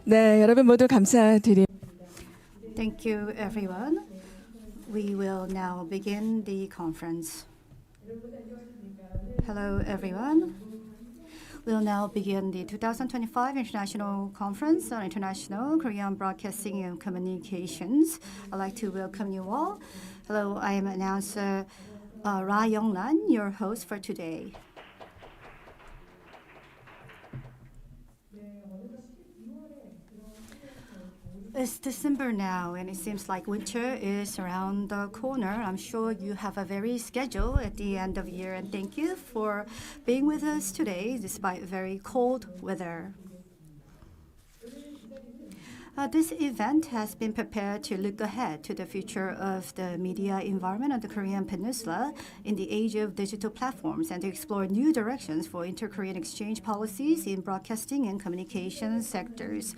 네, 여러분 모두 감사드립니다. Thank you, everyone. We will now begin the conference. Hello, everyone. We'll now begin the 2025 International Conference on International Korean Broadcasting and Communications. I'd like to welcome you all. Hello, I am announcer Ra Younglan, your host for today. It's December now, and it seems like winter is around the corner. I'm sure you have a very schedule at the end of the year, and thank you for being with us today despite very cold weather. This event has been prepared to look ahead to the future of the media environment on the Korean Peninsula in the age of digital platforms and to explore new directions for inter-Korean exchange policies in broadcasting and communications sectors.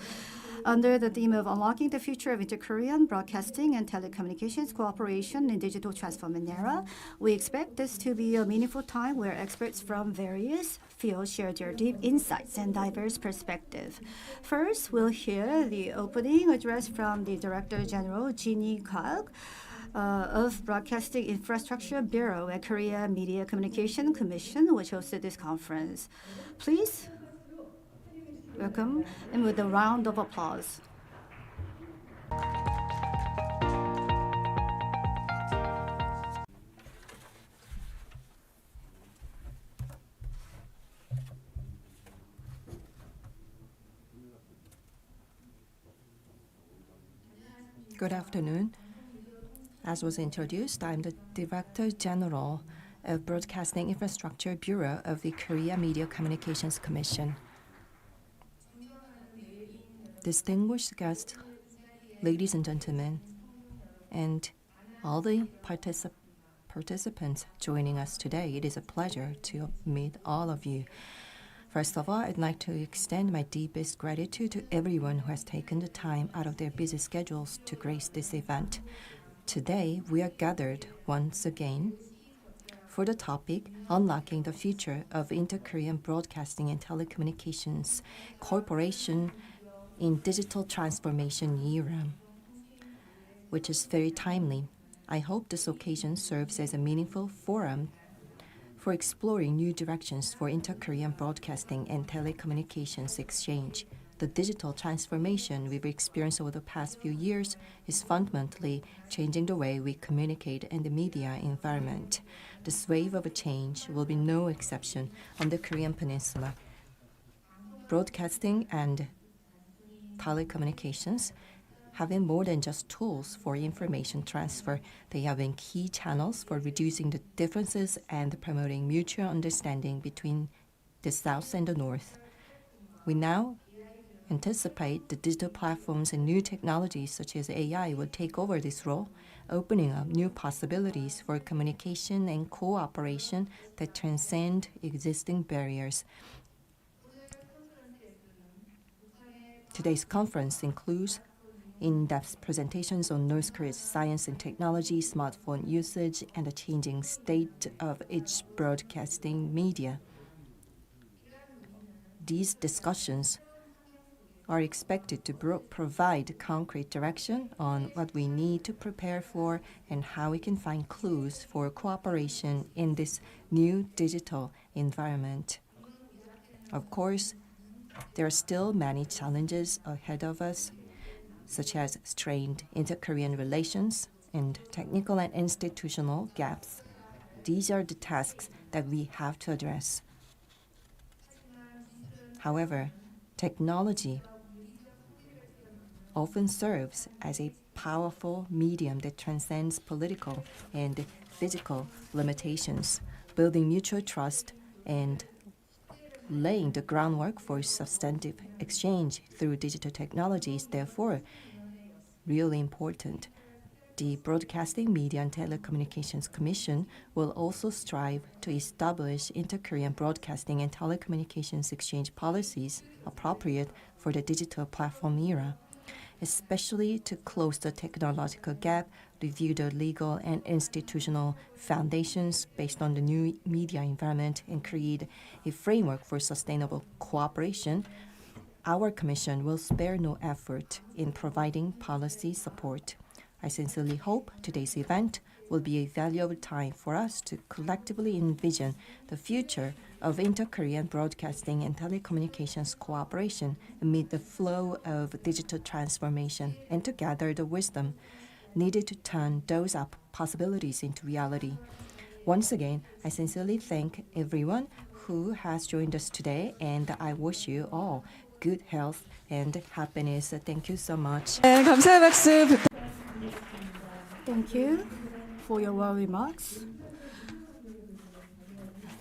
Under the theme of unlocking the future of inter-Korean broadcasting and telecommunications cooperation in digital transformation era, we expect this to be a meaningful time where experts from various fields share their deep insights and diverse perspectives. First, we'll hear the opening address from the Director General Jeannie Kwak of Broadcasting Infrastructure Bureau at Korea Media Communication Commission, which hosted this conference. Please welcome and with a round of applause. Good afternoon. As was introduced, I'm the Director General of Broadcasting Infrastructure Bureau of the Korea Media Communications Commission. Distinguished guests, ladies and gentlemen, and all the participants joining us today, it is a pleasure to meet all of you. First of all, I'd like to extend my deepest gratitude to everyone who has taken the time out of their busy schedules to grace this event. Today, we are gathered once again for the topic, Unlocking the Future of Inter-Korean Broadcasting and Telecommunications Corporation in Digital Transformation Era, which is very timely. I hope this occasion serves as a meaningful forum for exploring new directions for inter-Korean broadcasting and telecommunications exchange. The digital transformation we've experienced over the past few years is fundamentally changing the way we communicate in the media environment. This wave of a change will be no exception on the Korean Peninsula. Broadcasting and telecommunications have been more than just tools for information transfer. They have been key channels for reducing the differences and promoting mutual understanding between the South and the North. We now anticipate the digital platforms and new technologies such as AI will take over this role, opening up new possibilities for communication and cooperation that transcend existing barriers. Today's conference includes in-depth presentations on North Korea's science and technology, smartphone usage, and the changing state of its broadcasting media. These discussions are expected to provide concrete direction on what we need to prepare for and how we can find clues for cooperation in this new digital environment. Of course, there are still many challenges ahead of us, such as strained inter-Korean relations and technical and institutional gaps. These are the tasks that we have to address. However, technology often serves as a powerful medium that transcends political and physical limitations, building mutual trust and laying the groundwork for substantive exchange through digital technologies, therefore, really important. The Broadcasting, Media and Telecommunications Commission will also strive to establish inter-Korean broadcasting and telecommunications exchange policies appropriate for the digital platform era, especially to close the technological gap, review the legal and institutional foundations based on the new media environment, and create a framework for sustainable cooperation. our Commission will spare no effort in providing policy support. I sincerely hope today's event will be a valuable time for us to collectively envision the future of inter-Korean broadcasting and telecommunications cooperation amid the flow of digital transformation and to gather the wisdom needed to turn those possibilities into reality. Once again, I sincerely thank everyone who has joined us today, and I wish you all good health and happiness. Thank you so much. 네, 감사의 박수 부탁드립니다. Thank you for your well remarks.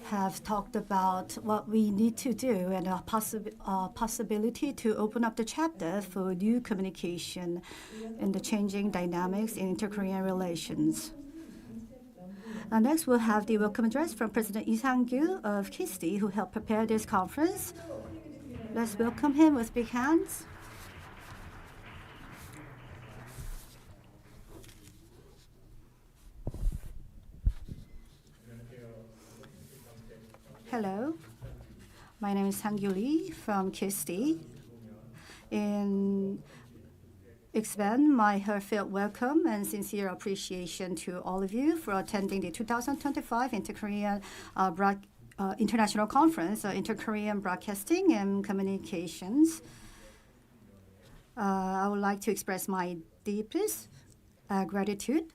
Have talked about what we need to do and a possibility to open up the chapter for new communication in the changing dynamics in inter-Korean relations. Next, we'll have the welcome address from President Lee Sang-gyu of KISTI, who helped prepare this conference. Let's welcome him with big hands. Hello, my name is Sang-gyu Lee from KISTI. Extend my heartfelt welcome and sincere appreciation to all of you for attending the 2025 Inter-Korean International Conference, Inter-Korean Broadcasting and Communications. I would like to express my deepest gratitude.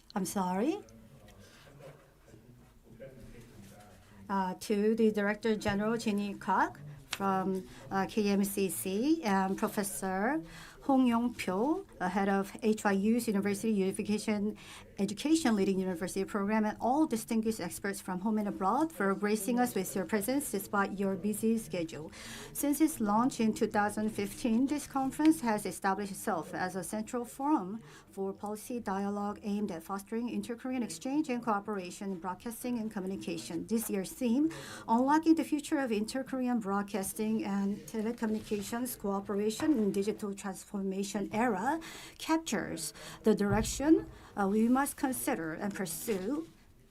To the Director General Jinny Kwak from KMCC and Professor Hong Yong-pyo, head of HYU's University Unification Education Leading University Program, and all distinguished experts from home and abroad for gracing us with your presence despite your busy schedule. Since its launch in 2015, this conference has established itself as a central forum for policy dialogue aimed at fostering inter-Korean exchange and cooperation in broadcasting and communication. This year's theme, Unlocking the Future of Inter-Korean Broadcasting and Telecommunications Cooperation in Digital Transformation Era, captures the direction we must consider and pursue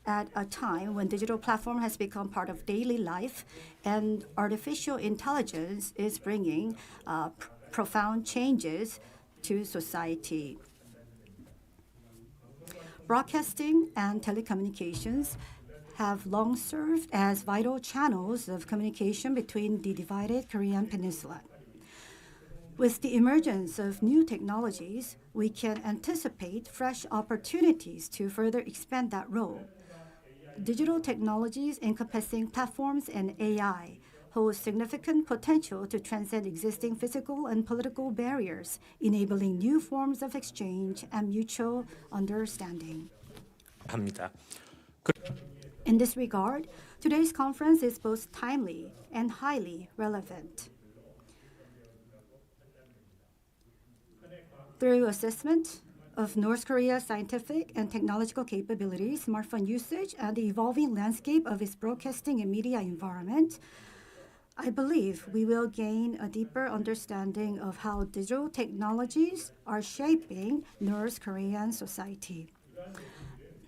at a time when digital platform has become part of daily life and artificial intelligence is bringing profound changes to society. Broadcasting and telecommunications have long served as vital channels of communication between the divided Korean peninsula. With the emergence of new technologies, we can anticipate fresh opportunities to further expand that role. Digital technologies encompassing platforms and AI hold significant potential to transcend existing physical and political barriers, enabling new forms of exchange and mutual understanding. In this regard, today's conference is both timely and highly relevant. Through assessment of North Korea's scientific and technological capabilities, smartphone usage, and the evolving landscape of its broadcasting and media environment, I believe we will gain a deeper understanding of how digital technologies are shaping North Korean society.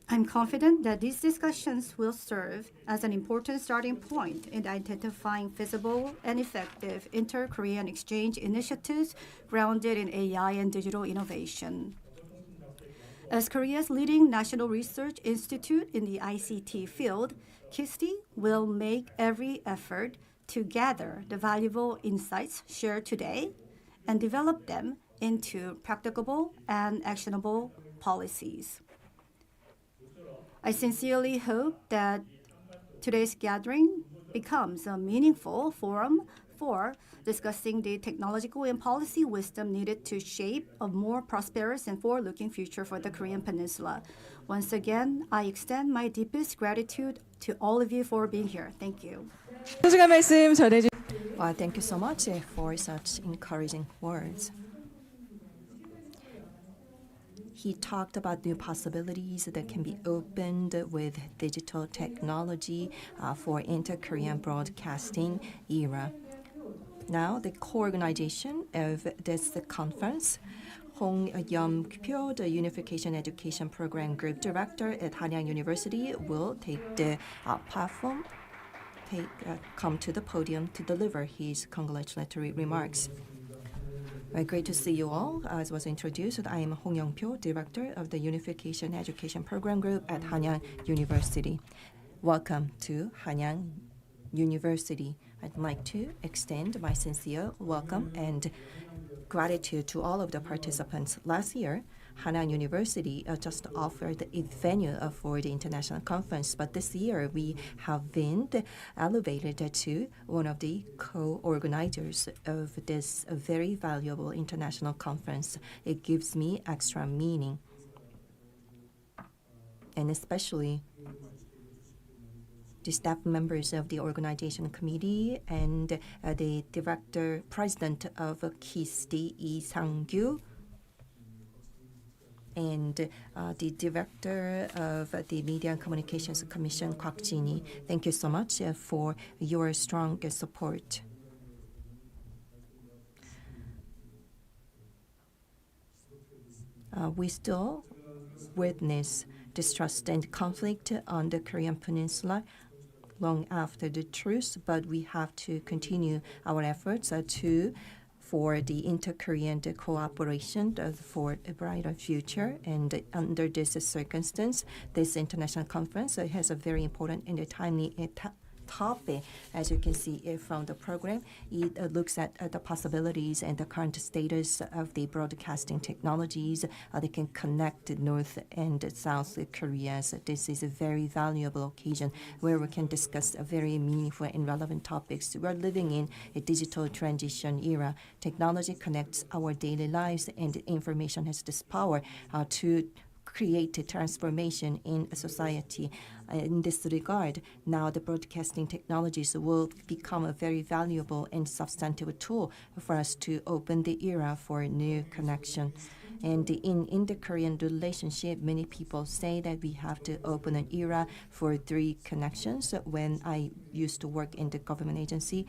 I'm confident that these discussions will serve as an important starting point in identifying feasible and effective inter-Korean exchange initiatives grounded in AI and digital innovation. As Korea's leading national research institute in the ICT field, KISTI will make every effort to gather the valuable insights shared today and develop them into practicable and actionable policies. I sincerely hope that today's gathering becomes a meaningful forum for discussing the technological and policy wisdom needed to shape a more prosperous and forward-looking future for the Korean Peninsula. Once again, I extend my deepest gratitude to all of you for being here. Thank you. 소중한 말씀 전해주. Thank you so much for such encouraging words. He talked about new possibilities that can be opened with digital technology for inter-Korean broadcasting era. Now, the co-organization of this conference, Hong Yong-pyo, the Unification Education Program Group Director at Hanyang University, will take the platform, come to the podium to deliver his congratulatory remarks. Great to see you all. As was introduced, I am Hanyang, Director of the Unification Education Program Group at Hanyang University. Welcome to Hanyang University. I'd like to extend my sincere welcome and gratitude to all of the participants. Last year, Hanyang University just offered a venue for the international conference, but this year we have been elevated to one of the co-organizers of this very valuable international conference. It gives me extra meaning, and especially the staff members of the organization committee and the director president of ɁKISD, Lee Sang-gyu, and the director of the Media and Communications Commission, 곽진희. Thank you so much for your strong support. We still witness distrust and conflict on the Korean Peninsula long after the truce, but we have to continue our efforts for the inter-Korean cooperation for a brighter future. And under this circumstance, this international conference has a very important and timely topic. As you can see from the program, it looks at the possibilities and the current status of the broadcasting technologies that can connect North and South Korea. So this is a very valuable occasion where we can discuss very meaningful and relevant topics. We're living in a digital transition era. Technology connects our daily lives, and information has this power to create a transformation in a society. In this regard, now the broadcasting technologies will become a very valuable and substantive tool for us to open the era for new connection. And in the Korean relationship, many people say that we have to open an era for 3 connections. When I used to work in the government agency,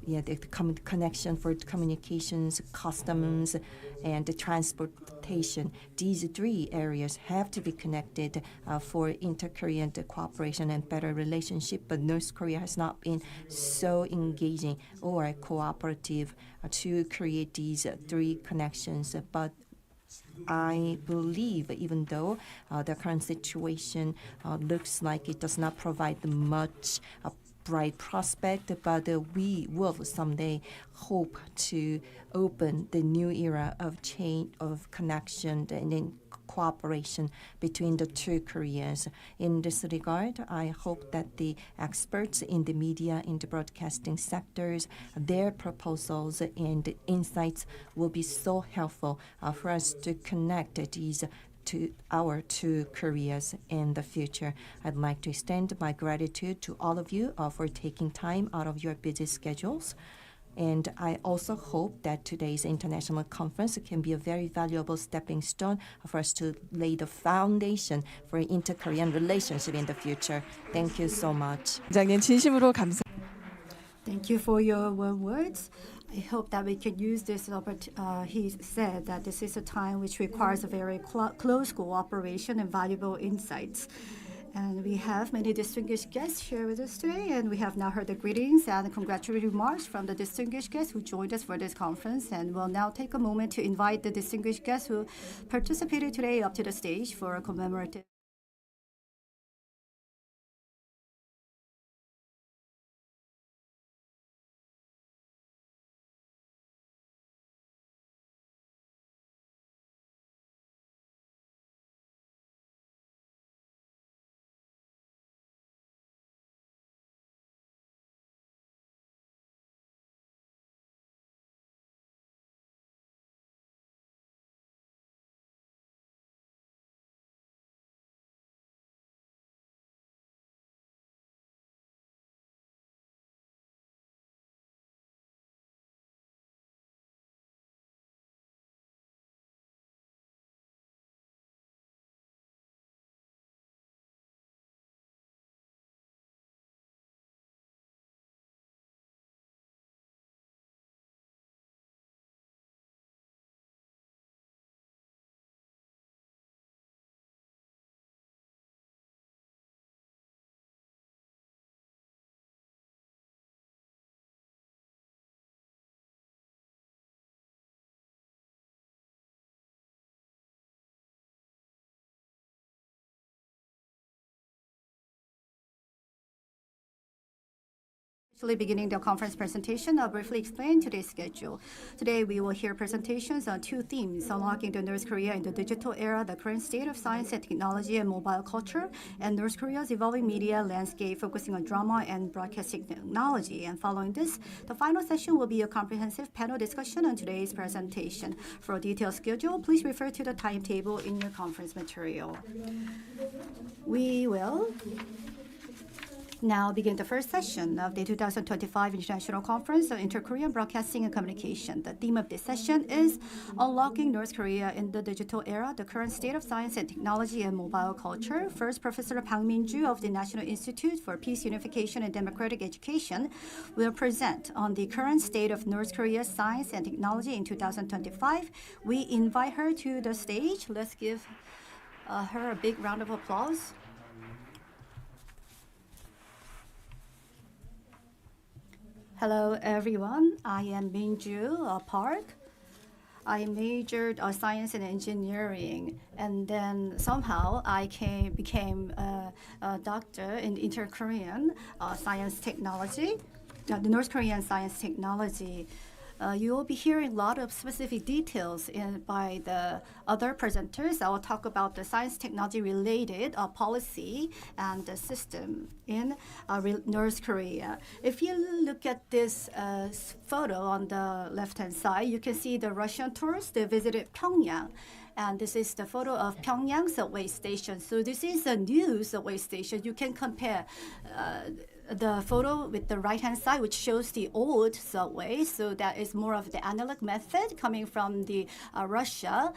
the connection for communications, customs, and the transportation. These 3 areas have to be connected for inter-Korean cooperation and better relationship, but North Korea has not been so engaging or cooperative to create these 3 connections. But I believe, even though the current situation looks like it does not provide much bright prospect, but we will someday hope to open the new era of change, of connection, and in cooperation between the 2 Koreas. In this regard, I hope that the experts in the media, in the broadcasting sectors, their proposals and insights will be so helpful for us to connect these to our 2 Koreas in the future. I'd like to extend my gratitude to all of you for taking time out of your busy schedules. And I also hope that today's international conference can be a very valuable stepping stone for us to lay the foundation for inter-Korean relationship in the future. Thank you so much. 원장님 진심으로 감사. Thank you for your warm words. I hope that we can use this opportunity. He said that this is a time which requires a very close cooperation and valuable insights. And we have many distinguished guests here with us today, and we have now heard the greetings and congratulatory remarks from the distinguished guests who joined us for this conference. And we'll now take a moment to invite the distinguished guests who participated today up to the stage for a commemorative Beginning the conference presentation, I'll briefly explain today's schedule. Today, we will hear presentations on two themes: unlocking the North Korea in the digital era, the current state of science and technology and mobile culture, and North Korea's evolving media landscape, focusing on drama and broadcasting technology. And following this, the final session will be a comprehensive panel discussion on today's presentation. For a detailed schedule, please refer to the timetable in your conference material. We will now begin the first session of the 2025 International Conference on Inter-Korean Broadcasting and Communication. The theme of this session is Unlocking North Korea in the Digital Era, the Current State of Science and Technology and Mobile Culture. First, Professor Park Min-ju of the National Institute for Peace, Unification, and Democratic Education will present on the current state of North Korea's science and technology in 2025. We invite her to the stage. Let's give her a big round of applause. Hello, everyone. I am Min-ju Park. I majored science and engineering, and then somehow I became a doctor in inter-Korean science technology, the North Korean science technology. You will be hearing a lot of specific details by the other presenters. I will talk about the science technology related policy and the system in North Korea. If you look at this photo on the left-hand side, you can see the Russian tourists. They visited Pyongyang. And this is the photo of Pyongyang subway station. So this is a new subway station. You can compare the photo with the right-hand side, which shows the old subway. So that is more of the analog method coming from the Russia,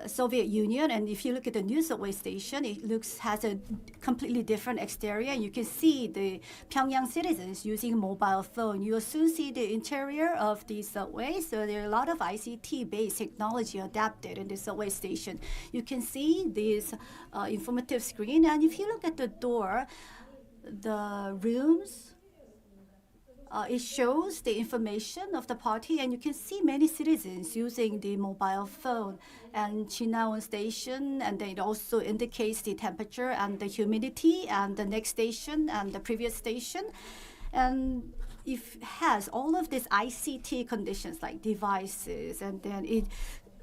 Soviet Union. And if you look at the new subway station, it has a completely different exterior. And you can see the Pyongyang citizens using mobile phone. You also see the interior of the subway. So there are a lot of ICT-based technology adapted in the subway station. You can see this informative screen. And if you look at the door, the rooms, it shows the information of the party, and you can see many citizens using the mobile phone and Chinaon station, and then it also indicates the temperature and the humidity and the next station and the previous station. And it has all of these ICT conditions like devices, and then it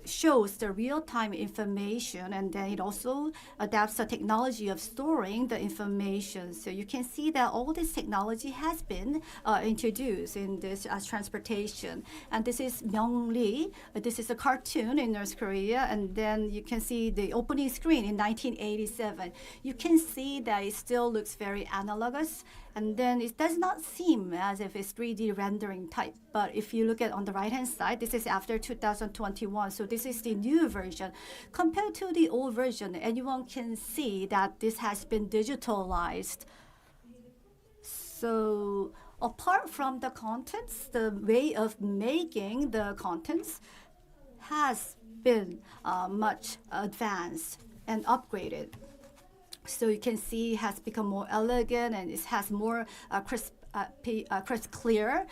shows the real-time information, and then it also adapts the technology of storing the information. So you can see that all this technology has been introduced in this as transportation. And this is Myeongri. This is a cartoon in North Korea, and then you can see the opening screen in 1987. You can see that it still looks very analogous, and then it does not seem as if it's 3D rendering type. But if you look at on the right-hand side, this is after 2021. So this is the new version. Compared to the old version, anyone can see that this has been digitalized. So apart from the contents, the way of making the contents has been much advanced and upgraded. So you can see it has become more elegant, and it has more crisp, clear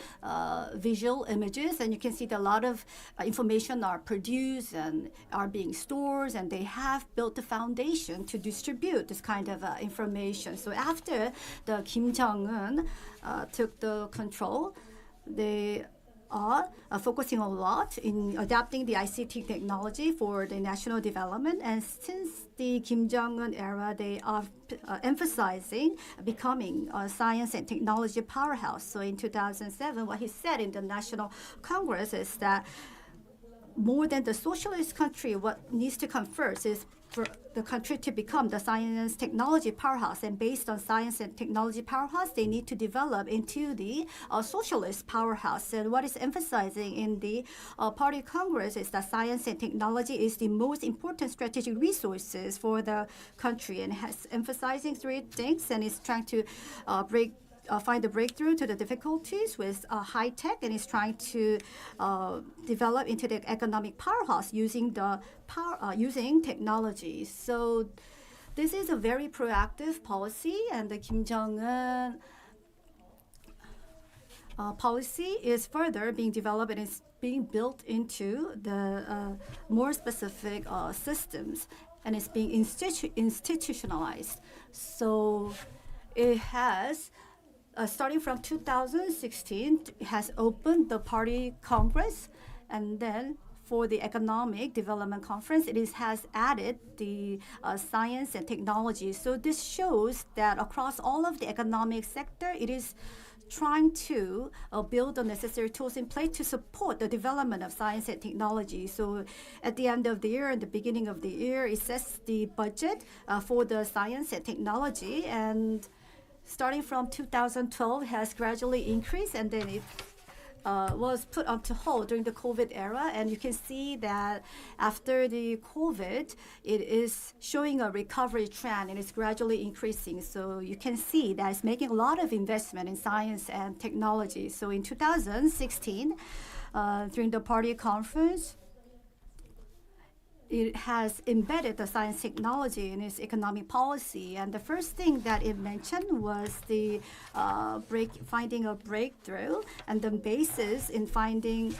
visual images, and you can see that a lot of information are produced and are being stored, and they have built the foundation to distribute this kind of information. So after the Kim Jong-un took the control, they are focusing a lot in adapting the ICT technology for the national development. And since the Kim Jong-un era, they are emphasizing becoming a science and technology powerhouse. So in 2007, what he said in the National Congress is that more than the socialist country, what needs to come first is for the country to become the science technology powerhouse. And based on science and technology powerhouse, they need to develop into the socialist powerhouse. And what is emphasizing in the Party Congress is that science and technology is the most important strategic resources for the country, and has emphasizing three things, and is trying to find a breakthrough to the difficulties with high tech, and is trying to develop into the economic powerhouse using the using technology. So this is a very proactive policy, and the Kim Jong-un policy is further being developed and is being built into the more specific systems, and it's being institutionalized. So it has starting from 2016, has opened the party congress, and then for the economic development conference, has added the science and technology. So this shows that across all of the economic sector, it is trying to build the necessary tools in place to support the development of science and technology. So at the end of the year and the beginning of the year, it sets the budget for the science and technology, and starting from 2012 has gradually increased, and then it was put onto hold during the COVID era. And you can see that after the COVID, it is showing a recovery trend and it's gradually increasing. So you can see that it's making a lot of investment in science and technology. So in 2016, during the party conference, it has embedded the science technology in its economic policy. And the first thing that it mentioned was the finding a breakthrough. And the basis in finding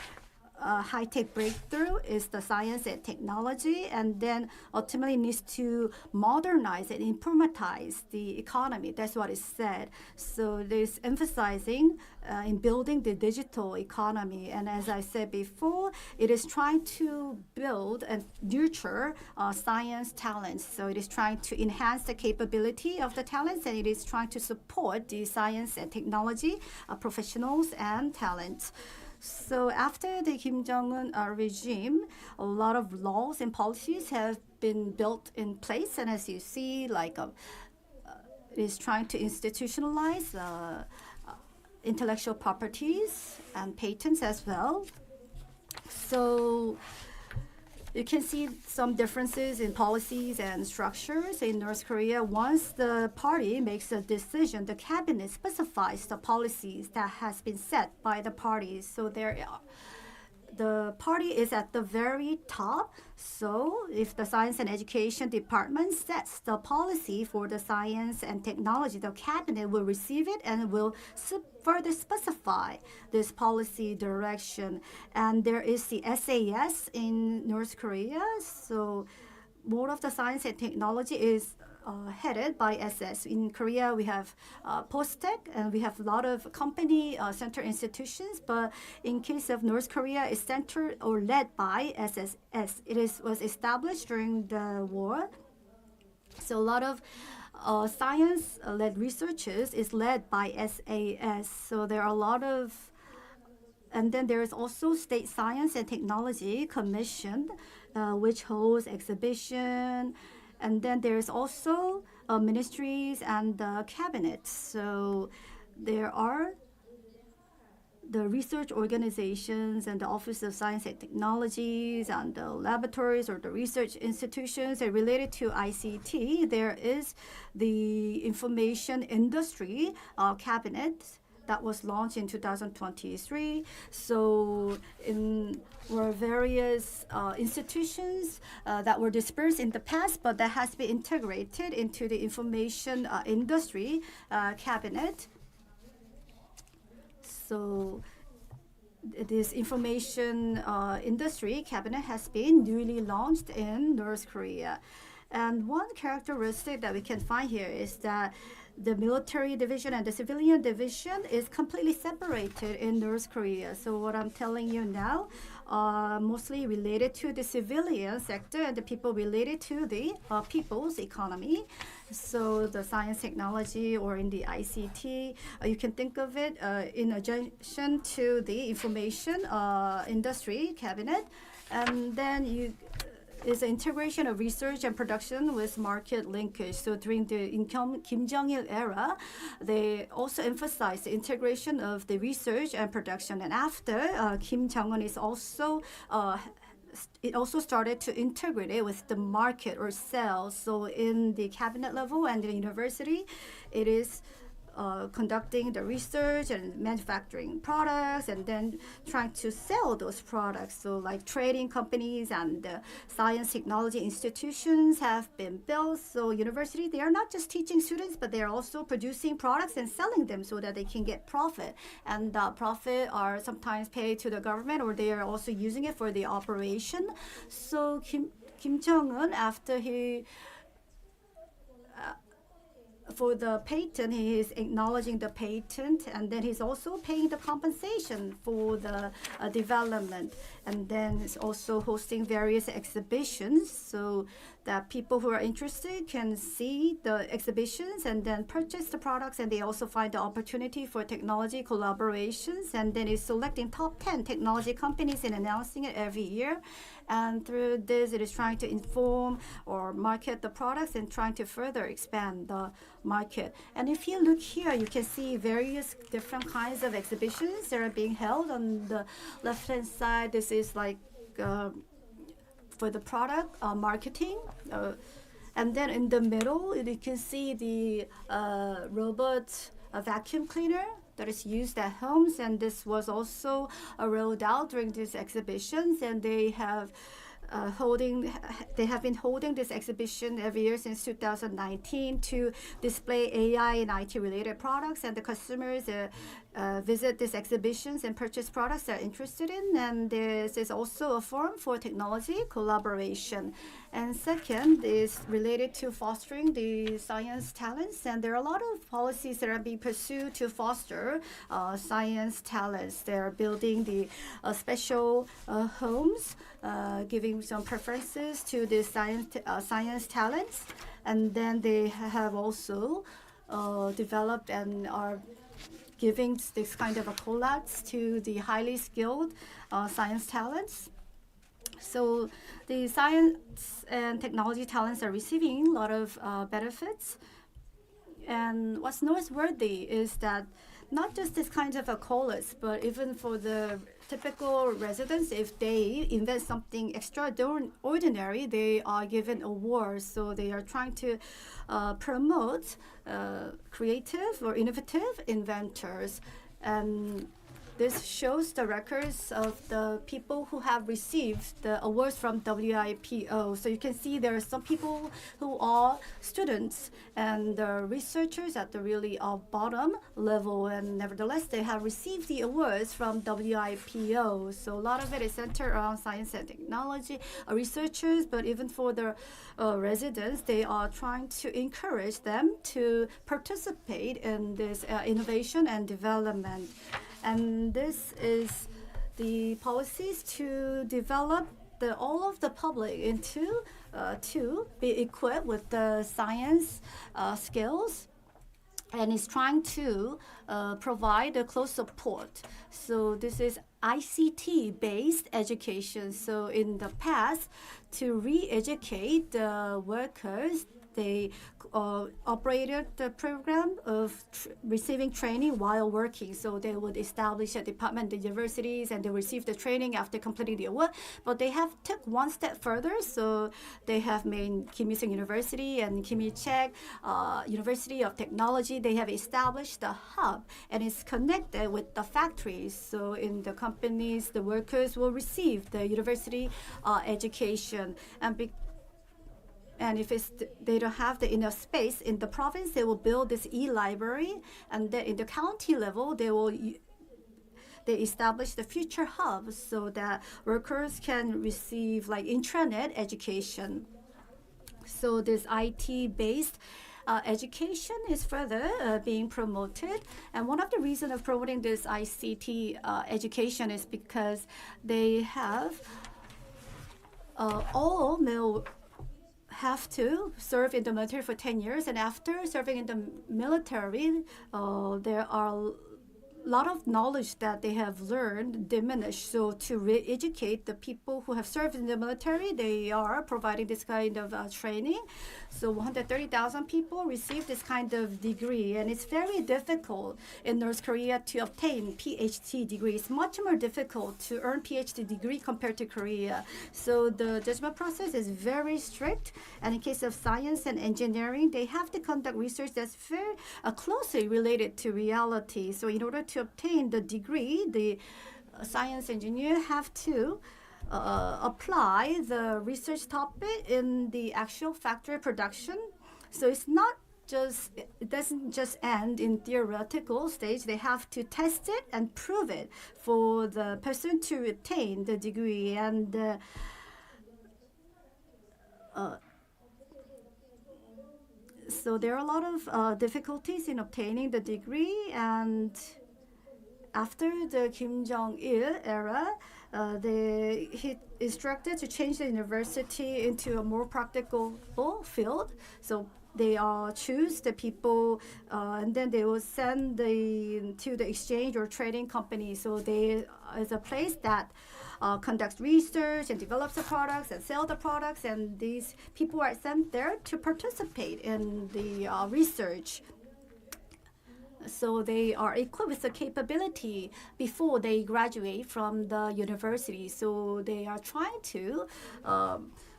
high-tech breakthrough is the science and technology, and then ultimately needs to modernize and informatize the economy. That's what it said. So there's emphasizing in building the digital economy. And as I said before, it is trying to build and nurture science talents. So it is trying to enhance the capability of the talents, and it is trying to support the science and technology professionals and talents. So after the Kim Jong-un regime, a lot of laws and policies have been built in place. And as you see, it is trying to institutionalize intellectual properties and patents as well. So you can see some differences in policies and structures in North Korea. Once the party makes a decision, the cabinet specifies the policies that has been set by the parties. So the party is at the very top. So if the Science and Education Department sets the policy for the science and technology, the cabinet will receive it and will further specify this policy direction. And there is the SAS in North Korea. So more of the science and technology is headed by SS. In Korea, we have Posttech, and we have a lot of company center institutions. But in case of North Korea, it's centered or led by SSS. Was established during the war. So a lot of science-led researches is led by SAS. So there are a lot of, and then there is also State Science and Technology Commission, which holds exhibition. And then there's also ministries and the cabinet. So there are the research organizations and the Office of Science and Technologies and the laboratories or the research institutions that related to ICT. There is the Information Industry Cabinet that was launched in 2023. So were various institutions that were dispersed in the past, but that has been integrated into the Information Industry Cabinet. So this Information Industry Cabinet has been newly launched in North Korea. And one characteristic that we can find here is that the military division and the civilian division is completely separated in North Korea. So what I'm telling you now mostly related to the civilian sector and the people related to the people's economy. So the science technology or in the ICT, you can think of it in addition to the information industry cabinet. And then is the integration of research and production with market linkage. So during the Kim Jong-il era, they also emphasized the integration of the research and production. And after Kim Jong-un is also it also started to integrate it with the market or sales. So in the cabinet level and the university, it is conducting the research and manufacturing products and then trying to sell those products. So like trading companies and science technology institutions have been built. So university, they are not just teaching students, but they are also producing products and selling them so that they can get profit. And that profit are sometimes paid to the government, or they are also using it for the operation. So Kim Jong-un, after he for the patent, he is acknowledging the patent, and then he's also paying the compensation for the development, and then he's also hosting various exhibitions so that people who are interested can see the exhibitions and then purchase the products, and they also find the opportunity for technology collaborations, and then he's selecting top 10 technology companies and announcing it every year. And through this, it is trying to inform or market the products and trying to further expand the market. And if you look here, you can see various different kinds of exhibitions that are being held. On the left-hand side, this is like for the product marketing. And then in the middle, you can see the robot vacuum cleaner that is used at homes, and this was also rolled out during these exhibitions, and they have been holding this exhibition every year since 2019 to display AI and IT related products, and the customers visit these exhibitions and purchase products they're interested in. And this is also a forum for technology collaboration. And second is related to fostering the science talents, and there are a lot of policies that are being pursued to foster science talents. They're building the special homes, giving some preferences to the science talents, and then they have also developed and are giving this kind of a collabs to the highly skilled science talents. So the science and technology talents are receiving a lot of benefits. And what's noteworthy is that not just this kind of a colas, but even for the typical residents, if they invent something extraordinary, they are given awards. So they are trying to promote creative or innovative inventors. And this shows the records of the people who have received the awards from WIPO. So you can see there are some people who are students and the researchers at the really bottom level, and nevertheless they have received the awards from WIPO. So a lot of it is centered around science and technology researchers, but even for the residents, they are trying to encourage them to participate in this innovation and development. And this is the policies to develop all of the public into to be equipped with the science skills, and is trying to provide a close support. So this is ICT-based education. So in the past, to re-educate the workers, they operated the program of receiving training while working. So they would establish a department at universities, and they receive the training after completing the award. But they have took one step further. So they have made Kim Il-sung University and Kim Il-chek University of Technology. They have established a hub, and it's connected with the factories. So in the companies, the workers will receive the university education. And if they don't have the enough space in the province, they will build this e-library. And then in the county level, they establish the future hubs so that workers can receive like intranet education. So this IT-based education is further being promoted. And one of the reasons of promoting this ICT education is because they have all male have to serve in the military for 10 years, and after serving in the military, there are a lot of knowledge that they have learned diminished. So to re-educate the people who have served in the military, they are providing this kind of training. So 130,000 people receive this kind of degree, and it's very difficult in North Korea to obtain PhD degree. It's much more difficult to earn PhD degree compared to Korea. So the judgment process is very strict, and in case of science and engineering, they have to conduct research that's very closely related to reality. So in order to obtain the degree, the science engineer have to apply the research topic in the actual factory production. So it doesn't just end in theoretical stage. They have to test it and prove it for the person to retain the degree. And So there are a lot of difficulties in obtaining the degree, and after the Kim Jong-il era, he instructed to change the university into a more practical field. So they choose the people, and then they will send to the exchange or trading company. So they is a place that conducts research and develops the products and sell the products, and these people are sent there to participate in the research. So they are equipped with the capability before they graduate from the university. So they are trying to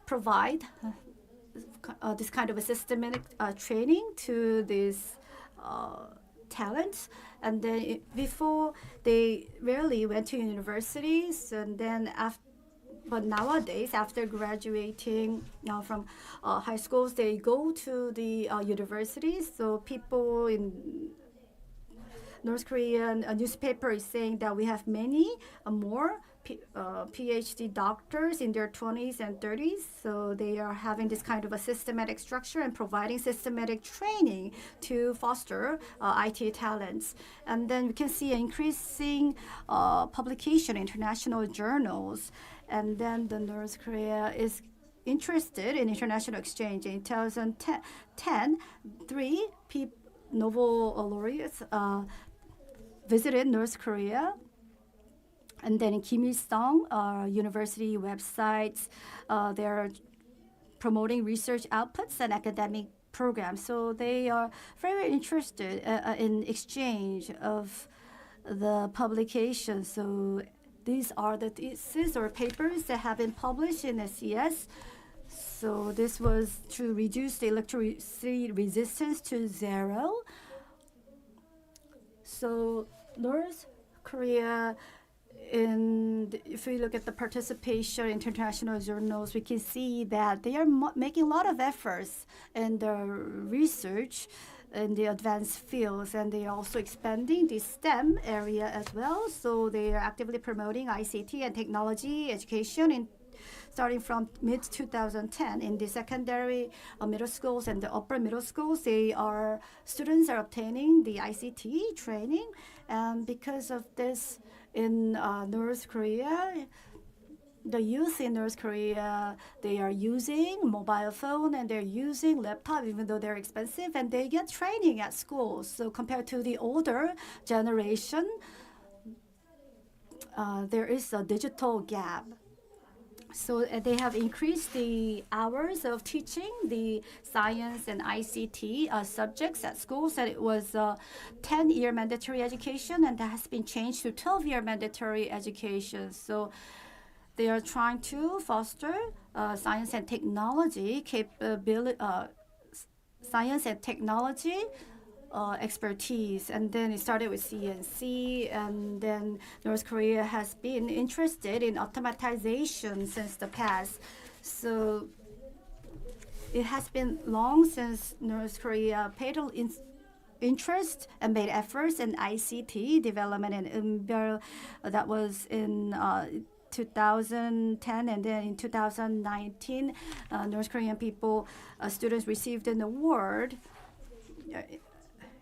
provide this kind of a systematic training to these talents. And then before, they rarely went to universities, and then but nowadays, after graduating from high schools, they go to the universities. So people in North Korean newspaper is saying that we have many more PhD doctors in their 20s and 30s. So they are having this kind of a systematic structure and providing systematic training to foster IT talents. And then we can see an increasing publication in international journals. And then the North Korea is interested in international exchange. In 2010, three Nobel laureates visited North Korea. And then in Kim Il-sung University websites, they are promoting research outputs and academic programs. So they are very interested in exchange of the publications. So these are the theses or papers that have been published in SES. So this was to reduce the electricity resistance to 0. So North Korea, if we look at the participation in international journals, we can see that they are making a lot of efforts in the research in the advanced fields, and they are also expanding the STEM area as well. So they are actively promoting ICT and technology education starting from mid-2010 in the secondary middle schools and the upper middle schools. Students are obtaining the ICT training, and because of this, in North Korea, the youth in North Korea, they are using mobile phone and they're using laptop, even though they're expensive, and they get training at school. So compared to the older generation, there is a digital gap. So they have increased the hours of teaching the science and ICT subjects at schools. And it was 10-year mandatory education, and that has been changed to 12-year mandatory education. So they are trying to foster science and technology expertise. And then it started with CNC, and then North Korea has been interested in automatization since the past. So it has been long since North Korea paid interest and made efforts in ICT development, and that was in 2010, and then in 2019, North Korean students received an award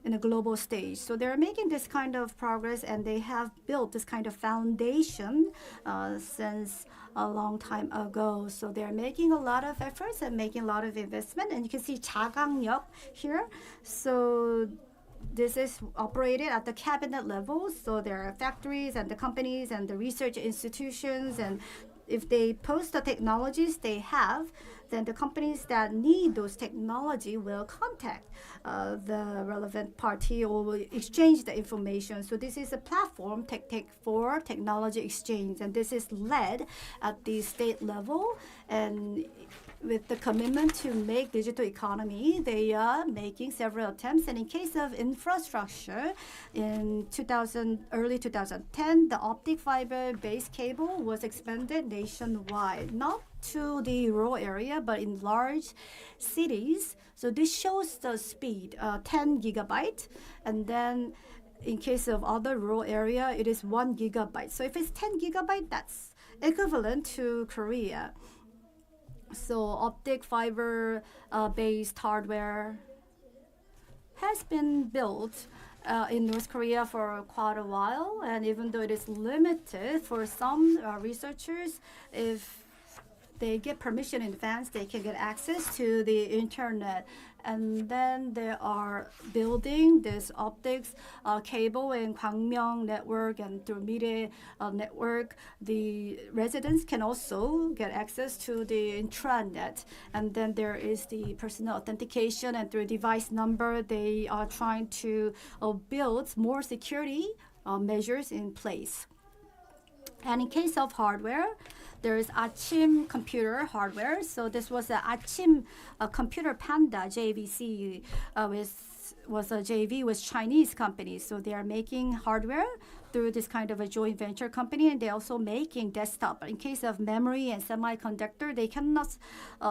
in a global stage. So they're making this kind of progress, and they have built this kind of foundation since a long time ago. So they're making a lot of efforts and making a lot of investment. And you can see 자강역 here. So this is operated at the cabinet level. So there are factories and the companies and the research institutions, and if they post the technologies they have, then the companies that need those technology will contact the relevant party or will exchange the information. So this is a platform for technology exchange, and this is led at the state level. And with the commitment to make digital economy, they are making several attempts. And in case of infrastructure, in early 2010, the optic fiber-based cable was expanded nationwide, not to the rural area, but in large cities. So this shows the speed, 10 gigabyte, and then in case of other rural area, it is 1 gigabyte. So if it's 10 gigabyte, that's equivalent to Korea. So optic fiber based hardware has been built in North Korea for quite a while, and even though it is limited for some researchers, if they get permission in advance, they can get access to the internet. And then they are building this optics cable and Hanyang network and through media network. The residents can also get access to the intranet. And then there is the personal authentication, and through device number, they are trying to build more security measures in place. And in case of hardware, there is ؐHIM computer hardware. So this was a Âchim Computer Panda JVC, was a JV with Chinese companies. So they are making hardware through this kind of a joint venture company, and they're also making desktop. But in case of memory and semiconductor, they cannot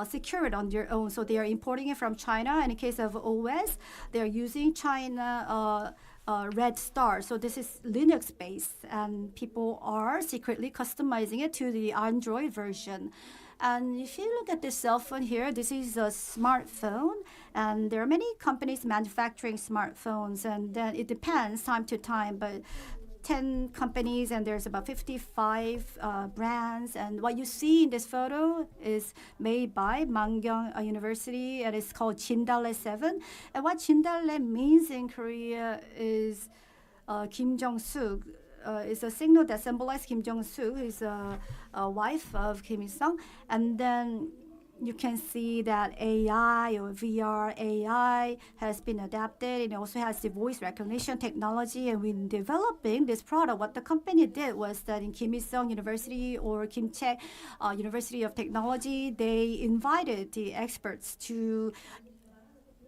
secure it on their own. So they are importing it from China. And in case of OS, they're using China Red Star. So this is Linux based, and people are secretly customizing it to the Android version. And if you look at this cell phone here, this is a smartphone, and there are many companies manufacturing smartphones, and then it depends time to time, but 10 companies, and there's about 55 brands. And what you see in this photo is made by Hanyang University, and it's called Jindale 7. And what Jindale means in Korea is Kim Jong-suk. It's a signal that symbolizes Kim Jong-suk, who is a wife of Kim Il-sung. And then you can see that AI or VR AI has been adapted. It also has the voice recognition technology. And when developing this product, what the company did was that in Kim Il-sung University or Kim Chaek University of Technology, they invited the experts to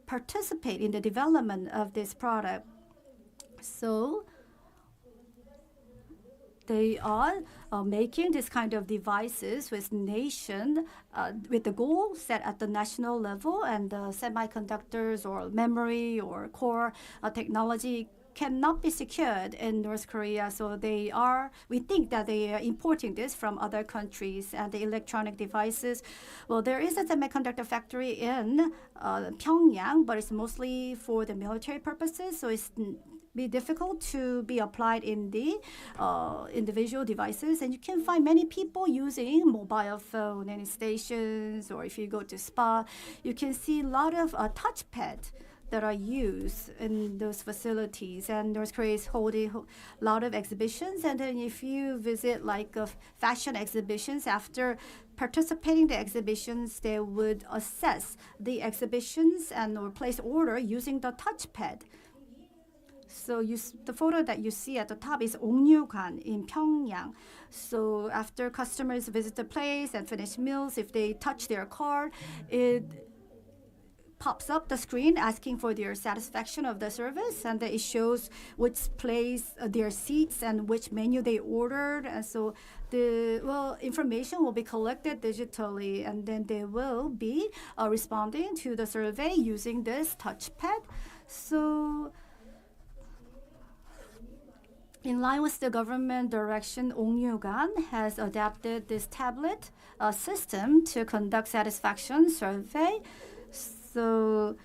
participate in the development of this product. So they are making this kind of devices with with the goal set at the national level, and the semiconductors or memory or core technology cannot be secured in North Korea. So we think that they are importing this from other countries. And the electronic devices, well, there is a semiconductor factory in Pyongyang, but it's mostly for the military purposes. So it's be difficult to be applied in the individual devices. And you can find many people using mobile phone and stations, or if you go to spa, you can see a lot of touchpad that are used in those facilities. And North Korea is holding a lot of exhibitions. And then if you visit like fashion exhibitions, after participating in the exhibitions, they would assess the exhibitions and or place order using the touchpad. So the photo that you see at the top is Ongryugan in Pyongyang. So after customers visit the place and finish meals, if they touch their card, it pops up the screen asking for their satisfaction of the service, and then it shows which place their seats and which menu they ordered. And so information will be collected digitally, and then they will be responding to the survey using this touchpad. So in line with the government direction, Ongryugan has adapted this tablet system to conduct satisfaction survey. So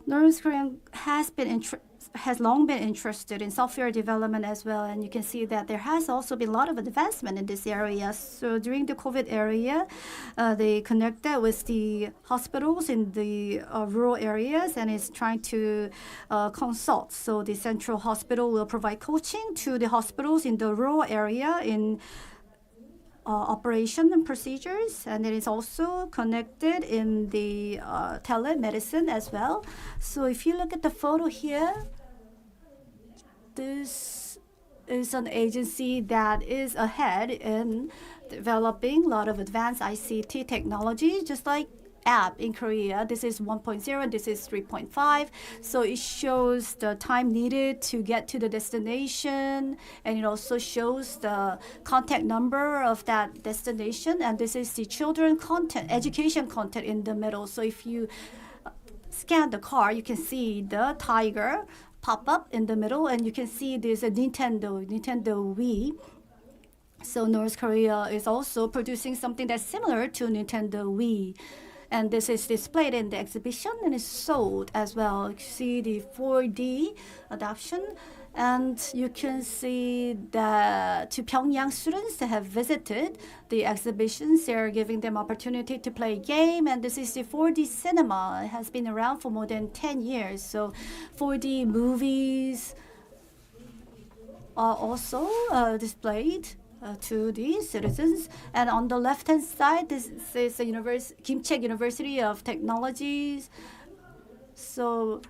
North Korea has long been interested in software development as well, and you can see that there has also been a lot of advancement in this area. So during the COVID area, they connected with the hospitals in the rural areas and is trying to consult. So the central hospital will provide coaching to the hospitals in the rural area in operation and procedures, and it is also connected in the telemedicine as well. So if you look at the photo here, this is an agency that is ahead in developing a lot of advanced ICT technology, just like app in Korea. This is 1.0 and this is 3.5. So it shows the time needed to get to the destination, and it also shows the contact number of that destination. And this is the children content, education content in the middle. So if you scan the car, you can see the tiger pop up in the middle, and you can see there's a Nintendo Wii. So North Korea is also producing something that's similar to Nintendo Wii. And this is displayed in the exhibition and is sold as well. You see the 4D adoption. And you can see that to Pyongyang students that have visited the exhibitions, they're giving them opportunity to play a game. And this is the 4D cinema. It has been around for more than 10 years. So 4D movies are also displayed to the citizens. And on the left-hand side, this is the Kimchek University of Technologies. So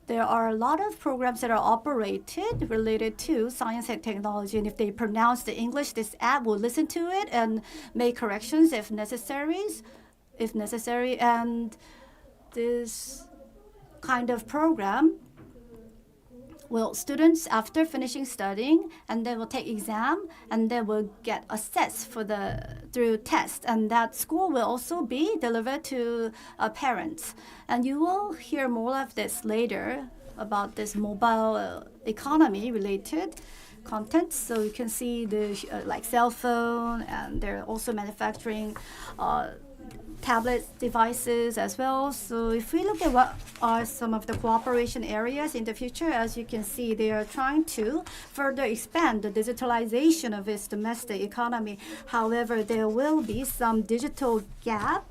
there are a lot of programs that are operated related to science and technology. And if they pronounce the English, this app will listen to it and make corrections if necessary. And this kind of program, well, students after finishing studying and then will take exam and then will get assessed through test, and that score will also be delivered to parents. And you will hear more of this later about this mobile economy related content. So you can see the like cell phone, and they're also manufacturing tablet devices as well. So if we look at what are some of the cooperation areas in the future, as you can see, they are trying to further expand the digitalization of its domestic economy. However, there will be some digital gap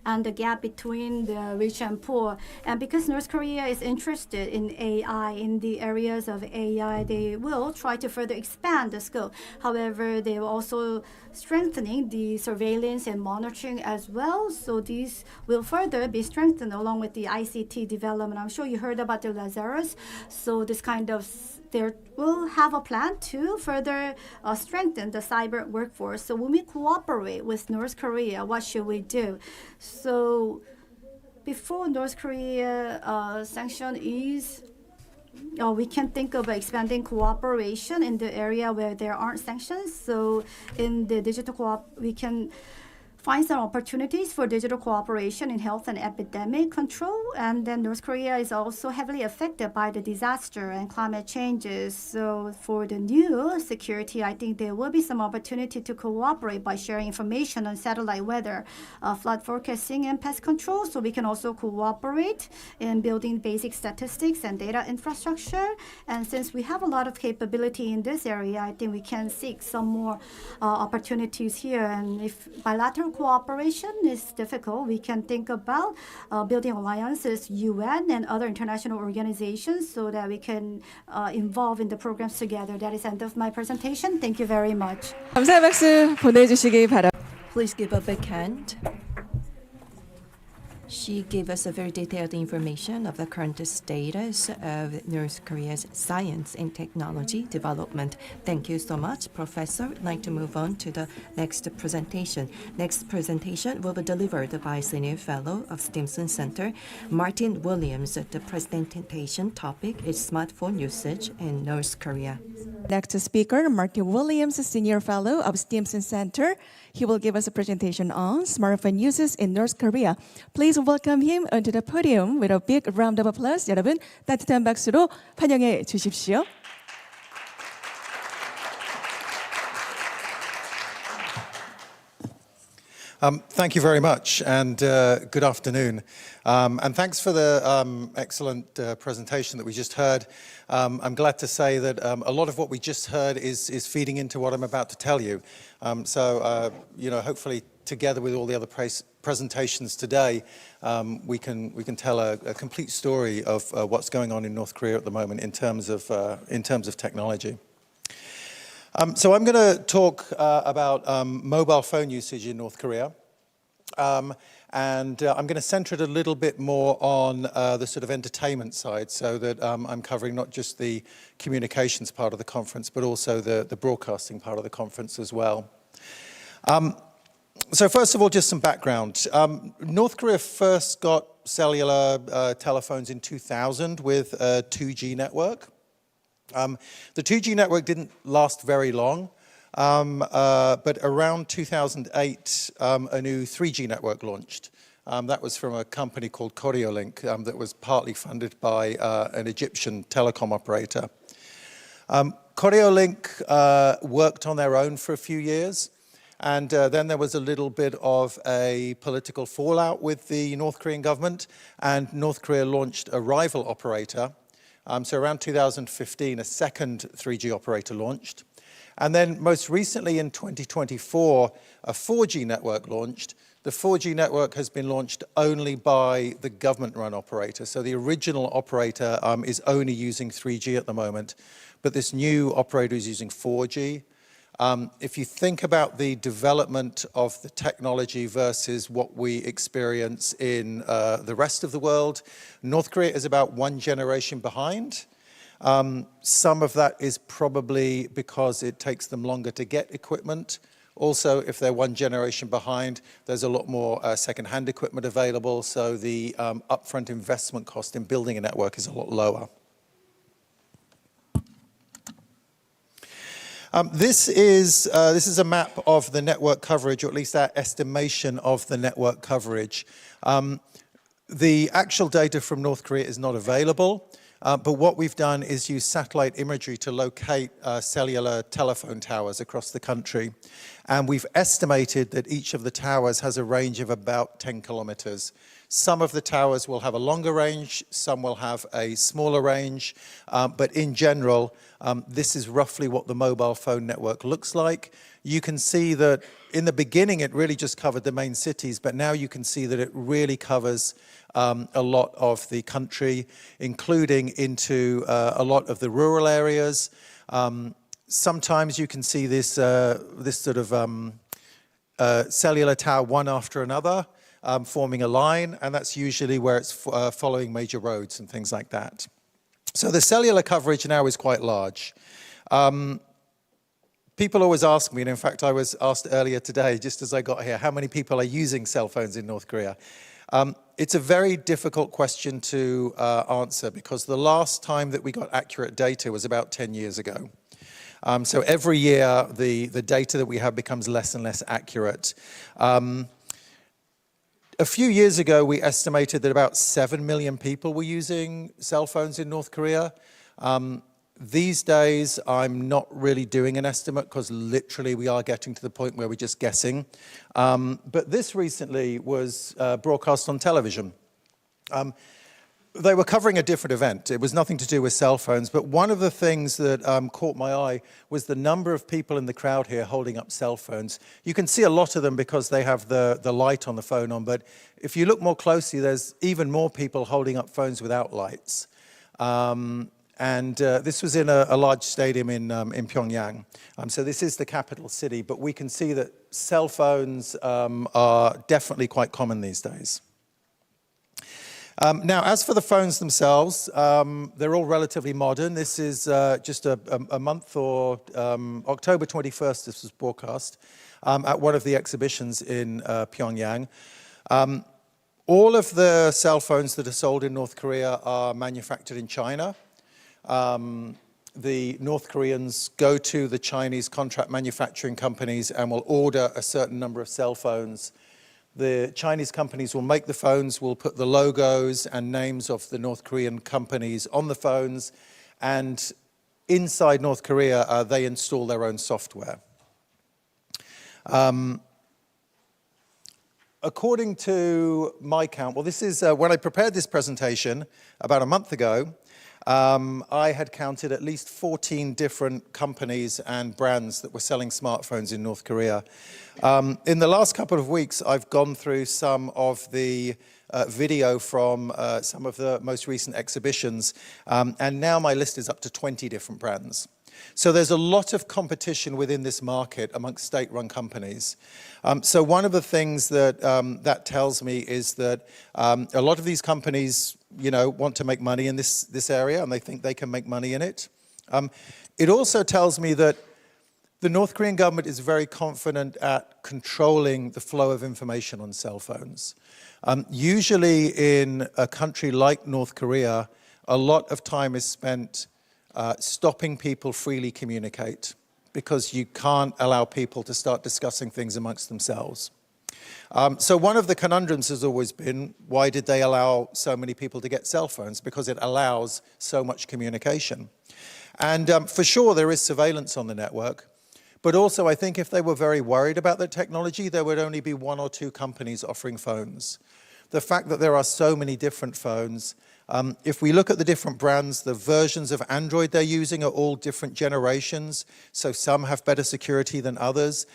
and the gap between the rich and poor. And because North Korea is interested in AI, in the areas of AI, they will try to further expand the scope. However, they will also strengthening the surveillance and monitoring as well. So these will further be strengthened along with the ICT development. I'm sure you heard about the Lazarus. So this kind of there will have a plan to further strengthen the cyber workforce. So when we cooperate with North Korea, what should we do? So before North Korea sanction is, we can think of expanding cooperation in the area where there aren't sanctions. So in the digital co-op, we can find some opportunities for digital cooperation in health and epidemic control. And then North Korea is also heavily affected by the disaster and climate changes. So for the new security, I think there will be some opportunity to cooperate by sharing information on satellite weather, flood forecasting, and pest control. So we can also cooperate in building basic statistics and data infrastructure. And since we have a lot of capability in this area, I think we can seek some more opportunities here. And if bilateral cooperation is difficult, we can think about building alliances, UN and other international organizations, so that we can involve in the programs together. That is the end of my presentation. Thank you very much. 감사의 박수 보내주시기 바랍니다. Please give a big hand. She gave us a very detailed information of the current status of North Korea's science and technology development. Thank you so much, Professor. I'd like to move on to the next presentation. Next presentation will be delivered by Senior Fellow of Stimson Center, Martin Williams. The presentation topic is smartphone usage in North Korea. Next speaker, Martin Williams, Senior Fellow of Stimson Center. He will give us a presentation on smartphone uses in North Korea. Please welcome him onto the podium with a big round of applause. 여러분, 따뜻한 박수로 환영해 주십시오. Thank you very much, and good afternoon. And thanks for the excellent presentation that we just heard. I'm glad to say that a lot of what we just heard is feeding into what I'm about to tell you. So, hopefully together with all the other presentations today, we can tell a complete story of what's going on in North Korea at the moment in terms of technology. So I'm going to talk about mobile phone usage in North Korea. And I'm going to center it a little bit more on the sort of entertainment side, so that I'm covering not just the communications part of the conference, but also the broadcasting part of the conference as well. So first of all, just some background. North Korea first got cellular telephones in 2000 with a 2G network. The 2G network didn't last very long, but around 2008, a new 3G network launched. That was from a company called Koreolink that was partly funded by an Egyptian telecom operator. Koreolink worked on their own for a few years, And then there was a little bit of a political fallout with the North Korean government, and North Korea launched a rival operator. So around 2015, a second 3G operator launched. And then most recently in 2024, a 4G network launched. The 4G network has been launched only by the government-run operator. So the original operator is only using 3G at the moment, but this new operator is using 4G. If you think about the development of the technology versus what we experience in the rest of the world, North Korea is about one generation behind. Some of that is probably because it takes them longer to get equipment. Also, if they're one generation behind, there's a lot more second-hand equipment available, so the upfront investment cost in building a network is a lot lower. This is a map of the network coverage, or at least our estimation of the network coverage. The actual data from North Korea is not available, but what we've done is use satellite imagery to locate cellular telephone towers across the country. And we've estimated that each of the towers has a range of about 10 kilometers. Some of the towers will have a longer range, some will have a smaller range, but in general, this is roughly what the mobile phone network looks like. You can see that in the beginning it really just covered the main cities, but now you can see that it really covers a lot of the country, including into a lot of the rural areas. Sometimes you can see this sort of cellular tower one after another, forming a line, and that's usually where it's following major roads and things like that. So the cellular coverage now is quite large. People always ask me, and in fact I was asked earlier today, just as I got here, how many people are using cell phones in North Korea? It's a very difficult question to answer, because the last time that we got accurate data was about 10 years ago. So every year the data that we have becomes less and less accurate. A few years ago, we estimated that about 7 million people were using cell phones in North Korea. These days, I'm not really doing an estimate, because literally we are getting to the point where we're just guessing. But this recently was broadcast on television. They were covering a different event. It was nothing to do with cell phones, but one of the things that caught my eye was the number of people in the crowd here holding up cell phones. You can see a lot of them because they have the light on the phone on, but if you look more closely, there's even more people holding up phones without lights. This was in a large stadium in Pyongyang. So this is the capital city, but we can see that cell phones are definitely quite common these days. Now, as for the phones themselves, they're all relatively modern. This is just a month, or October 21st, this was broadcast, at one of the exhibitions in Pyongyang. All of the cell phones that are sold in North Korea are manufactured in China. The North Koreans go to the Chinese contract manufacturing companies and will order a certain number of cell phones. The Chinese companies will make the phones, will put the logos and names of the North Korean companies on the phones, and inside North Korea, they install their own software. According to my count, well, this is when I prepared this presentation about a month ago, I had counted at least 14 different companies and brands that were selling smartphones in North Korea. In the last couple of weeks, I've gone through some of the video from some of the most recent exhibitions, and now my list is up to 20 different brands. So there's a lot of competition within this market amongst state-run companies. So one of the things that that tells me is that a lot of these companies, want to make money in this area, and they think they can make money in it. It also tells me that the North Korean government is very confident at controlling the flow of information on cell phones. Usually in a country like North Korea, a lot of time is spent stopping people freely communicate, because you can't allow people to start discussing things amongst themselves. So one of the conundrums has always been, why did they allow so many people to get cell phones? Because it allows so much communication. And for sure, there is surveillance on the network. But also, I think if they were very worried about the technology, there would only be 1 or 2 companies offering phones. The fact that there are so many different phones, if we look at the different brands, the versions of Android they're using are all different generations, so some have better security than others.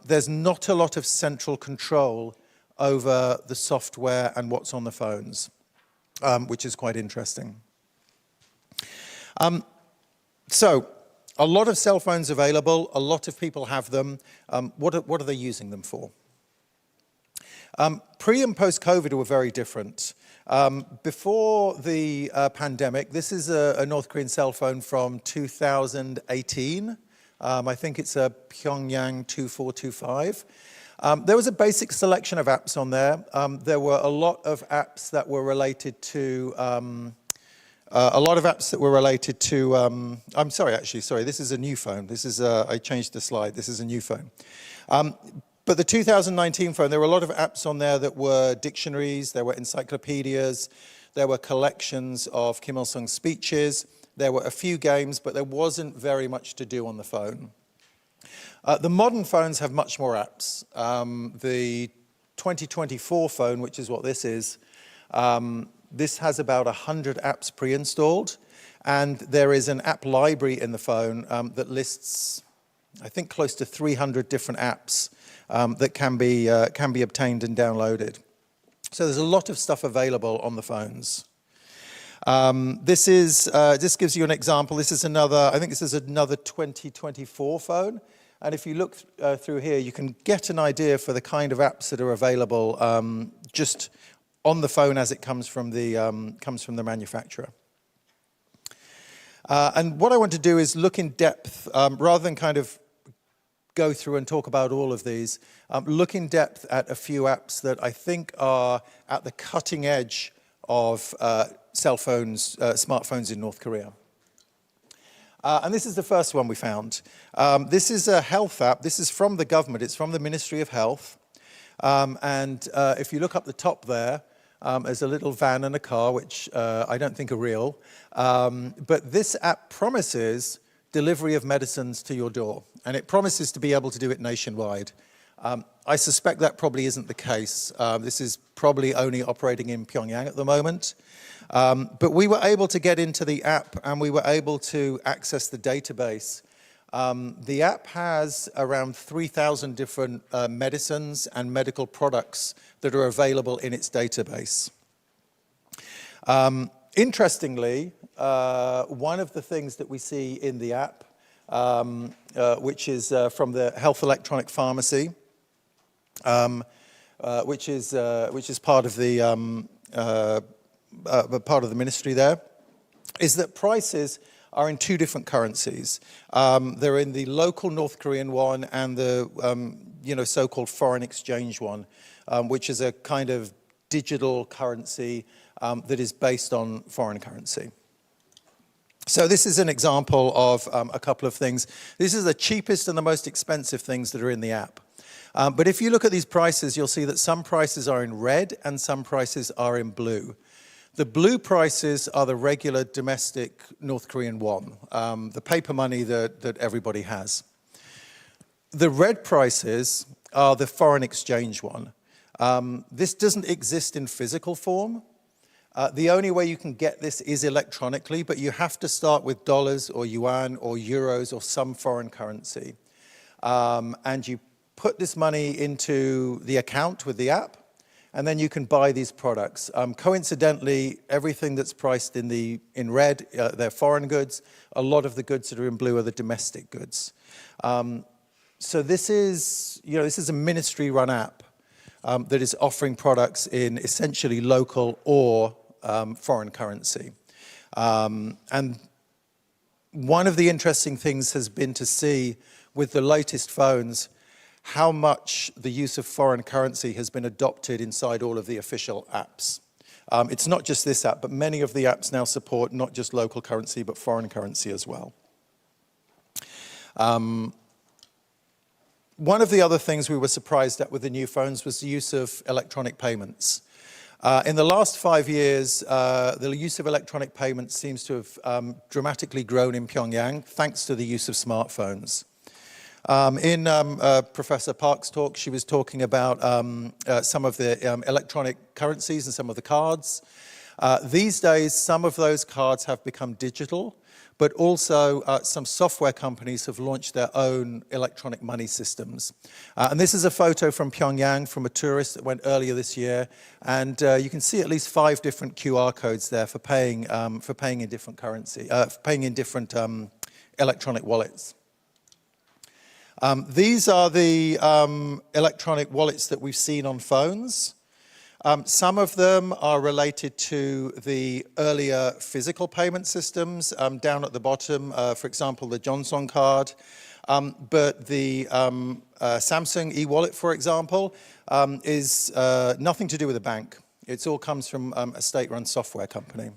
There's not a lot of central control over the software and what's on the phones, which is quite interesting. So, a lot of cell phones available, a lot of people have them. What are they using them for? Pre and post-COVID were very different. Before the pandemic, this is a North Korean cell phone from 2018. I think it's a Hanyang 2425. There was a basic selection of apps on there. There were a lot of apps that were related to I'm sorry, this is a new phone. This is, I changed the slide. This is a new phone. But the 2019 phone, there were a lot of apps on there that were dictionaries, there were encyclopedias, there were collections of Kim Il-sung's speeches, there were a few games, but there wasn't very much to do on the phone. The modern phones have much more apps. The 2024 phone, which is what this is, this has about 100 apps pre-installed, and there is an app library in the phone that lists, I think, close to 300 different apps that can be obtained and downloaded. So there's a lot of stuff available on the phones. This gives you an example. This is another, I think this is another 2024 phone. And if you look through here, you can get an idea for the kind of apps that are available just on the phone as it comes from the manufacturer. And what I want to do is look in depth, rather than kind of go through and talk about all of these, look in depth at a few apps that I think are at the cutting edge of cell phones, smartphones in North Korea. And this is the first one we found. This is a health app. This is from the government. It's from the Ministry of Health. And if you look up the top there, there's a little van and a car, which I don't think are real. But this app promises delivery of medicines to your door. And it promises to be able to do it nationwide. I suspect that probably isn't the case. This is probably only operating in Pyongyang at the moment. But we were able to get into the app and we were able to access the database. The app has around 3,000 different medicines and medical products that are available in its database. Interestingly, one of the things that we see in the app, which is from the Health Electronic Pharmacy, which is part of the ministry there, is that prices are in 2 different currencies. They're in the local North Korean won and the so-called foreign exchange one, which is a kind of digital currency that is based on foreign currency. So this is an example of a couple of things. This is the cheapest and the most expensive things that are in the app. But if you look at these prices, you'll see that some prices are in red and some prices are in blue. The blue prices are the regular domestic North Korean won, the paper money that everybody has. The red prices are the foreign exchange one. This doesn't exist in physical form. The only way you can get this is electronically, but you have to start with dollars or yuan or euros or some foreign currency. And you put this money into the account with the app, and then you can buy these products. Coincidentally, everything that's priced in red, they're foreign goods. A lot of the goods that are in blue are the domestic goods. So this is a ministry-run app that is offering products in essentially local or foreign currency. And one of the interesting things has been to see with the latest phones how much the use of foreign currency has been adopted inside all of the official apps. It's not just this app, but many of the apps now support not just local currency, but foreign currency as well. One of the other things we were surprised at with the new phones was the use of electronic payments. In the last 5 years, the use of electronic payments seems to have dramatically grown in Pyongyang, thanks to the use of smartphones. In Professor Park's talk, she was talking about some of the electronic currencies and some of the cards. These days, some of those cards have become digital, but also some software companies have launched their own electronic money systems. And this is a photo from Pyongyang from a tourist that went earlier this year. And you can see at least 5 different QR codes there for paying in different currency, paying in different electronic wallets. These are the electronic wallets that we've seen on phones. Some of them are related to the earlier physical payment systems. Down at the bottom, for example, the Johnson card. But the Samsung e-wallet, for example, is nothing to do with a bank. It all comes from a state-run software company.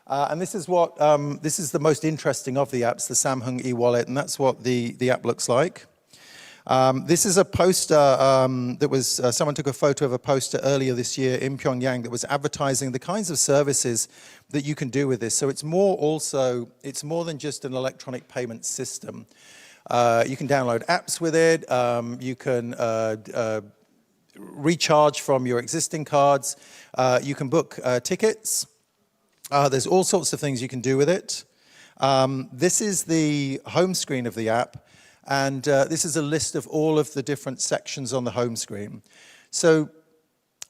And this is what this is the most interesting of the apps, the Samsung e-wallet, and that's what the app looks like. This is a poster that was, someone took a photo of a poster earlier this year in Pyongyang that was advertising the kinds of services that you can do with this. So it's more than just an electronic payment system. You can download apps with it. You can recharge from your existing cards. You can book tickets. There's all sorts of things you can do with it. This is the home screen of the app. And this is a list of all of the different sections on the home screen. So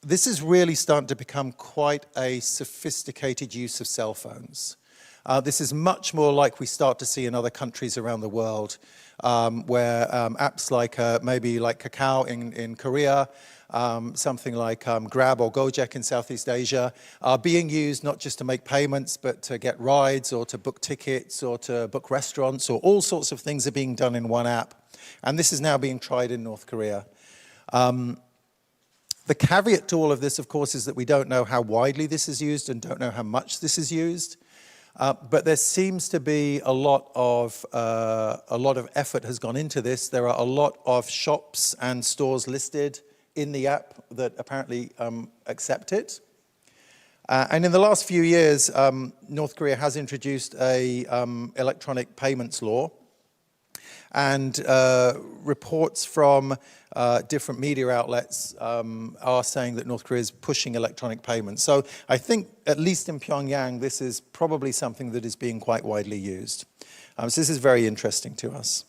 this is really starting to become quite a sophisticated use of cell phones. This is much more like we start to see in other countries around the world, where apps like maybe like Kakao in Korea, something like Grab or Gojek in Southeast Asia are being used not just to make payments, but to get rides or to book tickets or to book restaurants, or all sorts of things are being done in one app. And this is now being tried in North Korea. The caveat to all of this, of course, is that we don't know how widely this is used and don't know how much this is used. But there seems to be a lot of effort has gone into this. There are a lot of shops and stores listed in the app that apparently accept it. And in the last few years, North Korea has introduced a electronic payments law. And reports from different media outlets are saying that North Korea is pushing electronic payments. So I think, at least in Pyongyang, this is probably something that is being quite widely used. So this is very interesting to us.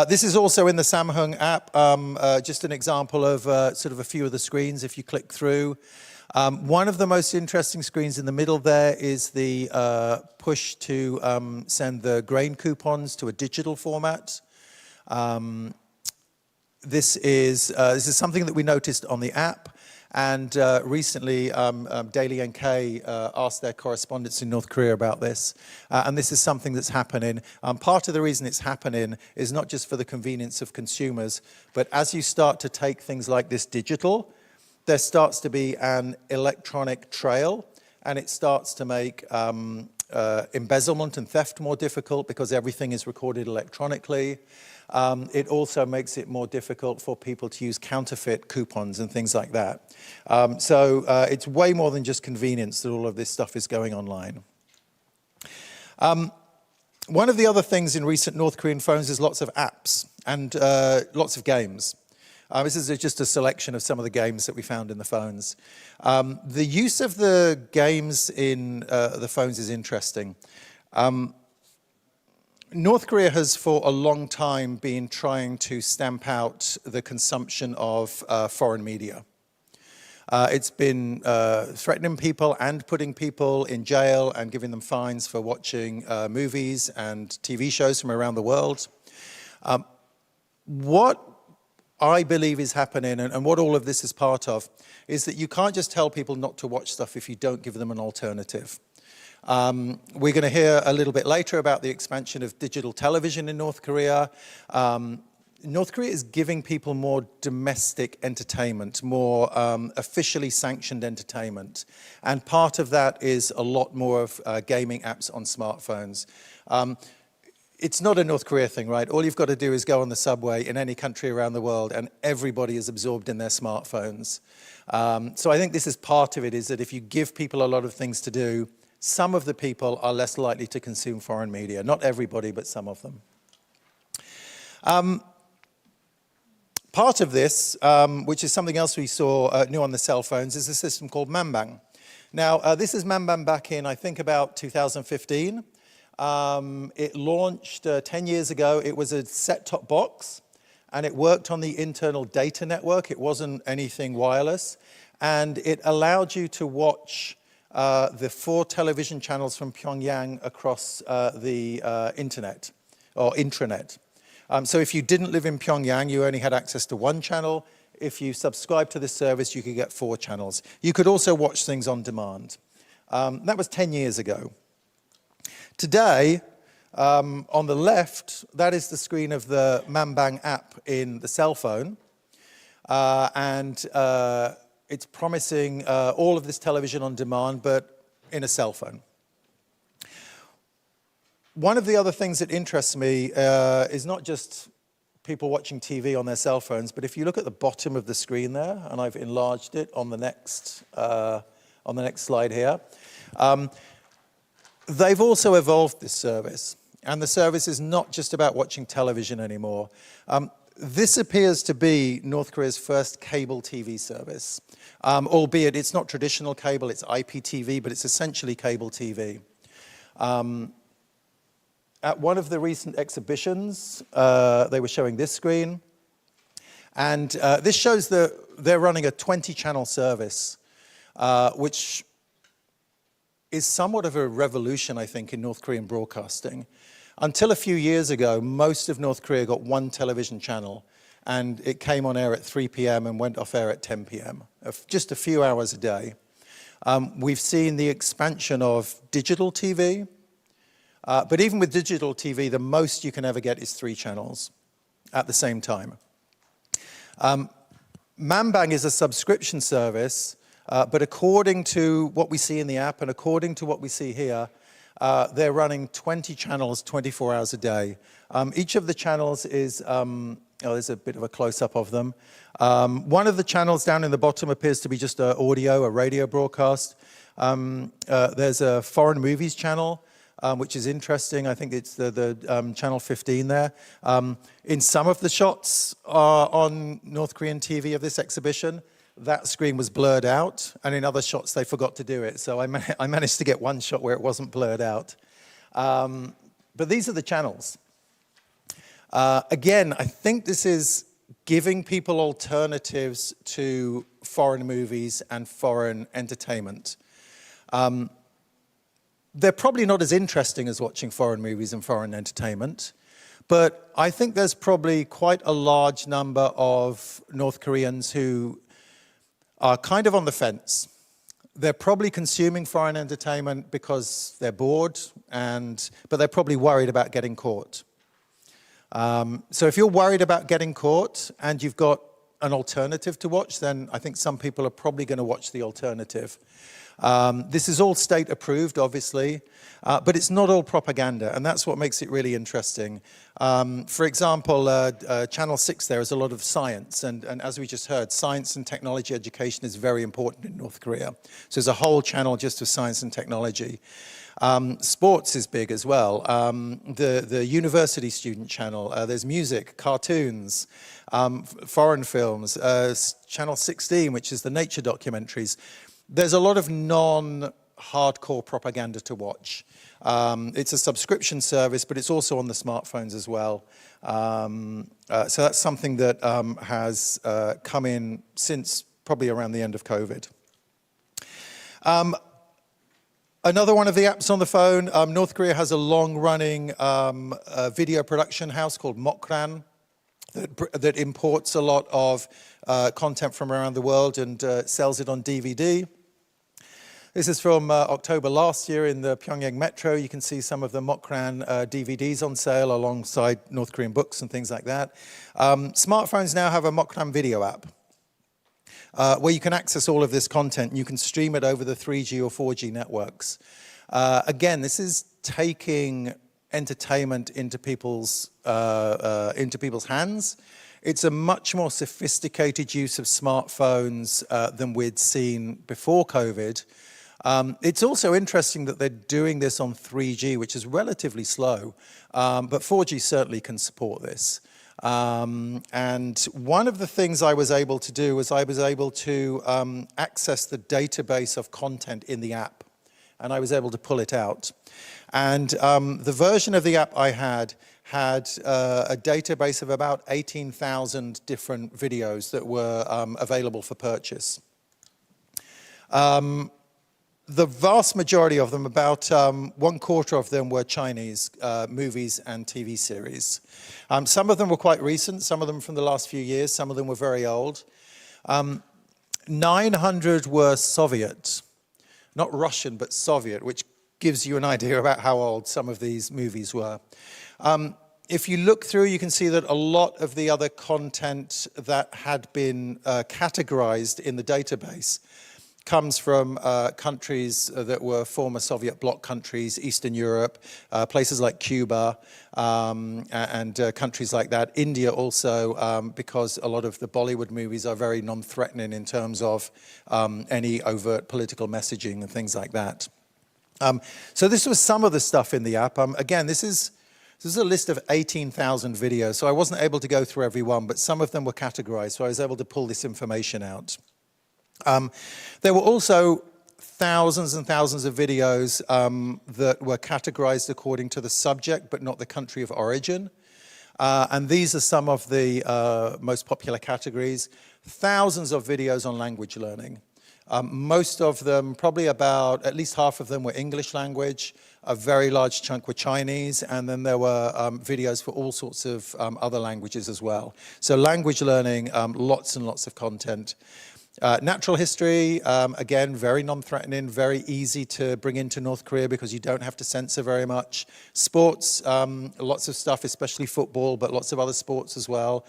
This is also in the Samsung app, just an example of sort of a few of the screens if you click through. One of the most interesting screens in the middle there is the push to send the grain coupons to a digital format. This is something that we noticed on the app. And recently, Daily NK asked their correspondents in North Korea about this. And this is something that's happening. Part of the reason it's happening is not just for the convenience of consumers, but as you start to take things like this digital, there starts to be an electronic trail, and it starts to make embezzlement and theft more difficult because everything is recorded electronically. It also makes it more difficult for people to use counterfeit coupons and things like that. So it's way more than just convenience that all of this stuff is going online. One of the other things in recent North Korean phones is lots of apps and lots of games. This is just a selection of some of the games that we found in the phones. The use of the games in the phones is interesting. North Korea has for a long time been trying to stamp out the consumption of foreign media. It's been threatening people and putting people in jail and giving them fines for watching movies and TV shows from around the world. What I believe is happening, and what all of this is part of, is that you can't just tell people not to watch stuff if you don't give them an alternative. We're going to hear a little bit later about the expansion of digital television in North Korea. North Korea is giving people more domestic entertainment, more officially sanctioned entertainment. And part of that is a lot more of gaming apps on smartphones. It's not a North Korea thing, right? All you've got to do is go on the subway in any country around the world and everybody is absorbed in their smartphones. So I think this is part of it, is that if you give people a lot of things to do, some of the people are less likely to consume foreign media. Not everybody, but some of them. Part of this, which is something else we saw new on the cell phones, is a system called Manbang. Now, this is Manbang back in, I think, about 2015. It launched 10 years ago. It was a set-top box, and it worked on the internal data network. It wasn't anything wireless. And it allowed you to watch the 4 television channels from Pyongyang across the internet, or intranet. So if you didn't live in Pyongyang, you only had access to 1 channel. If you subscribed to this service, you could get 4 channels. You could also watch things on demand. That was 10 years ago. Today, on the left, that is the screen of the Manbang app in the cell phone. It's promising all of this television on demand, but in a cell phone. One of the other things that interests me is not just people watching TV on their cell phones, but if you look at the bottom of the screen there, and I've enlarged it on the next slide here, they've also evolved this service. And the service is not just about watching television anymore. This appears to be North Korea's first cable TV service, albeit it's not traditional cable, it's IPTV, but it's essentially cable TV. At one of the recent exhibitions, they were showing this screen. And this shows that they're running a 20-channel service, which is somewhat of a revolution, I think, in North Korean broadcasting. Until a few years ago, most of North Korea got 1 television channel, and it came on air at 3 p.m. and went off air at 10 p.m., just a few hours a day. We've seen the expansion of digital TV, but even with digital TV, the most you can ever get is 3 channels at the same time. Manbang is a subscription service, but according to what we see in the app and according to what we see here, they're running 20 channels 24 hours a day. Each of the channels is, there's a bit of a close-up of them. One of the channels down in the bottom appears to be just audio, a radio broadcast. There's a foreign movies channel, which is interesting. I think it's the channel 15 there. In some of the shots on North Korean TV of this exhibition, that screen was blurred out, and in other shots they forgot to do it. So I managed to get one shot where it wasn't blurred out. But these are the channels. Again, I think this is giving people alternatives to foreign movies and foreign entertainment. They're probably not as interesting as watching foreign movies and foreign entertainment, but I think there's probably quite a large number of North Koreans who are kind of on the fence. They're probably consuming foreign entertainment because they're bored, but they're probably worried about getting caught. So if you're worried about getting caught and you've got an alternative to watch, then I think some people are probably going to watch the alternative. This is all state approved, obviously, but it's not all propaganda, and that's what makes it really interesting. For example, Channel 6 there is a lot of science, and as we just heard, science and technology education is very important in North Korea. So there's a whole channel just of science and technology. Sports is big as well. The university student channel, there's music, cartoons, foreign films, Channel 16, which is the nature documentaries. There's a lot of non-hardcore propaganda to watch. It's a subscription service, but it's also on the smartphones as well. So that's something that has come in since probably around the end of COVID. Another one of the apps on the phone, North Korea has a long-running video production house called µran that imports a lot of content from around the world and sells it on DVD. This is from October last year in the Pyongyang metro. You can see some of the µran DVDs on sale alongside North Korean books and things like that. Smartphones now have a µran video app where you can access all of this content. You can stream it over the 3G or 4G networks. Again, this is taking entertainment into people's hands. It's a much more sophisticated use of smartphones than we'd seen before COVID. It's also interesting that they're doing this on 3G, which is relatively slow, but 4G certainly can support this. And one of the things I was able to do was I was able to access the database of content in the app, and I was able to pull it out. And the version of the app I had a database of about 18,000 different videos that were available for purchase. The vast majority of them, about 1/4 of them, were Chinese movies and TV series. Some of them were quite recent, some of them from the last few years, some of them were very old. 900 were Soviet, not Russian, but Soviet, which gives you an idea about how old some of these movies were. If you look through, you can see that a lot of the other content that had been categorized in the database comes from countries that were former Soviet bloc countries, Eastern Europe, places like Cuba, and countries like that. India also, because a lot of the Bollywood movies are very non-threatening in terms of any overt political messaging and things like that. So this was some of the stuff in the app. Again, this is a list of 18,000 videos, so I wasn't able to go through every one, but some of them were categorized, so I was able to pull this information out. There were also thousands and thousands of videos that were categorized according to the subject, but not the country of origin. And these are some of the most popular categories. Thousands of videos on language learning. Most of them, probably about at least half of them, were English language. A very large chunk were Chinese, and then there were videos for all sorts of other languages as well. So language learning, lots and lots of content. Natural history, again, very non-threatening, very easy to bring into North Korea because you don't have to censor very much. Sports, lots of stuff, especially football, but lots of other sports as well.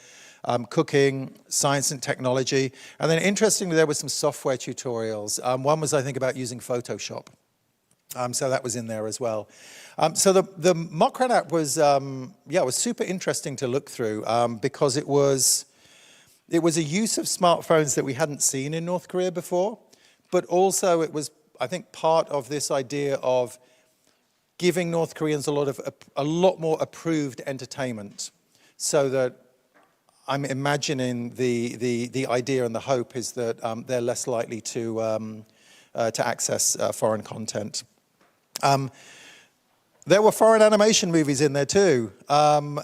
Cooking, science and technology. And then interestingly, there were some software tutorials. One was, I think, about using Photoshop. So that was in there as well. So the maq app was, was super interesting to look through because it was a use of smartphones that we hadn't seen in North Korea before, but also it was, I think, part of this idea of giving North Koreans a lot more approved entertainment, so that I'm imagining the idea and the hope is that they're less likely to access foreign content. There were foreign animation movies in there too,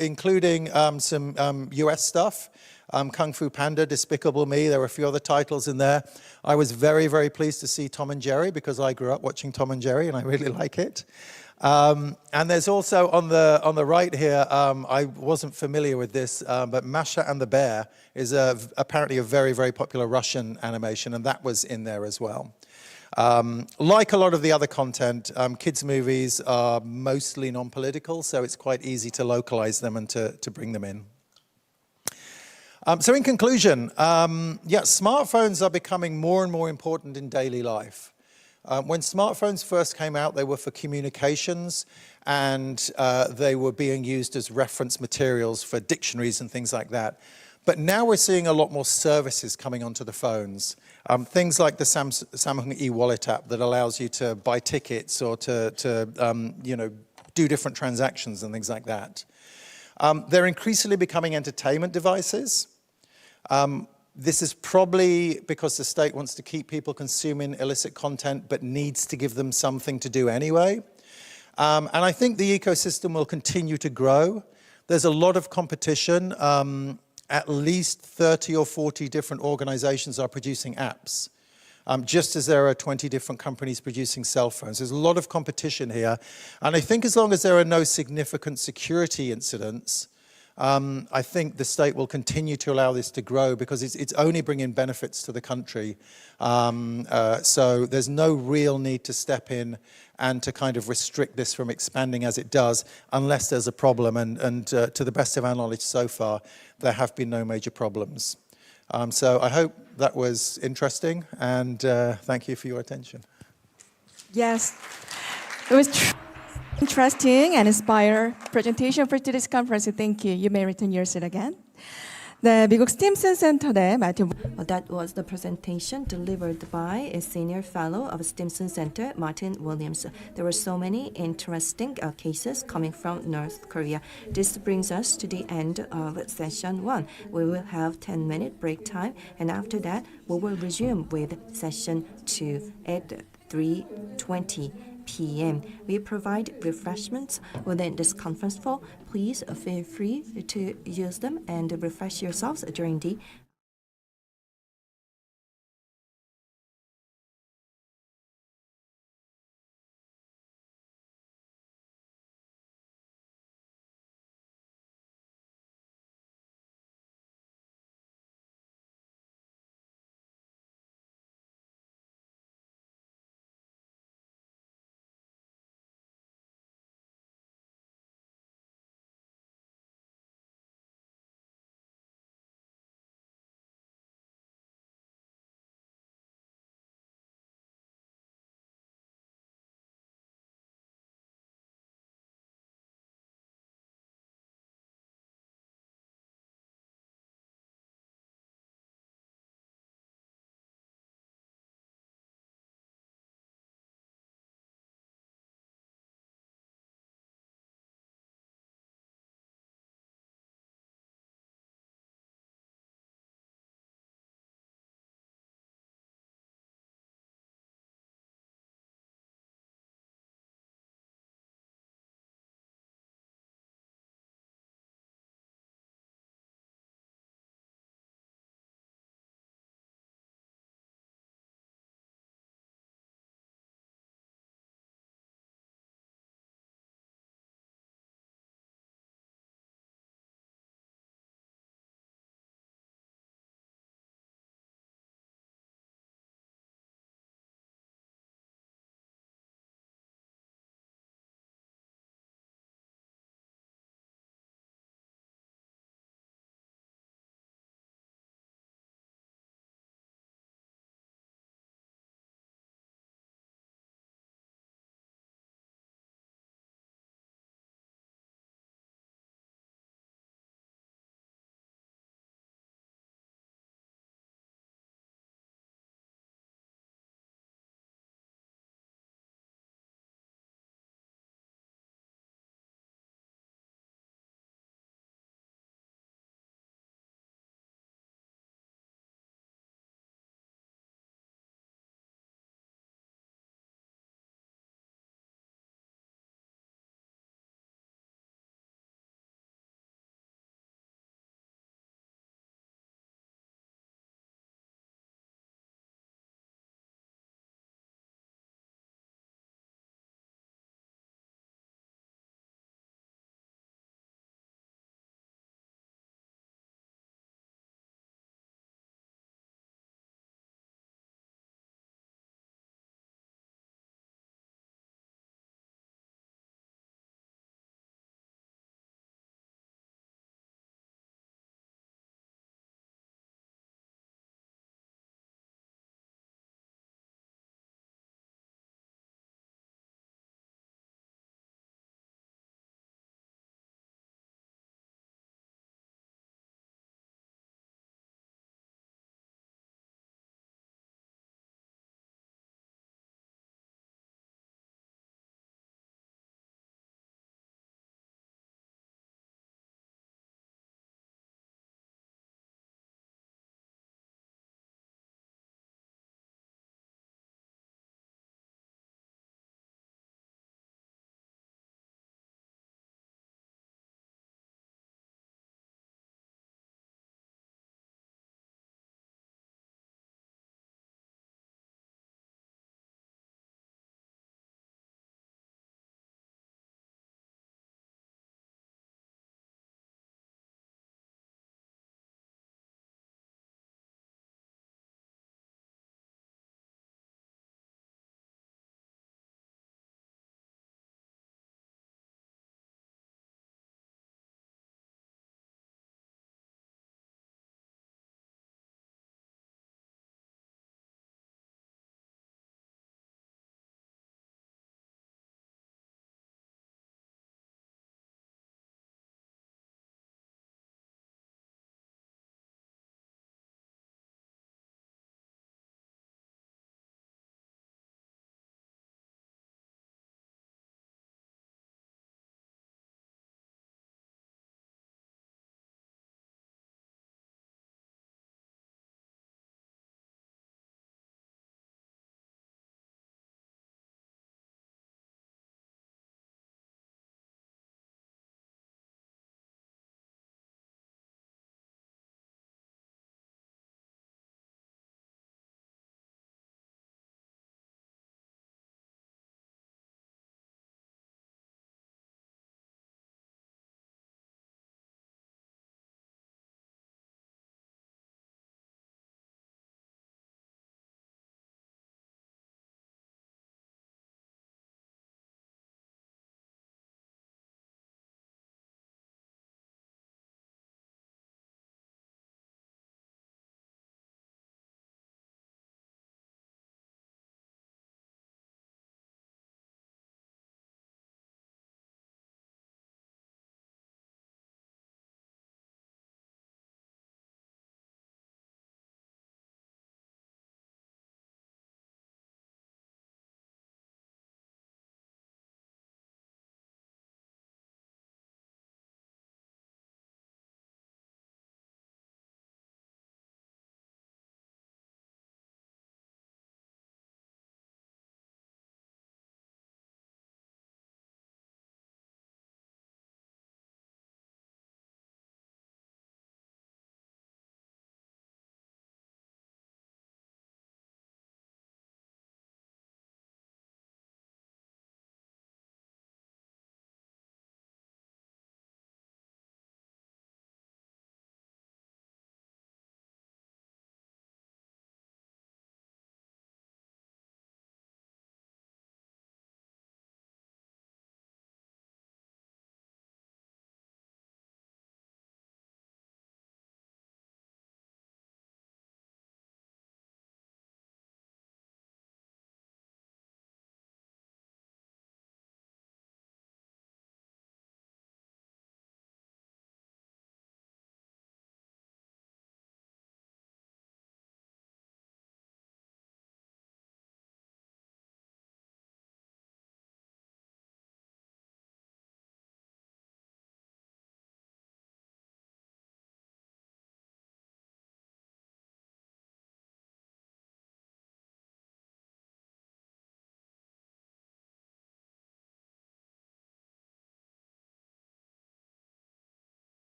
including some US stuff. Kung Fu Panda, Despicable Me, there were a few other titles in there. I was very, very pleased to see Tom and Jerry because I grew up watching Tom and Jerry and I really like it. And there's also on the right here, I wasn't familiar with this, but Masha and the Bear is apparently a very, very popular Russian animation, and that was in there as well. Like a lot of the other content, kids' movies are mostly non-political, so it's quite easy to localize them and to bring them in. So in conclusion, smartphones are becoming more and more important in daily life. When smartphones first came out, they were for communications, and they were being used as reference materials for dictionaries and things like that. But now we're seeing a lot more services coming onto the phones. Things like the Samsung e-wallet app that allows you to buy tickets or to do different transactions and things like that. They're increasingly becoming entertainment devices. This is probably because the state wants to keep people consuming illicit content but needs to give them something to do anyway. And I think the ecosystem will continue to grow. There's a lot of competition. At least 30 or 40 different organizations are producing apps, just as there are 20 different companies producing cell phones. There's a lot of competition here. And I think as long as there are no significant security incidents, I think the state will continue to allow this to grow because it's only bringing benefits to the country. So there's no real need to step in and to kind of restrict this from expanding as it does, unless there's a problem. And to the best of our knowledge so far, there have been no major problems. So I hope that was interesting, and thank you for your attention. Yes, it was interesting and inspired presentation for today's conference. Thank you. You may return your seat again. 네, 미국 스팀슨 센터의 마틴 That was the presentation delivered by a senior fellow of Stimson Center, Martin Williams. There were so many interesting cases coming from North Korea. This brings us to the end of session 1. We will have 10-minute break time, and after that, we will resume with session 2 at 3:20 p.m. We provide refreshments within this conference hall. Please feel free to use them and refresh yourselves during the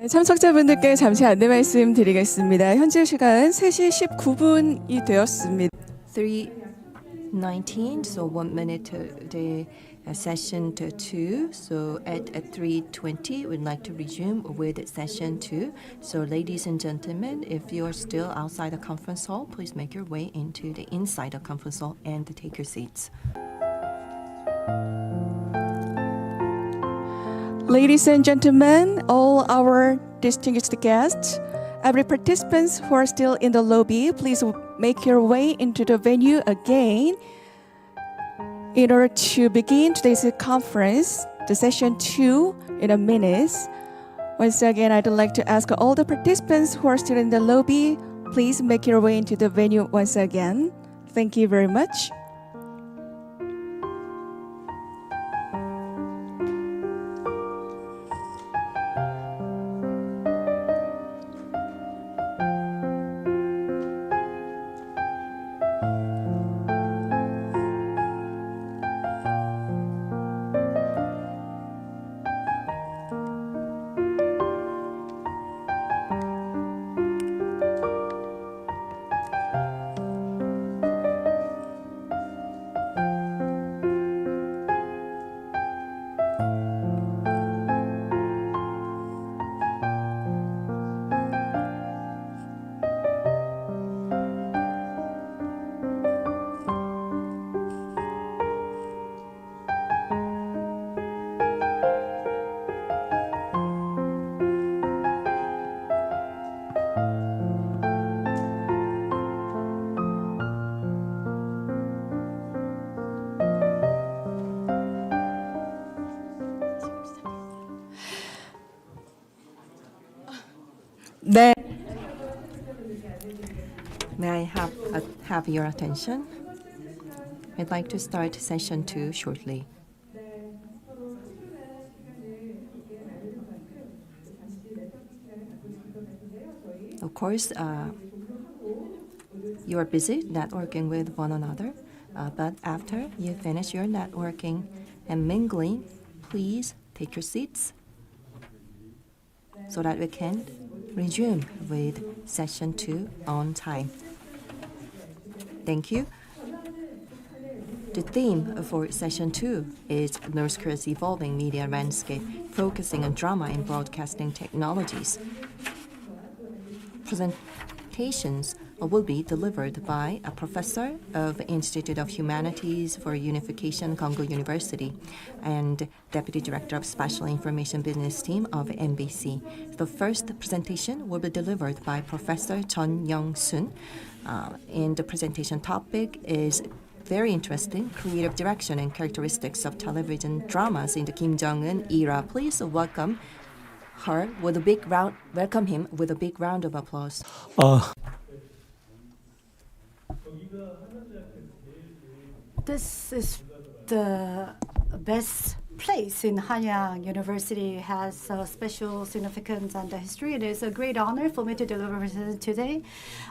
참석자분들께 잠시 안내 말씀드리겠습니다. 현재 시간 3시 19분이 되었습니다. 3:19, so 1 minute to the session to 2. So at 3:20, we'd like to resume with session 2. So ladies and gentlemen, if you are still outside the conference hall, please make your way into the inside the conference hall and take your seats. Ladies and gentlemen, all our distinguished guests, every participants who are still in the lobby, please make your way into the venue again in order to begin today's conference, the session 2 in a minute. Once again, I'd like to ask all the participants who are still in the lobby, please make your way into the venue once again. Thank you very much. 네. May I have your attention? I'd like to start session 2 shortly. Of course, you are busy networking with one another, but after you finish your networking and mingling, please take your seats so that we can resume with session 2 on time. Thank you. The theme for session 2 is North Korea's evolving media landscape, focusing on drama and broadcasting technologies. Presentations will be delivered by a professor of Institute of Humanities for Unification, Kongo University, and Deputy Director of Special Information Business Team of MBC. The first presentation will be delivered by Professor Chun Young-sun, and the presentation topic is very interesting, creative direction and characteristics of television dramas in the Kim Jong-un era. Please welcome him with a big round of applause. This is the best place in Hanyang University. It has special significance and history. It is a great honor for me to deliver presentation today.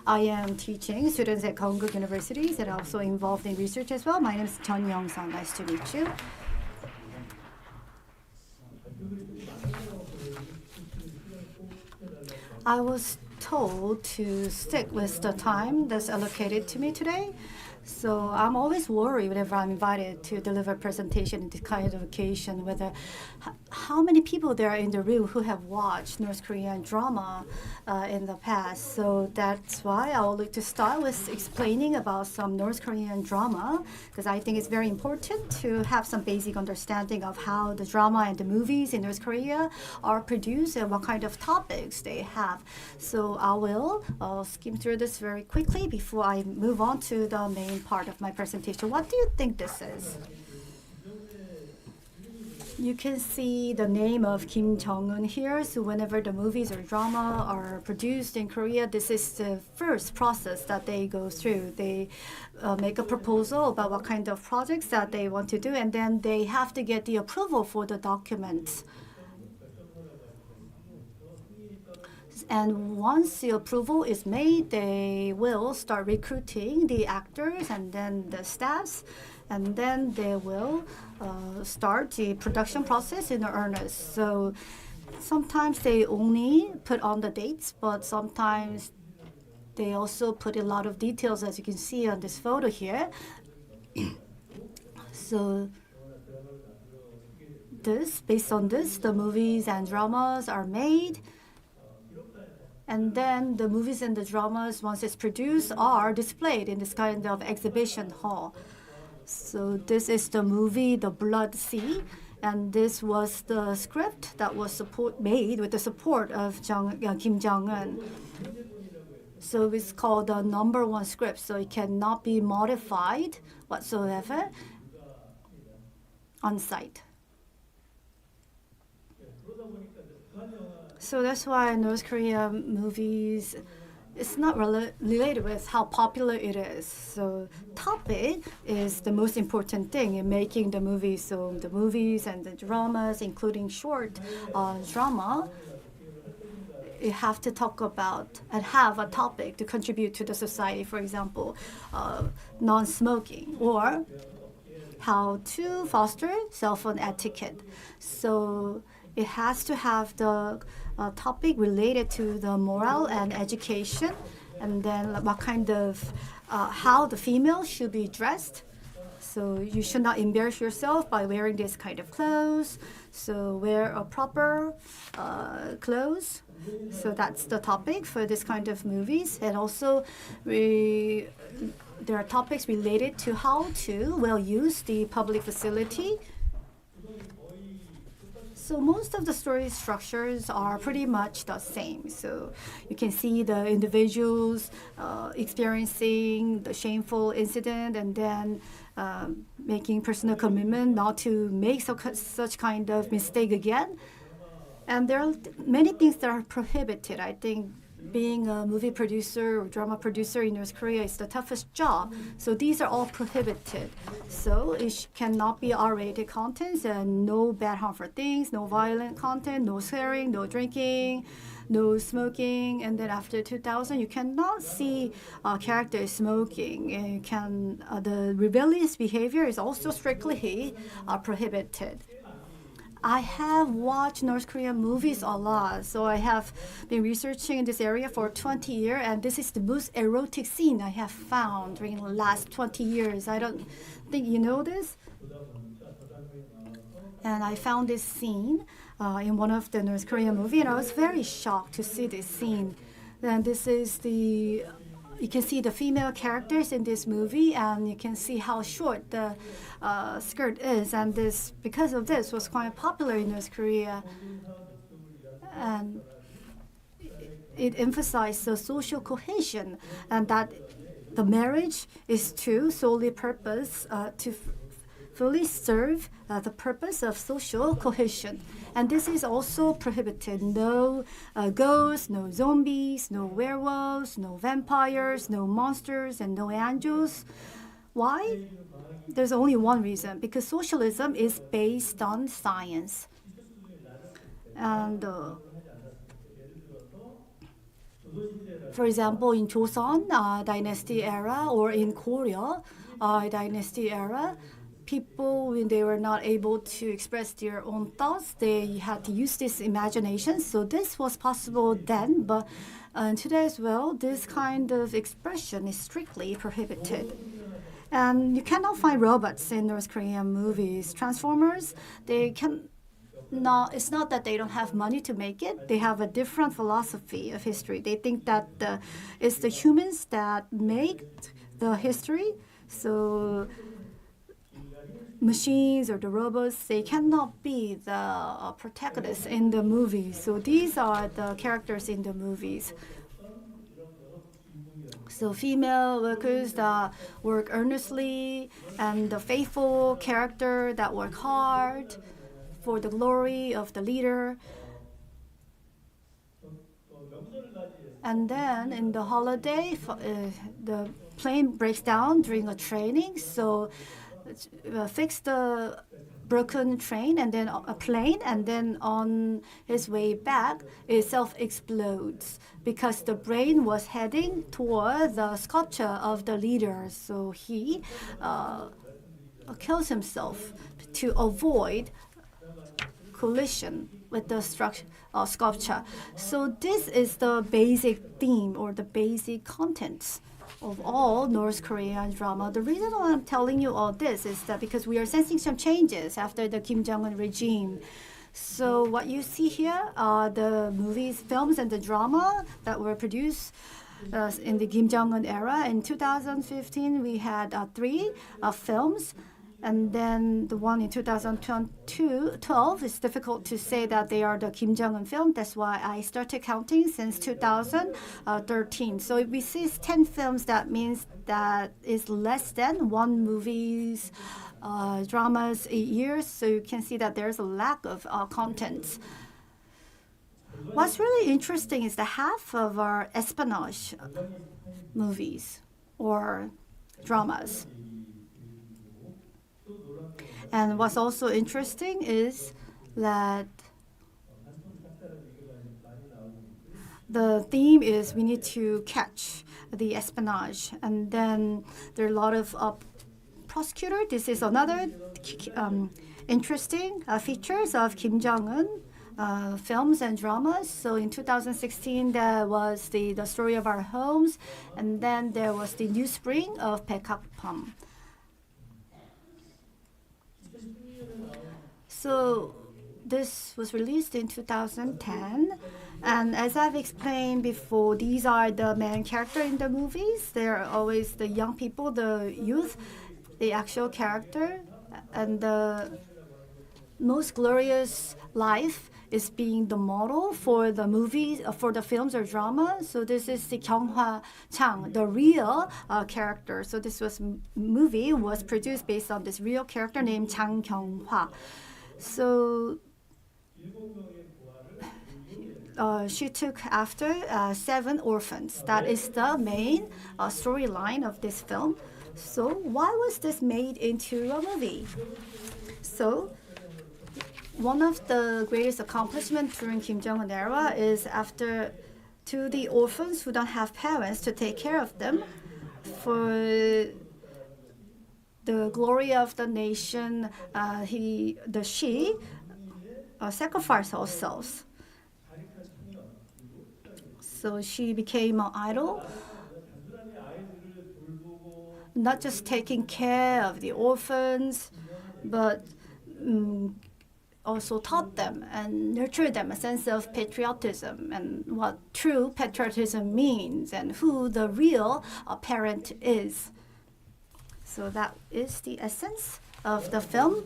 I am teaching students at Kongo University that are also involved in research as well. My name is Chun Young-sun. Nice to meet you. I was told to stick with the time that's allocated to me today. So I'm always worried whenever I'm invited to deliver a presentation in this kind of occasion, whether how many people there are in the room who have watched North Korean drama in the past. So that's why I would like to start with explaining about some North Korean drama, because I think it's very important to have some basic understanding of how the drama and the movies in North Korea are produced and what kind of topics they have. So I will skim through this very quickly before I move on to the main part of my presentation. What do you think this is? You can see the name of Kim Jong-un here. So whenever the movies or drama are produced in Korea, this is the first process that they go through. They make a proposal about what kind of projects that they want to do, and then they have to get the approval for the documents. And once the approval is made, they will start recruiting the actors and then the staffs, and then they will start the production process in earnest. So sometimes they only put on the dates, but sometimes they also put a lot of details, as you can see on this photo here. So based on this, the movies and dramas are made. And then the movies and the dramas, once it's produced, are displayed in this kind of exhibition hall. So this is the movie, The Blood Sea. And this was the script that was made with the support of Kim Jong-un. So it's called the #1 script, so it cannot be modified whatsoever on site. So that's why North Korea movies, it's not related with how popular it is. So topic is the most important thing in making the movies. So the movies and the dramas, including short drama, you have to talk about and have a topic to contribute to the society. For example, non-smoking, or how to foster cell phone etiquette. So it has to have the topic related to the moral and education, and then what kind of how the female should be dressed. So you should not embarrass yourself by wearing this kind of clothes. So wear a proper clothes. So that's the topic for this kind of movies. And also there are topics related to how to well use the public facility. So most of the story structures are pretty much the same. So you can see the individuals experiencing the shameful incident, and then making personal commitment not to make such kind of mistake again. And there are many things that are prohibited. I think being a movie producer or drama producer in North Korea is the toughest job. So these are all prohibited. So it cannot be R-rated contents, and no bad harmful things, no violent content, no swearing, no drinking, no smoking. And then after 2000, you cannot see characters smoking. And the rebellious behavior is also strictly prohibited. I have watched North Korean movies a lot, so I have been researching in this area for 20 years, and this is the most erotic scene I have found during the last 20 years. I don't think you know this. And I found this scene in one of the North Korean movies, and I was very shocked to see this scene. And this is you can see the female characters in this movie, and you can see how short the skirt is. And this, because of this, was quite popular in North Korea. And it emphasized the social cohesion, and that the marriage is to solely purpose to fully serve the purpose of social cohesion. And this is also prohibited. No ghosts, no zombies, no werewolves, no vampires, no monsters, and no angels. Why? There's only one reason: because socialism is based on science. And for example, in Joseon dynasty era, or in Korea dynasty era, people, when they were not able to express their own thoughts, they had to use this imagination. So this was possible then, but today as well, this kind of expression is strictly prohibited. And you cannot find robots in North Korean movies. Transformers, it's not that they don't have money to make it. They have a different philosophy of history. They think that it's the humans that make the history. So machines or the robots, they cannot be the protagonists in the movies. So these are the characters in the movies. So female workers that work earnestly, and the faithful character that work hard for the glory of the leader. And then in the holiday, the plane breaks down during a training. So fix the broken train and then a plane, and then on his way back it self-explodes because the brain was heading toward the sculpture of the leader. So he kills himself to avoid collision with the sculpture. So this is the basic theme or the basic contents of all North Korean drama. The reason why I'm telling you all this is that because we are sensing some changes after the Kim Jong-un regime. So what you see here are the movies, films, and the drama that were produced in the Kim Jong-un era. In 2015, we had 3 films. And then the one in 2012, it's difficult to say that they are the Kim Jong-un film. That's why I started counting since 2013. So if we see 10 films, that means that is less than 1 movie's dramas a year. So you can see that there's a lack of contents. What's really interesting is that half of our espionage movies or dramas. And what's also interesting is that the theme is we need to catch the espionage. And then there are a lot of prosecutor. This is another interesting features of Kim Jong-un films and dramas. So in 2016, there was the Story of Our Homes. And then there was the New Spring of Paiknam. So this was released in 2010, and as I've explained before, these are the main character in the movies. They're always the young people, the youth, the actual character, and the most glorious life is being the model for the movies, for the films or drama. So this is the Chang, the real character. So this movie was produced based on this real character named Chang. So she took after 7 orphans. That is the main storyline of this film. So why was this made into a movie? So one of the greatest accomplishments during Kim Jong-un era is after to the orphans who don't have parents to take care of them, for the glory of the nation, she sacrificed herself. So she became an idol, not just taking care of the orphans, but also taught them and nurtured them a sense of patriotism and what true patriotism means and who the real parent is. So that is the essence of the film.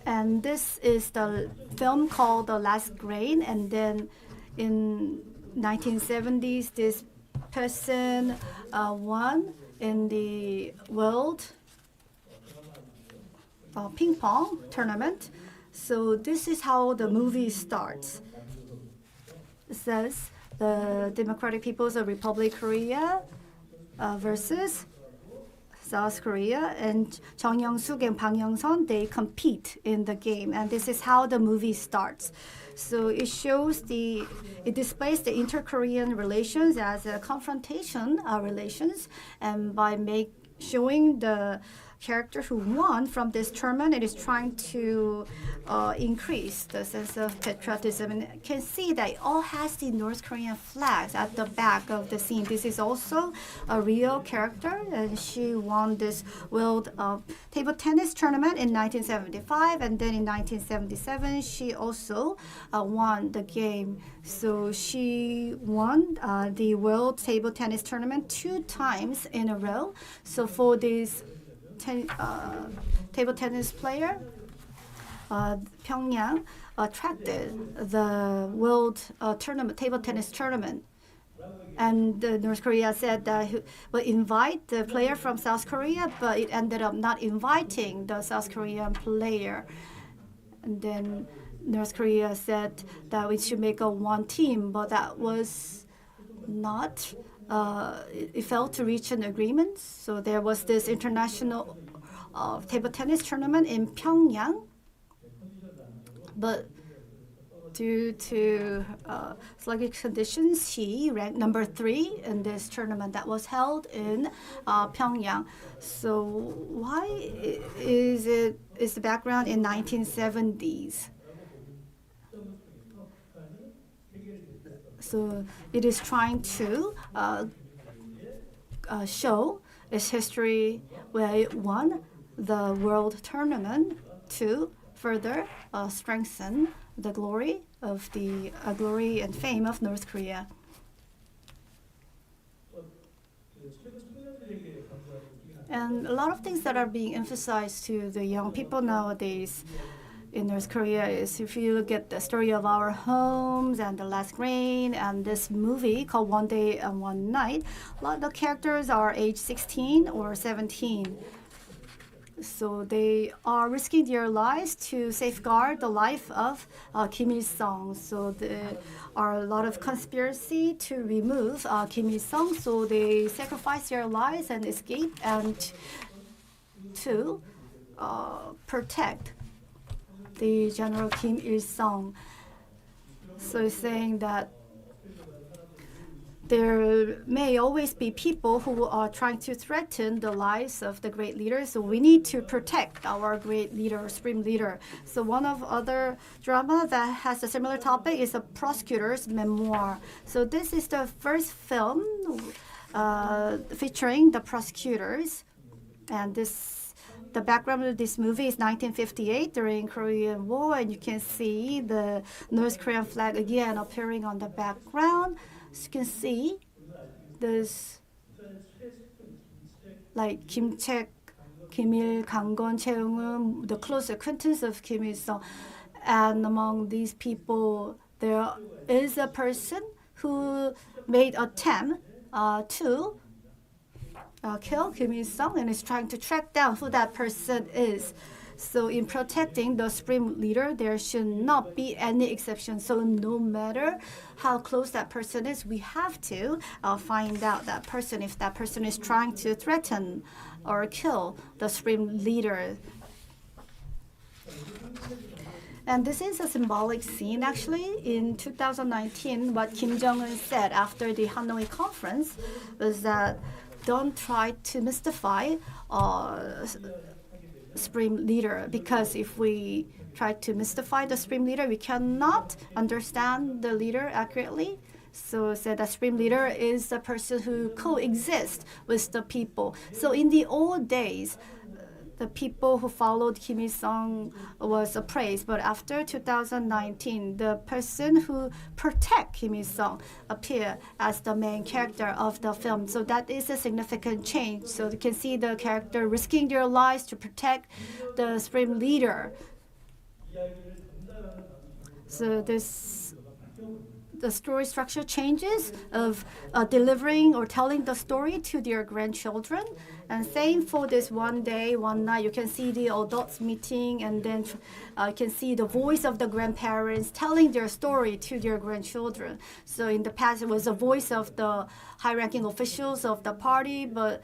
And this is the film called The Last Grain. And then in 1970s, this person won in the world ping pong tournament. So this is how the movie starts. It says the Democratic People's Republic Korea versus South Korea, and Chung Young-suk and Bang Young-sun, they compete in the game, and this is how the movie starts. So it displays the inter-Korean relations as a confrontation relations, and by showing the character who won from this tournament, it is trying to increase the sense of patriotism. And you can see that it all has the North Korean flags at the back of the scene. This is also a real character, and she won this World Table Tennis Tournament in 1975, and then in 1977, she also won the game. So she won the World Table Tennis Tournament 2 times in a row. So for this table tennis player, Pyongyang attracted the world table tennis tournament. And North Korea said that it would invite the player from South Korea, but it ended up not inviting the South Korean player. And then North Korea said that we should make a one team, but that was not it failed to reach an agreement. So there was this international table tennis tournament in Pyongyang. But due to sluggish conditions, he ranked number 3 in this tournament that was held in Pyongyang. So why is the background in 1970s? So it is trying to show its history where it won the world tournament to further strengthen the glory and fame of North Korea. And a lot of things that are being emphasized to the young people nowadays in North Korea is, if you look at the story of our homes and the last grain and this movie called One Day and One Night, a lot of the characters are age 16 or 17. So they are risking their lives to safeguard the life of Kim Il-sung. So there are a lot of conspiracy to remove Kim Il-sung. So they sacrifice their lives and escape and to protect the General Kim Il-sung. So saying that there may always be people who are trying to threaten the lives of the great leaders. So we need to protect our great leader, supreme leader. So one of other drama that has a similar topic is a prosecutor's memoir. So this is the first film featuring the prosecutors, and the background of this movie is 1958 during Korean War, and you can see the North Korean flag again appearing on the background. As you can see, there's like Kim Chek, Kim Il, Kang-gon, Chae-eun, the close acquaintance of Kim Il-sung. And among these people, there is a person who made an attempt to kill Kim Il-sung and is trying to track down who that person is. So in protecting the supreme leader, there should not be any exception. So no matter how close that person is, we have to find out that person if that person is trying to threaten or kill the supreme leader. And this is a symbolic scene, actually. In 2019, what Kim Jong-un said after the Hanoi conference was that don't try to mystify supreme leader, because if we try to mystify the supreme leader, we cannot understand the leader accurately. So said the supreme leader is the person who coexists with the people. So in the old days, the people who followed Kim Il-sung was praised, but after 2019, the person who protect Kim Il-sung appear as the main character of the film. So that is a significant change. So you can see the character risking their lives to protect the supreme leader. So the story structure changes of delivering or telling the story to their grandchildren. And same for this One Day, One Night. You can see the adults meeting, and then you can see the voice of the grandparents telling their story to their grandchildren. So in the past, it was the voice of the high-ranking officials of the party, but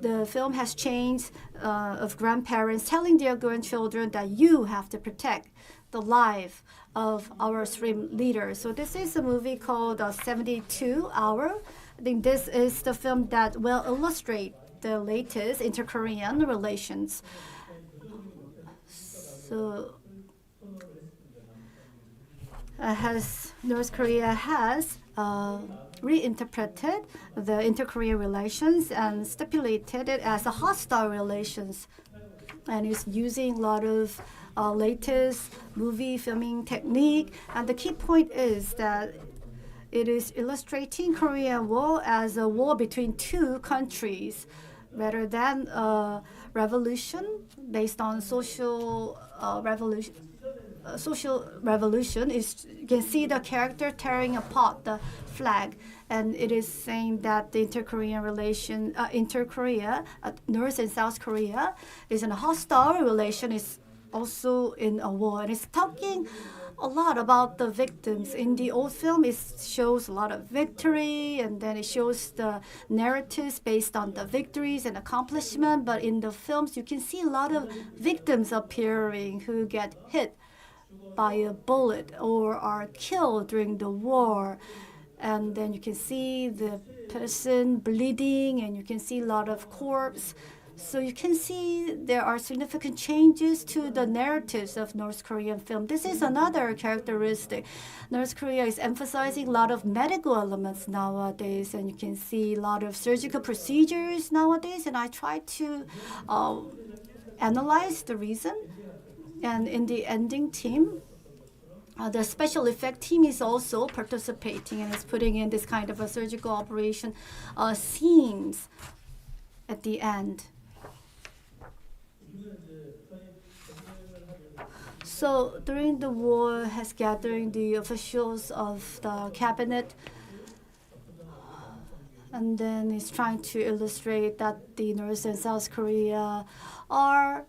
the film has changed of grandparents telling their grandchildren that you have to protect the life of our supreme leader. So this is a movie called 72 Hour. I think this is the film that will illustrate the latest inter-Korean relations. So North Korea has reinterpreted the inter-Korean relations and stipulated it as a hostile relations, and is using a lot of latest movie filming technique. And the key point is that it is illustrating Korean War as a war between two countries rather than a revolution based on social revolution. Social revolution is, you can see the character tearing apart the flag, and it is saying that the inter-Korean relation, inter-Korea, North and South Korea, is in a hostile relation, is also in a war, and it's talking a lot about the victims. In the old film, it shows a lot of victory, and then it shows the narratives based on the victories and accomplishment. But in the films, you can see a lot of victims appearing who get hit by a bullet or are killed during the war. And then you can see the person bleeding, and you can see a lot of corpse. So you can see there are significant changes to the narratives of North Korean film. This is another characteristic. North Korea is emphasizing a lot of medical elements nowadays, and you can see a lot of surgical procedures nowadays. And I try to analyze the reason. And in the ending team, the special effect team is also participating and is putting in this kind of a surgical operation scenes at the end. So during the war, has gathering the officials of the cabinet, and then is trying to illustrate that the North and South Korea are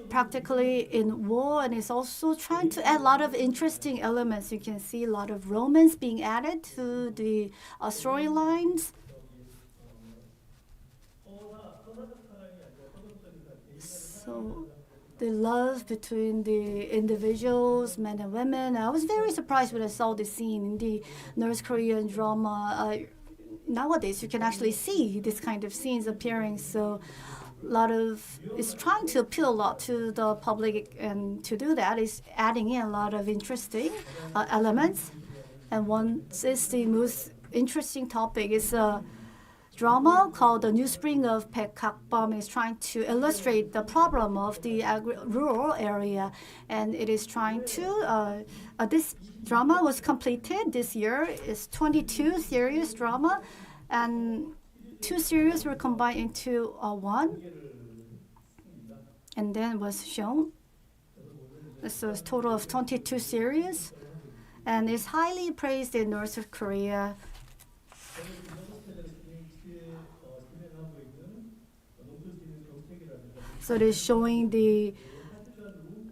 practically in war, and is also trying to add a lot of interesting elements. You can see a lot of romance being added to the storylines. So the love between the individuals, men and women. I was very surprised when I saw this scene in the North Korean drama. Nowadays, you can actually see this kind of scenes appearing. So it's trying to appeal a lot to the public, and to do that is adding in a lot of interesting elements. And one is the most interesting topic is a drama called The New Spring of Paiknam. Is trying to illustrate the problem of the rural area, and it is trying to this drama was completed this year. It's 22 series drama, and 2 series were combined into one, and then was shown. So it's a total of 22 series, and it's highly praised in North Korea. So it is showing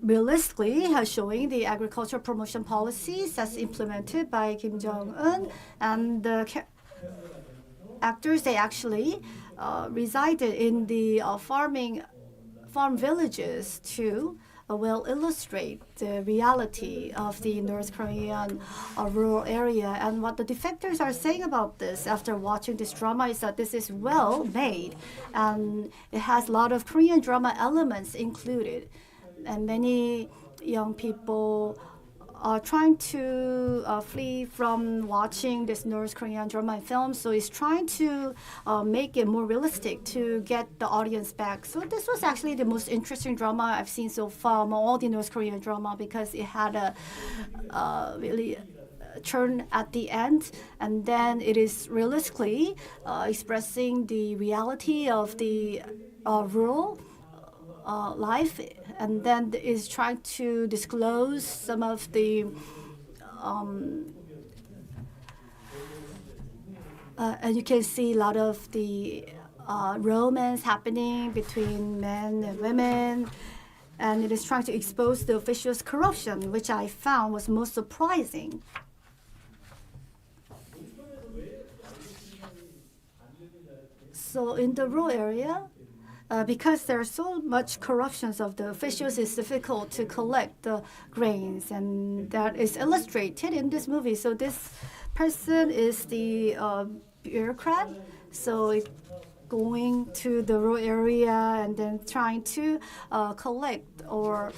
realistically showing the agriculture promotion policies that's implemented by Kim Jong-un, and the actors, they actually resided in the farm villages to will illustrate the reality of the North Korean rural area. And what the defectors are saying about this after watching this drama is that this is well made, and it has a lot of Korean drama elements included. And many young people are trying to flee from watching this North Korean drama film, so it's trying to make it more realistic to get the audience back. So this was actually the most interesting drama I've seen so far among all the North Korean drama, because it had a really turn at the end, and then it is realistically expressing the reality of the rural life, and then is trying to disclose some of the and you can see a lot of the romance happening between men and women, and it is trying to expose the officials' corruption, which I found was most surprising. So in the rural area, because there's so much corruptions of the officials, it's difficult to collect the grains, and that is illustrated in this movie. So this person is the bureaucrat, so it's going to the rural area and then trying to collect or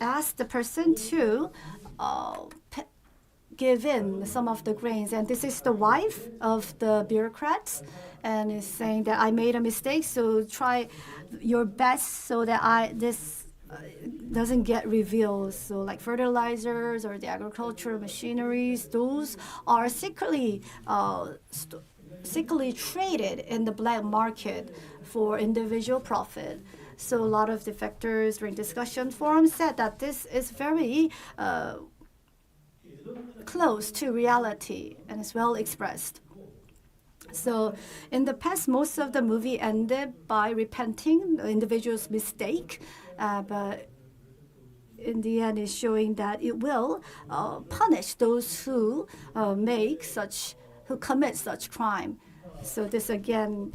ask the person to give in some of the grains. And this is the wife of the bureaucrats, and is saying that I made a mistake, so try your best so that this doesn't get revealed. So like fertilizers or the agricultural machineries, those are secretly traded in the black market for individual profit. So a lot of defectors during discussion forums said that this is very close to reality and is well expressed. So in the past, most of the movie ended by repenting the individual's mistake, but in the end, it's showing that it will punish those who commit such crime. So this again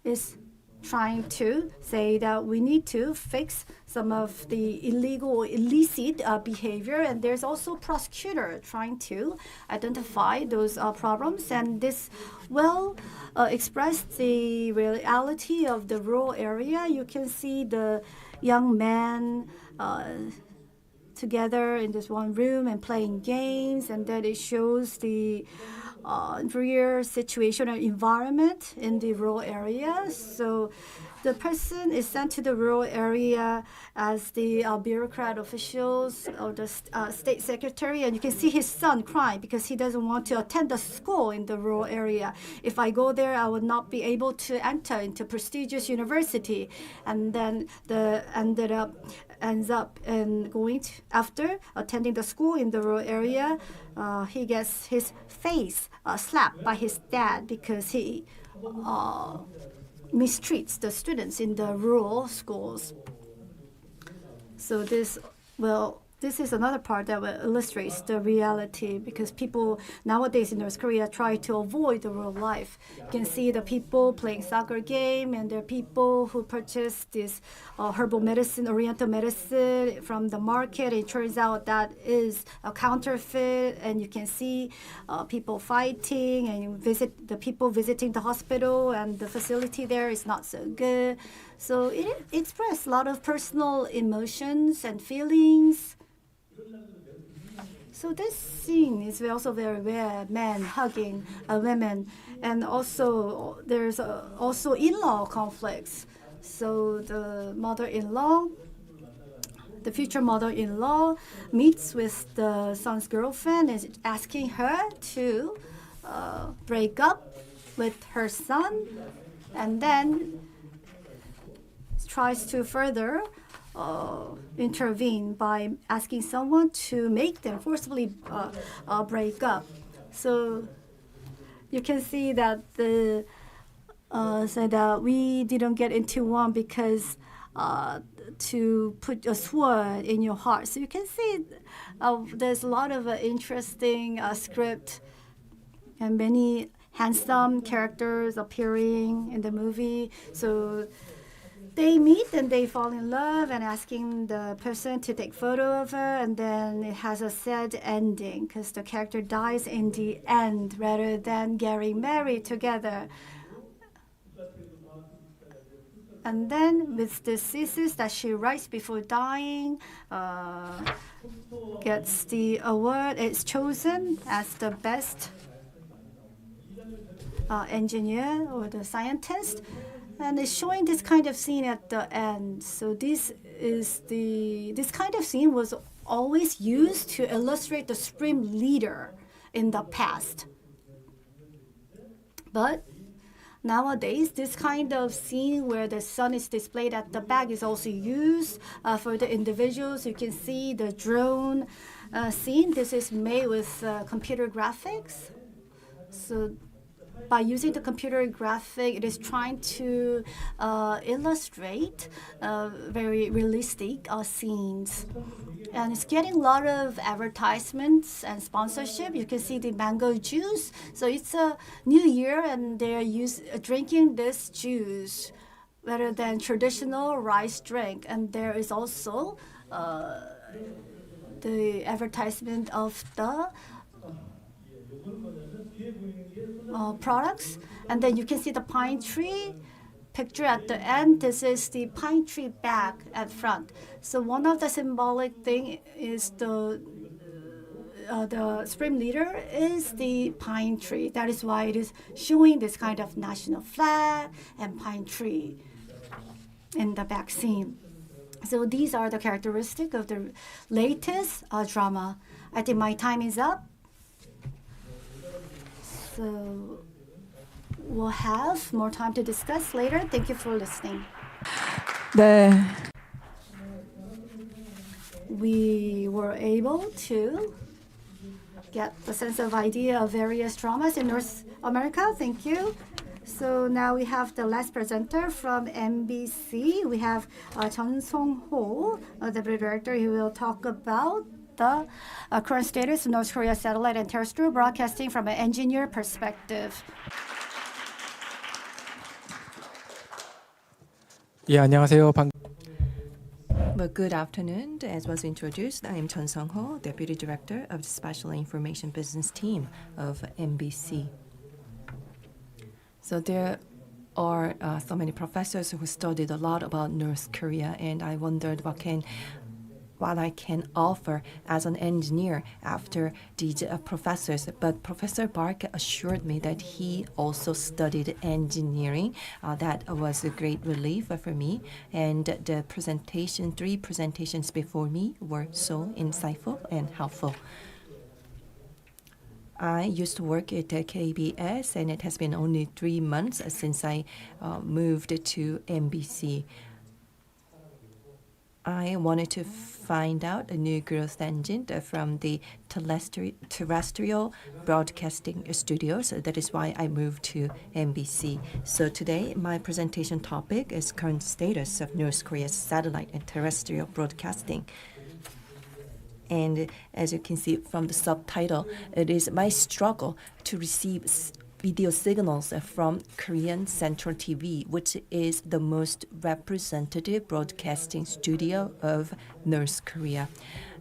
is trying to say that we need to fix some of the illegal, illicit behavior, and there's also prosecutor trying to identify those problems, and this will express the reality of the rural area. You can see the young men together in this one room and playing games, and then it shows the real situation or environment in the rural area. So the person is sent to the rural area as the bureaucrat officials or the state secretary, and you can see his son crying because he doesn't want to attend the school in the rural area. If I go there, I would not be able to enter into prestigious university. And then ends up going after attending the school in the rural area, he gets his face slapped by his dad because he mistreats the students in the rural schools. So this is another part that illustrates the reality, because people nowadays in North Korea try to avoid the rural life. You can see the people playing soccer game, and there are people who purchase this herbal medicine, oriental medicine from the market. It turns out that is a counterfeit, and you can see people fighting, and you visit the people visiting the hospital, and the facility there is not so good. So it expresses a lot of personal emotions and feelings. So this scene is also very rare, men hugging women, and also there's also in-law conflicts. So the mother-in-law, the future mother-in-law, meets with the son's girlfriend and is asking her to break up with her son, and then tries to further intervene by asking someone to make them forcibly break up. So you can see that we didn't get into one because to put a sword in your heart. So you can see there's a lot of interesting script and many handsome characters appearing in the movie. So they meet and they fall in love and asking the person to take photo of her, and then it has a sad ending because the character dies in the end rather than getting married together. And then with the thesis that she writes before dying, gets the award, it's chosen as the best engineer or the scientist. And it's showing this kind of scene at the end. So this kind of scene was always used to illustrate the supreme leader in the past. But nowadays, this kind of scene where the sun is displayed at the back is also used for the individuals. You can see the drone scene. This is made with computer graphics. So by using the computer graphic, it is trying to illustrate very realistic scenes. And it's getting a lot of advertisements and sponsorship. You can see the mango juice. So it's a new year, and they're drinking this juice rather than traditional rice drink. And there is also the advertisement of the products, and then you can see the pine tree picture at the end. This is the pine tree back at front. So one of the symbolic thing is the supreme leader is the pine tree. That is why it is showing this kind of national flag and pine tree in the back scene. So these are the characteristics of the latest drama. I think my time is up. So we'll have more time to discuss later. Thank you for listening. We were able to get the sense of idea of various dramas in North America. Thank you. So now we have the last presenter from MBC. We have Chun Song-ho, the director. He will talk about the current status of North Korea satellite and terrestrial broadcasting from an engineer perspective. 예, 안녕하세요. Well, good afternoon. As was introduced, I am Chun Sung-ho, Deputy Director of the Special Information Business Team of MBC. So there are so many professors who studied a lot about North Korea, and I wondered what I can offer as an engineer after these professors. But Professor Park assured me that he also studied engineering. That was a great relief for me. And the three presentations before me were so insightful and helpful. I used to work at KBS, and it has been only 3 months since I moved to MBC. I wanted to find out a new growth engine from the terrestrial broadcasting studios. That is why I moved to MBC. So today, my presentation topic is current status of North Korea's satellite and terrestrial broadcasting. And as you can see from the subtitle, it is my struggle to receive video signals from Korean Central TV, which is the most representative broadcasting studio of North Korea.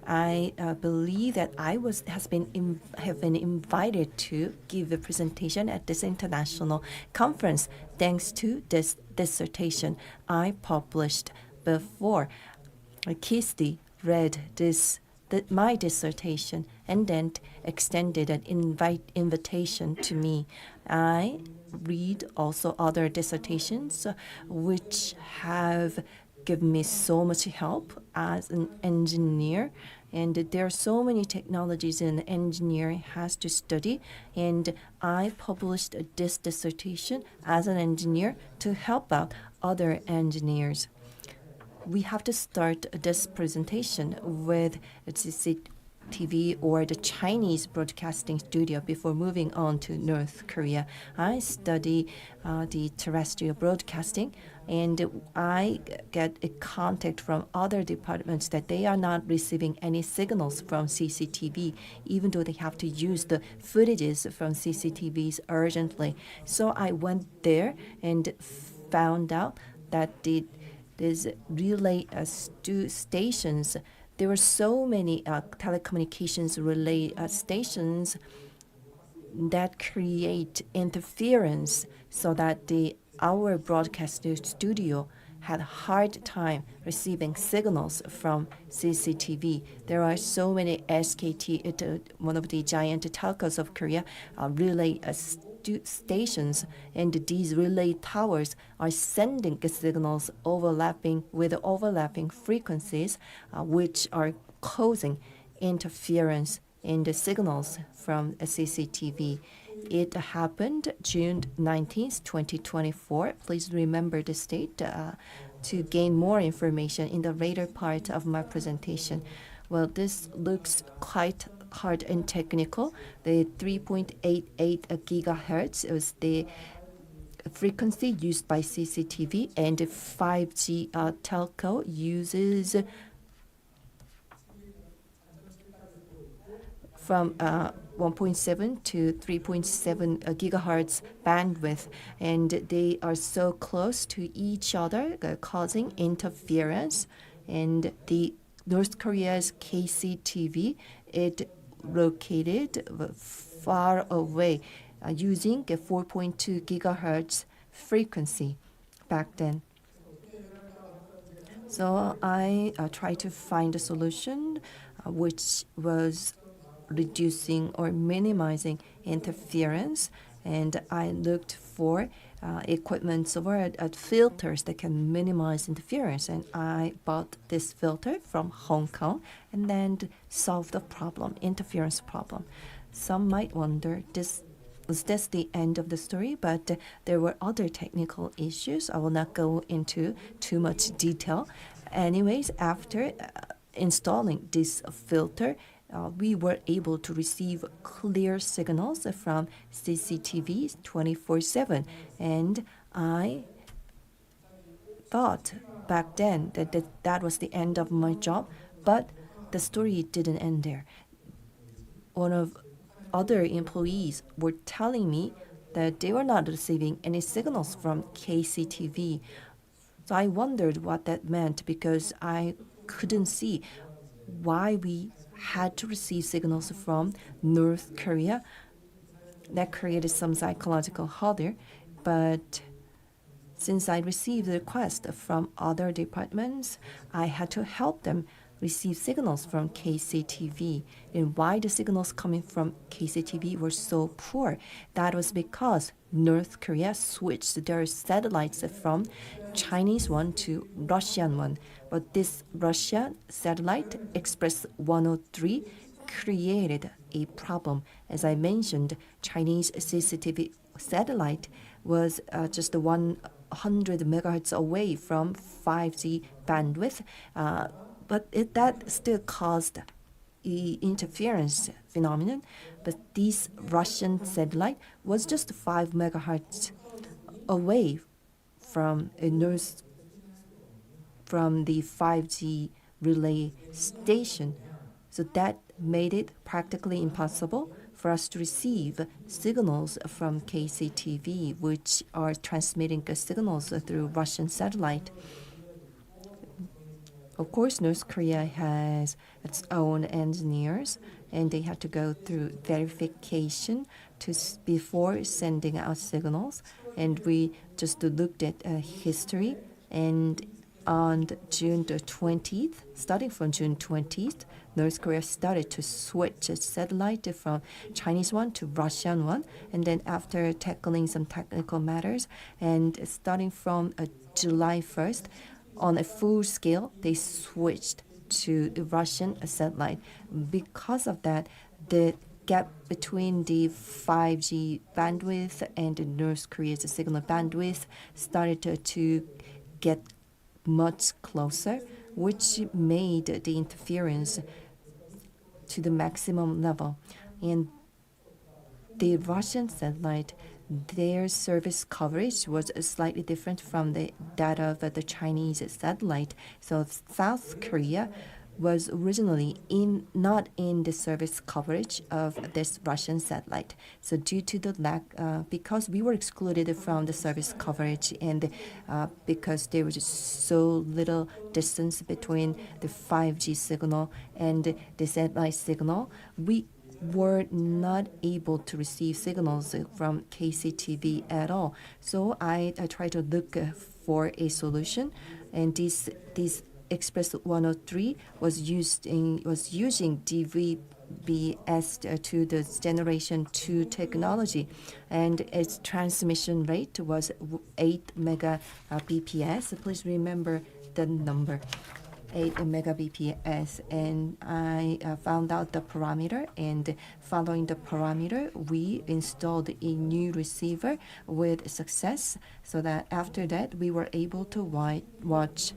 I believe that I have been invited to give a presentation at this international conference thanks to this dissertation I published before. Kisti read my dissertation and then extended an invitation to me. I read also other dissertations which have given me so much help as an engineer. And there are so many technologies an engineer has to study. And I published this dissertation as an engineer to help out other engineers. We have to start this presentation with CCTV or the Chinese broadcasting studio before moving on to North Korea. I study the terrestrial broadcasting, and I get a contact from other departments that they are not receiving any signals from CCTV, even though they have to use the footages from CCTVs urgently. So I went there and found out that these relay stations, there were so many telecommunications relay stations that create interference, so that our broadcast studio had a hard time receiving signals from CCTV. There are so many SKT, one of the giant telcos of Korea, relay stations, and these relay towers are sending signals overlapping frequencies, which are causing interference in the signals from a CCTV. It happened June 19th, 2024. Please remember the date to gain more information in the later part of my presentation. Well, this looks quite hard and technical. The 3.88 gigahertz is the frequency used by CCTV, and the 5G telco uses from 1.7 to 3.7 gigahertz bandwidth, and they are so close to each other, causing interference. And the North Korea's KCTV, it located far away, using a 4.2 gigahertz frequency back then. So I tried to find a solution which was reducing or minimizing interference, and I looked for equipment or filters that can minimize interference, and I bought this filter from Hong Kong and then solved the interference problem. Some might wonder, was this the end of the story? But there were other technical issues. I will not go into too much detail. Anyways, after installing this filter, we were able to receive clear signals from CCTVs 24/7. And I thought back then that was the end of my job, but the story didn't end there. One of other employees were telling me that they were not receiving any signals from KCTV. So I wondered what that meant because I couldn't see why we had to receive signals from North Korea. That created some psychological hurdle, but since I received the request from other departments, I had to help them receive signals from KCTV. And why the signals coming from KCTV were so poor? That was because North Korea switched their satellites from Chinese one to Russian one. But this Russian satellite, Express 103, created a problem. As I mentioned, Chinese CCTV satellite was just 100 megahertz away from 5G bandwidth, but that still caused interference phenomenon. But this Russian satellite was just 5 megahertz away from from the 5G relay station. So that made it practically impossible for us to receive signals from KCTV, which are transmitting signals through Russian satellite. Of course, North Korea has its own engineers, and they have to go through verification before sending out signals. And we just looked at history, and on June the 20th, starting from June 20th, North Korea started to switch its satellite from Chinese one to Russian one. And then after tackling some technical matters, and starting from July 1st, on a full scale, they switched to the Russian satellite. Because of that, the gap between the 5G bandwidth and the North Korea's signal bandwidth started to get much closer, which made the interference to the maximum level. And the Russian satellite, their service coverage was slightly different from that of the Chinese satellite. So South Korea was originally not in the service coverage of this Russian satellite. So due to the lack, because we were excluded from the service coverage, and because there was so little distance between the 5G signal and the satellite signal, we were not able to receive signals from KCTV at all. So I tried to look for a solution, and this Express 103 was using DVB-S to the Generation 2 technology, and its transmission rate was 8 megabps. Please remember the number. 8 megabps, and I found out the parameter, and following the parameter, we installed a new receiver with success, so that after that we were able to watch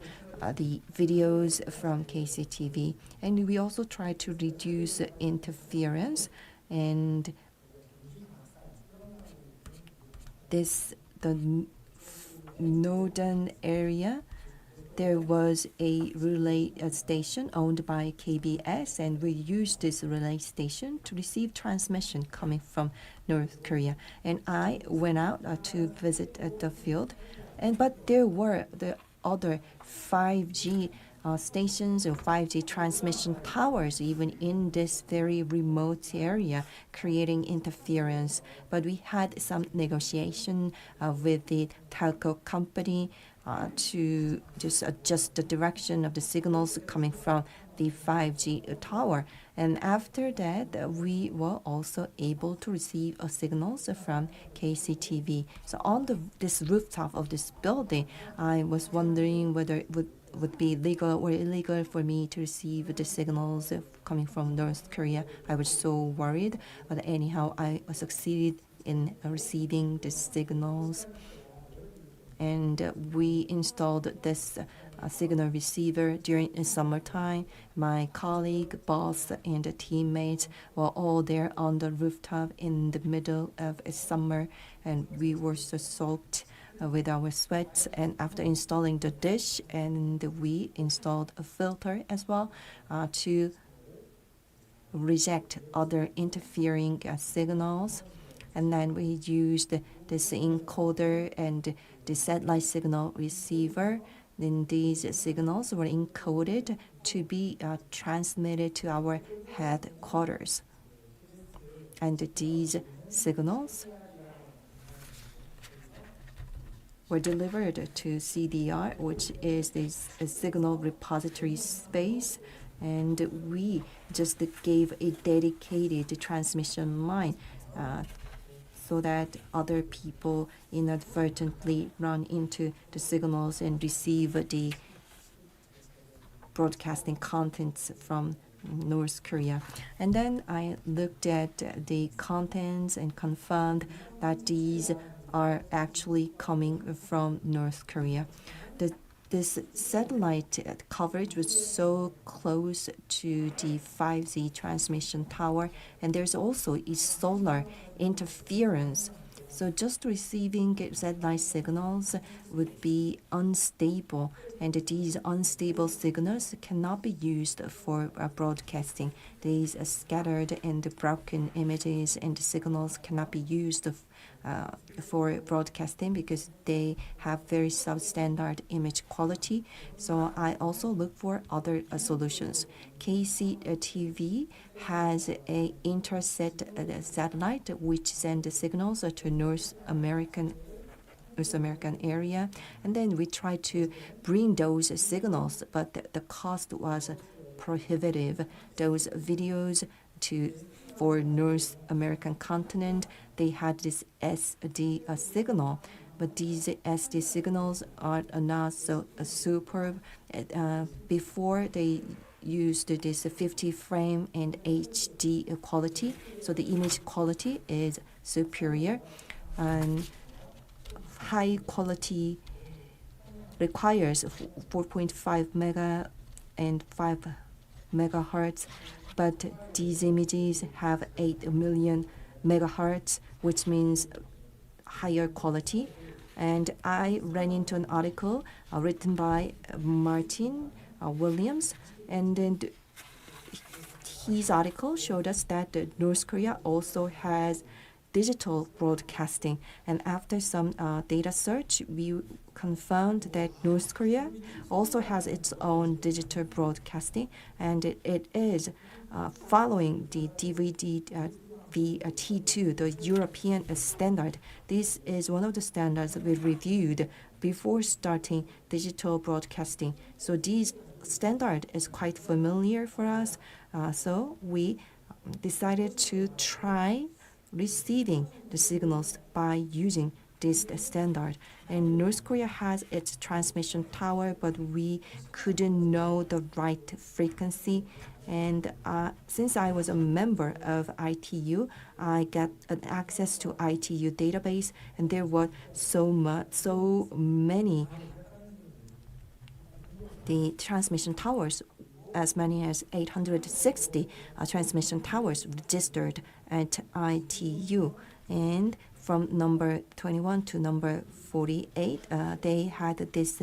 the videos from KCTV, and we also tried to reduce interference. And the northern area, there was a relay station owned by KBS, and we used this relay station to receive transmission coming from North Korea. And I went out to visit the field, but there were the other 5G stations or 5G transmission towers even in this very remote area, creating interference. But we had some negotiation with the telco company to just adjust the direction of the signals coming from the 5G tower. And after that, we were also able to receive signals from KCTV. So on this rooftop of this building, I was wondering whether it would be legal or illegal for me to receive the signals coming from North Korea. I was so worried, but anyhow, I succeeded in receiving the signals. And we installed this signal receiver during the summertime. My colleague, boss, and the teammates were all there on the rooftop in the middle of summer, and we were so soaked with our sweat. And after installing the dish, and we installed a filter as well to reject other interfering signals. And then we used this encoder and the satellite signal receiver then these signals were encoded to be transmitted to our headquarters. And these signals were delivered to CDR, which is this signal repository space, and we just gave a dedicated transmission line so that other people inadvertently run into the signals and receive the broadcasting contents from North Korea. And then I looked at the contents and confirmed that these are actually coming from North Korea. This satellite coverage was so close to the 5G transmission tower, and there's also a solar interference. So just receiving satellite signals would be unstable, and these unstable signals cannot be used for broadcasting. These scattered and broken images and signals cannot be used for broadcasting because they have very substandard image quality. So I also look for other solutions. ཾTV has a Intersat satellite which sends signals to North American area, and then we try to bring those signals, but the cost was prohibitive. Those videos for North American continent, they had this SD signal, but these SD signals are not so superb. Before they used this 50 frame and HD quality, so the image quality is superior, and high quality requires 4.5 mega and 5 megahertz, but these images have 8 million megahertz, which means higher quality. And I ran into an article written by Martin Williams, and then his article showed us that North Korea also has digital broadcasting, and after some data search, we confirmed that North Korea also has its own digital broadcasting, and it is following the DVD T2, the European standard. This is one of the standards we reviewed before starting digital broadcasting. So this standard is quite familiar for us. So we decided to try receiving the signals by using this standard. And North Korea has its transmission tower, but we couldn't know the right frequency. And since I was a member of ITU, I got an access to ITU database, and there were so many the transmission towers, as many as 860 transmission towers registered at ITU. And from number 21 to number 48, they had this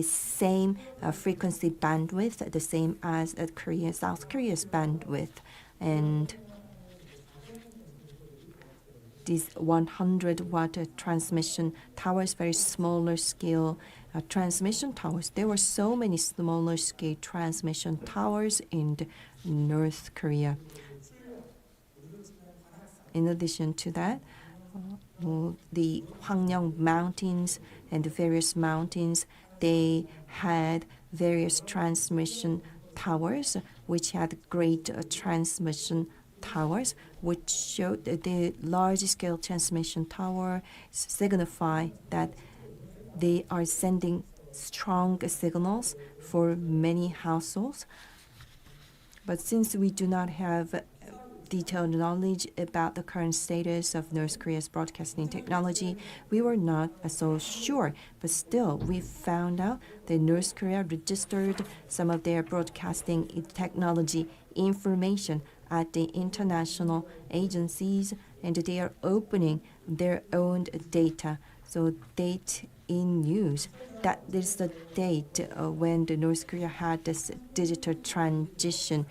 same frequency bandwidth, the same as South Korea's bandwidth. And these 100-watt transmission towers, very smaller scale transmission towers. There were so many smaller scale transmission towers in North Korea. In addition to that, the Hanyang mountains and the various mountains, they had various transmission towers which had great transmission towers, which showed that the large-scale transmission tower signify that they are sending strong signals for many households. But since we do not have detailed knowledge about the current status of North Korea's broadcasting technology, we were not so sure. But still, we found out that North Korea registered some of their broadcasting technology information at the international agencies, and they are opening their own data. So date in news, that is the date when the North Korea had this digital transition.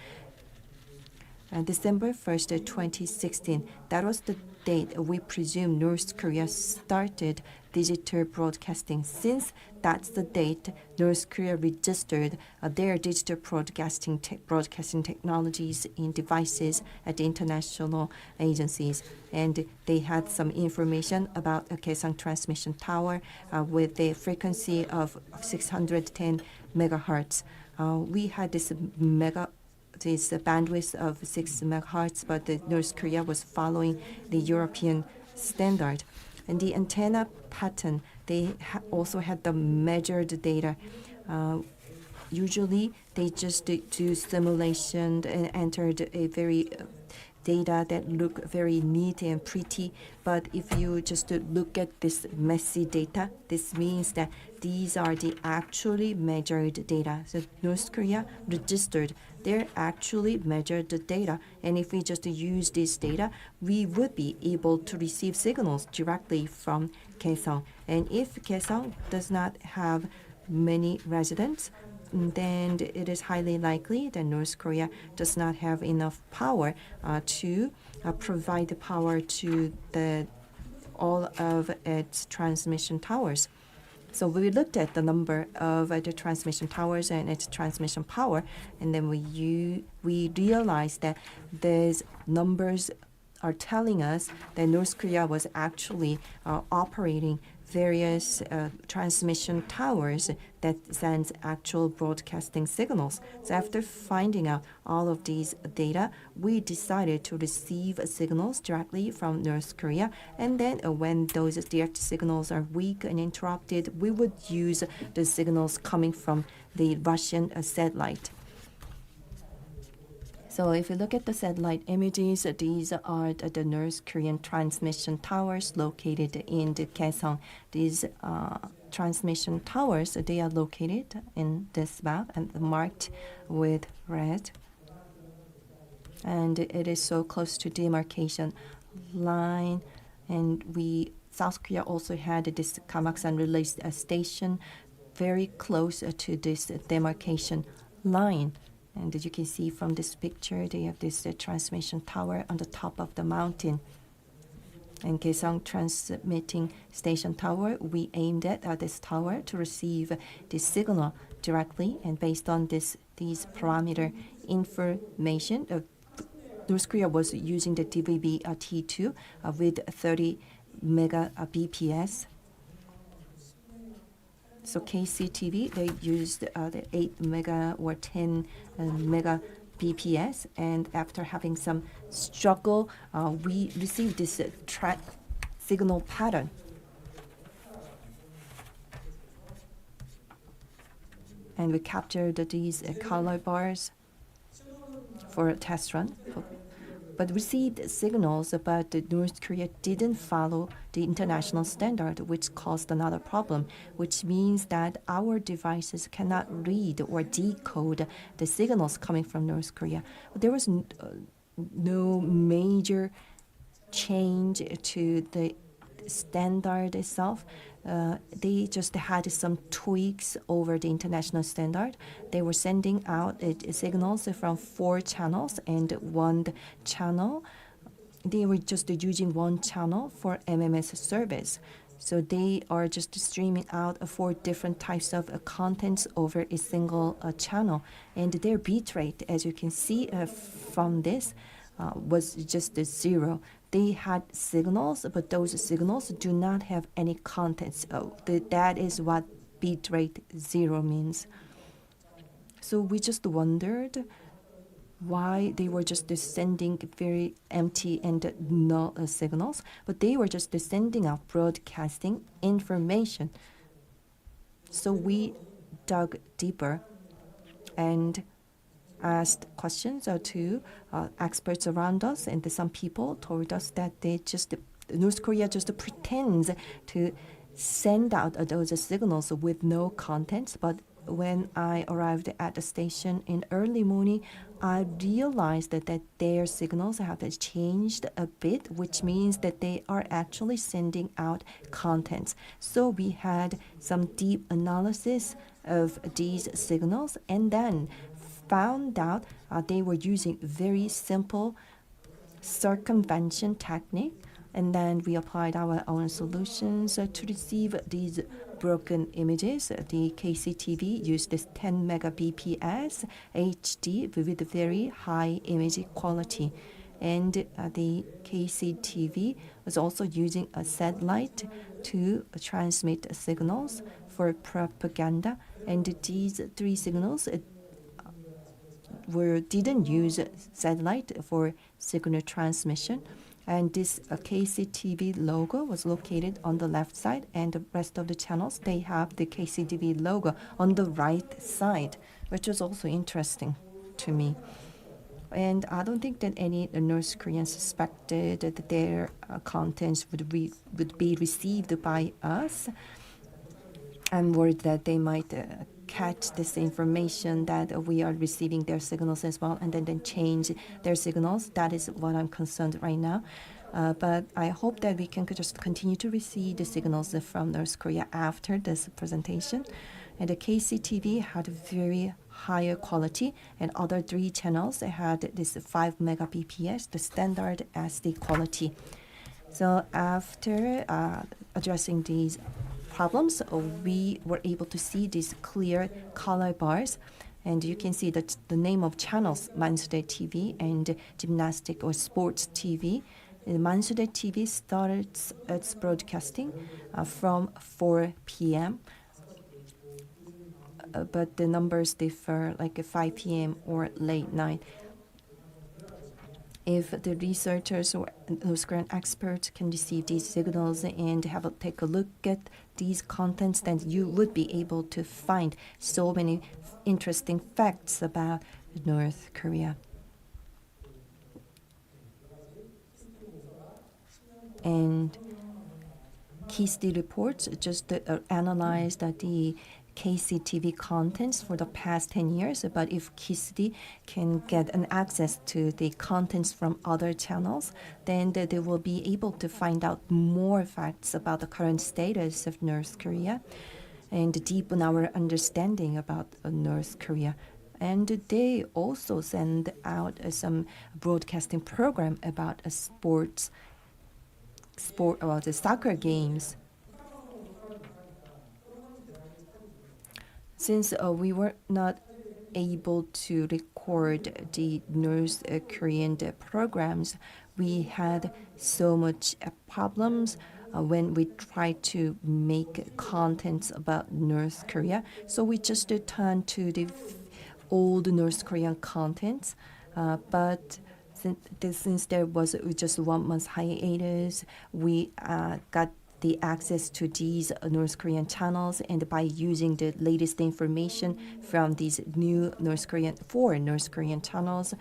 December 1st, 2016, that was the date we presume North Korea started digital broadcasting. Since that's the date North Korea registered their digital broadcasting technologies in devices at the international agencies. And they had some information about a Kaesong transmission tower with a frequency of 610 megahertz. We had this bandwidth of 6 megahertz, but North Korea was following the European standard. And the antenna pattern, they also had the measured data. Usually, they just do simulation and entered a very data that look very neat and pretty. But if you just look at this messy data, this means that these are the actually measured data. So North Korea registered their actually measured data. And if we just use this data, we would be able to receive signals directly from Kaesong. And if Kaesong does not have many residents, then it is highly likely that North Korea does not have enough power to provide the power to all of its transmission towers. So we looked at the number of the transmission towers and its transmission power, and then we realized that these numbers are telling us that North Korea was actually operating various transmission towers that sends actual broadcasting signals. So after finding out all of these data, we decided to receive signals directly from North Korea. And then when those direct signals are weak and interrupted, we would use the signals coming from the Russian satellite. So if you look at the satellite images, these are the North Korean transmission towers located in the Kaesong. These transmission towers, they are located in this map and marked with red. And it is so close to demarcation line. And South Korea also had this Kamaksan relay station very close to this demarcation line. And as you can see from this picture, they have this transmission tower on the top of the mountain. And Kaesong transmitting station tower, we aimed at this tower to receive this signal directly. And based on these parameter information, North Korea was using the DVB T2 with 30 mega BPS. So KCTV, they used the 8 mega or 10 mega BPS, and after having some struggle, we received this signal pattern. And we captured these color bars for a test run. But received signals, but North Korea didn't follow the international standard, which caused another problem, which means that our devices cannot read or decode the signals coming from North Korea. There was no major change to the standard itself. They just had some tweaks over the international standard. They were sending out signals from 4 channels and 1 channel. They were just using 1 channel for MMS service. So they are just streaming out 4 different types of contents over a single channel. And their bitrate, as you can see from this, was just 0. They had signals, but those signals do not have any contents. That is what bitrate 0 means. So we just wondered why they were just sending very empty and null signals, but they were just sending out broadcasting information. So we dug deeper and asked questions to experts around us, and some people told us that North Korea just pretends to send out those signals with no contents. But when I arrived at the station in early morning, I realized that their signals have changed a bit, which means that they are actually sending out contents. So we had some deep analysis of these signals, and then found out they were using very simple circumvention technique, And then we applied our own solutions to receive these broken images. The ཾCTV used this 10 megabps HD with very high image quality. And the ཾCTV was also using a satellite to transmit signals for propaganda. And these three signals didn't use satellite for signal transmission. And this ཾCTV logo was located on the left side, and the rest of the channels, they have the ཾCTV logo on the right side, which was also interesting to me. And I don't think that any North Koreans suspected that their contents would be received by us. I'm worried that they might catch this information that we are receiving their signals as well, and then change their signals. That is what I'm concerned right now. But I hope that we can just continue to receive the signals from North Korea after this presentation. And the ཾCTV had very higher quality, and other three channels had this 5 megabps, the standard SD quality. So after addressing these problems, we were able to see these clear color bars. And you can see that the name of channels, Mansudae TV and Gymnastic or Sports TV. Mansudae TV starts its broadcasting from 4 p.m. But the numbers differ, like 5 p.m. or late night. If the researchers or North Korean experts can receive these signals and take a look at these contents, then you would be able to find so many interesting facts about North Korea. And KISD reports just analyzed the ཾCTV contents for the past 10 years, but if KISD can get an access to the contents from other channels, then they will be able to find out more facts about the current status of North Korea and deepen our understanding about North Korea. And they also send out some broadcasting program about the soccer games. Since we were not able to record the North Korean programs, we had so much problems when we tried to make contents about North Korea. So we just turned to the old North Korean contents. But since there was just 1 month hiatus, we got the access to these North Korean channels, and by using the latest information from these new North Korean channels,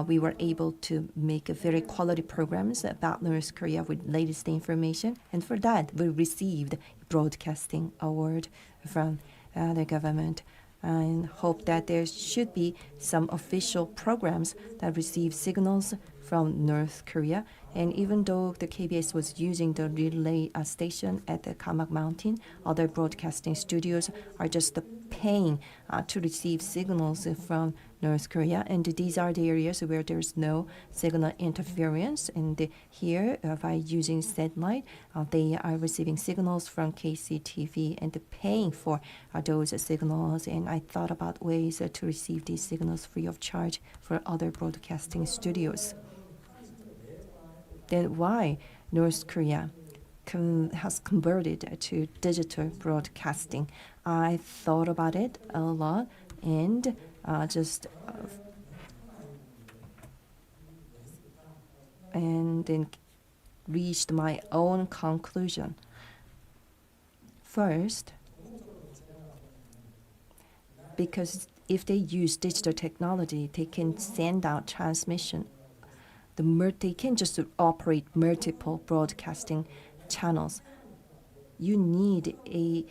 we were able to make very quality programs about North Korea with latest information. And for that, we received broadcasting award from the government. And hope that there should be some official programs that receive signals from North Korea. And even though the KBS was using the relay station at the Kamak Mountain, other broadcasting studios are just paying to receive signals from North Korea. And these are the areas where there's no signal interference. And here, by using satellite, they are receiving signals from ཾCTV and paying for those signals. And I thought about ways to receive these signals free of charge for other broadcasting studios. Then why North Korea has converted to digital broadcasting? I thought about it a lot and and then reached my own conclusion. First, because if they use digital technology, they can send out transmission. They can just operate multiple broadcasting channels. You need a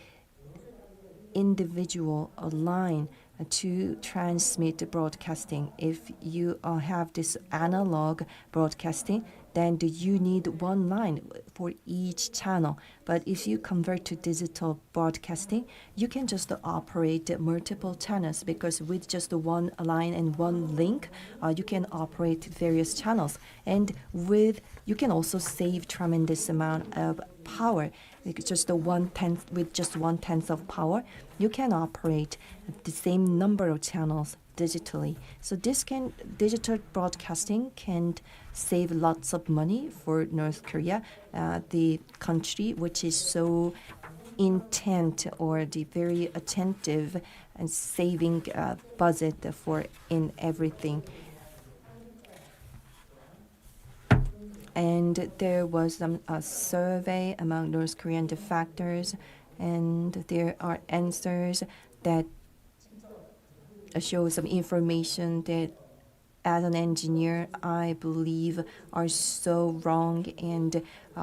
individual line to transmit the broadcasting. If you have this analog broadcasting, then you need one line for each channel. But if you convert to digital broadcasting, you can just operate multiple channels, because with just one line and one link, you can operate various channels. And you can also save tremendous amount of power. With just 1/10 of power, you can operate the same number of channels digitally. So digital broadcasting can save lots of money for North Korea, the country which is so intent or the very attentive and saving budget for in everything. And there was a survey among North Korean defectors, and there are answers that show some information that, as an engineer, I believe are so wrong and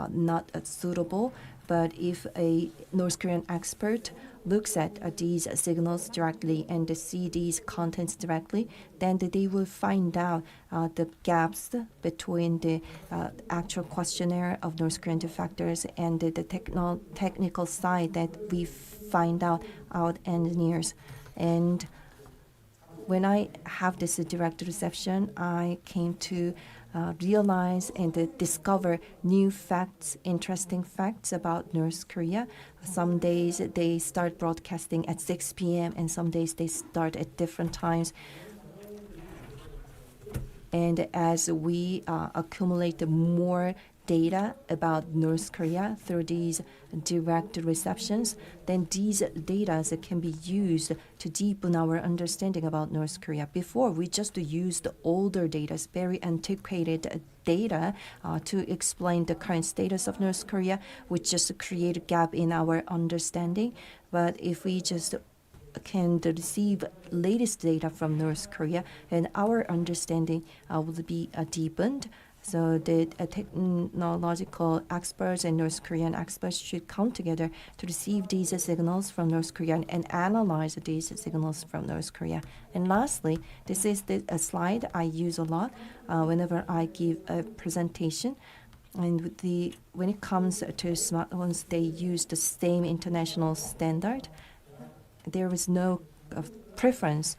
not suitable. But if a North Korean expert looks at these signals directly and see these contents directly, then they will find out the gaps between the actual questionnaire of North Korean defectors and the technical side that we find out engineers. And when I have this direct reception, I came to realize and discover new facts, interesting facts about North Korea. Some days they start broadcasting at 6 p.m. and some days they start at different times. And as we accumulate more data about North Korea through these direct receptions, then these data can be used to deepen our understanding about North Korea. Before, we just used older data, very antiquated data, to explain the current status of North Korea, which just create a gap in our understanding. But if we just can receive latest data from North Korea, and our understanding will be deepened. So the technological experts and North Korean experts should come together to receive these signals from North Korea and analyze these signals from North Korea. And lastly, this is a slide I use a lot whenever I give a presentation. And when it comes to smartphones, they use the same international standard. There is no preference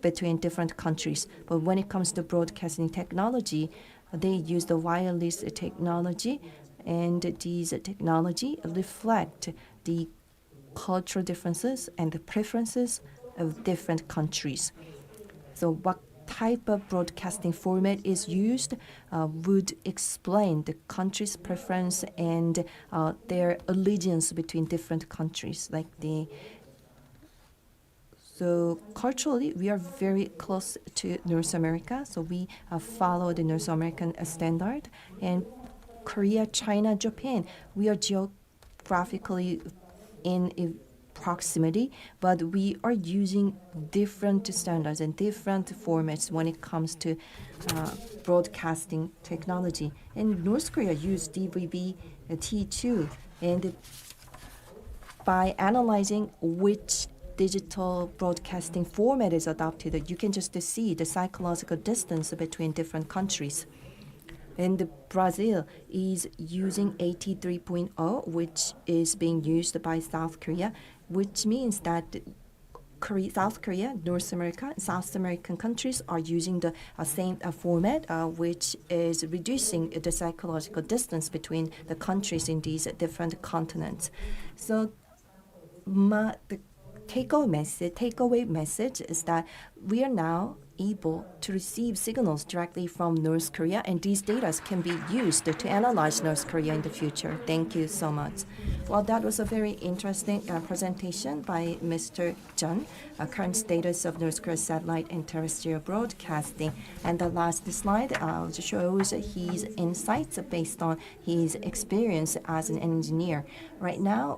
between different countries. But when it comes to broadcasting technology, they use the wireless technology, and these technology reflect the cultural differences and the preferences of different countries. So what type of broadcasting format is used would explain the country's preference and their allegiance between different countries. So culturally, we are very close to North America, so we follow the North American standard. And Korea, China, Japan, we are geographically in proximity, but we are using different standards and different formats when it comes to broadcasting technology. And North Korea used DVB T2, and by analyzing which digital broadcasting format is adopted, you can just see the psychological distance between different countries. And Brazil is using 83.0, which is being used by South Korea, which means that South Korea, North America, and South American countries are using the same format, which is reducing the psychological distance between the countries in these different continents. So the takeaway message is that we are now able to receive signals directly from North Korea, and these data can be used to analyze North Korea in the future. Thank you so much. Well, that was a very interesting presentation by Mr. Jun, current status of North Korea's satellite and terrestrial broadcasting. And the last slide shows his insights based on his experience as an engineer. Right now,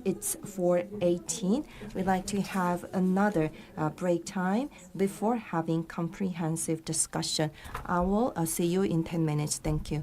it's 4:18. We'd like to have another break time before having comprehensive discussion. I will see you in 10 minutes. Thank you.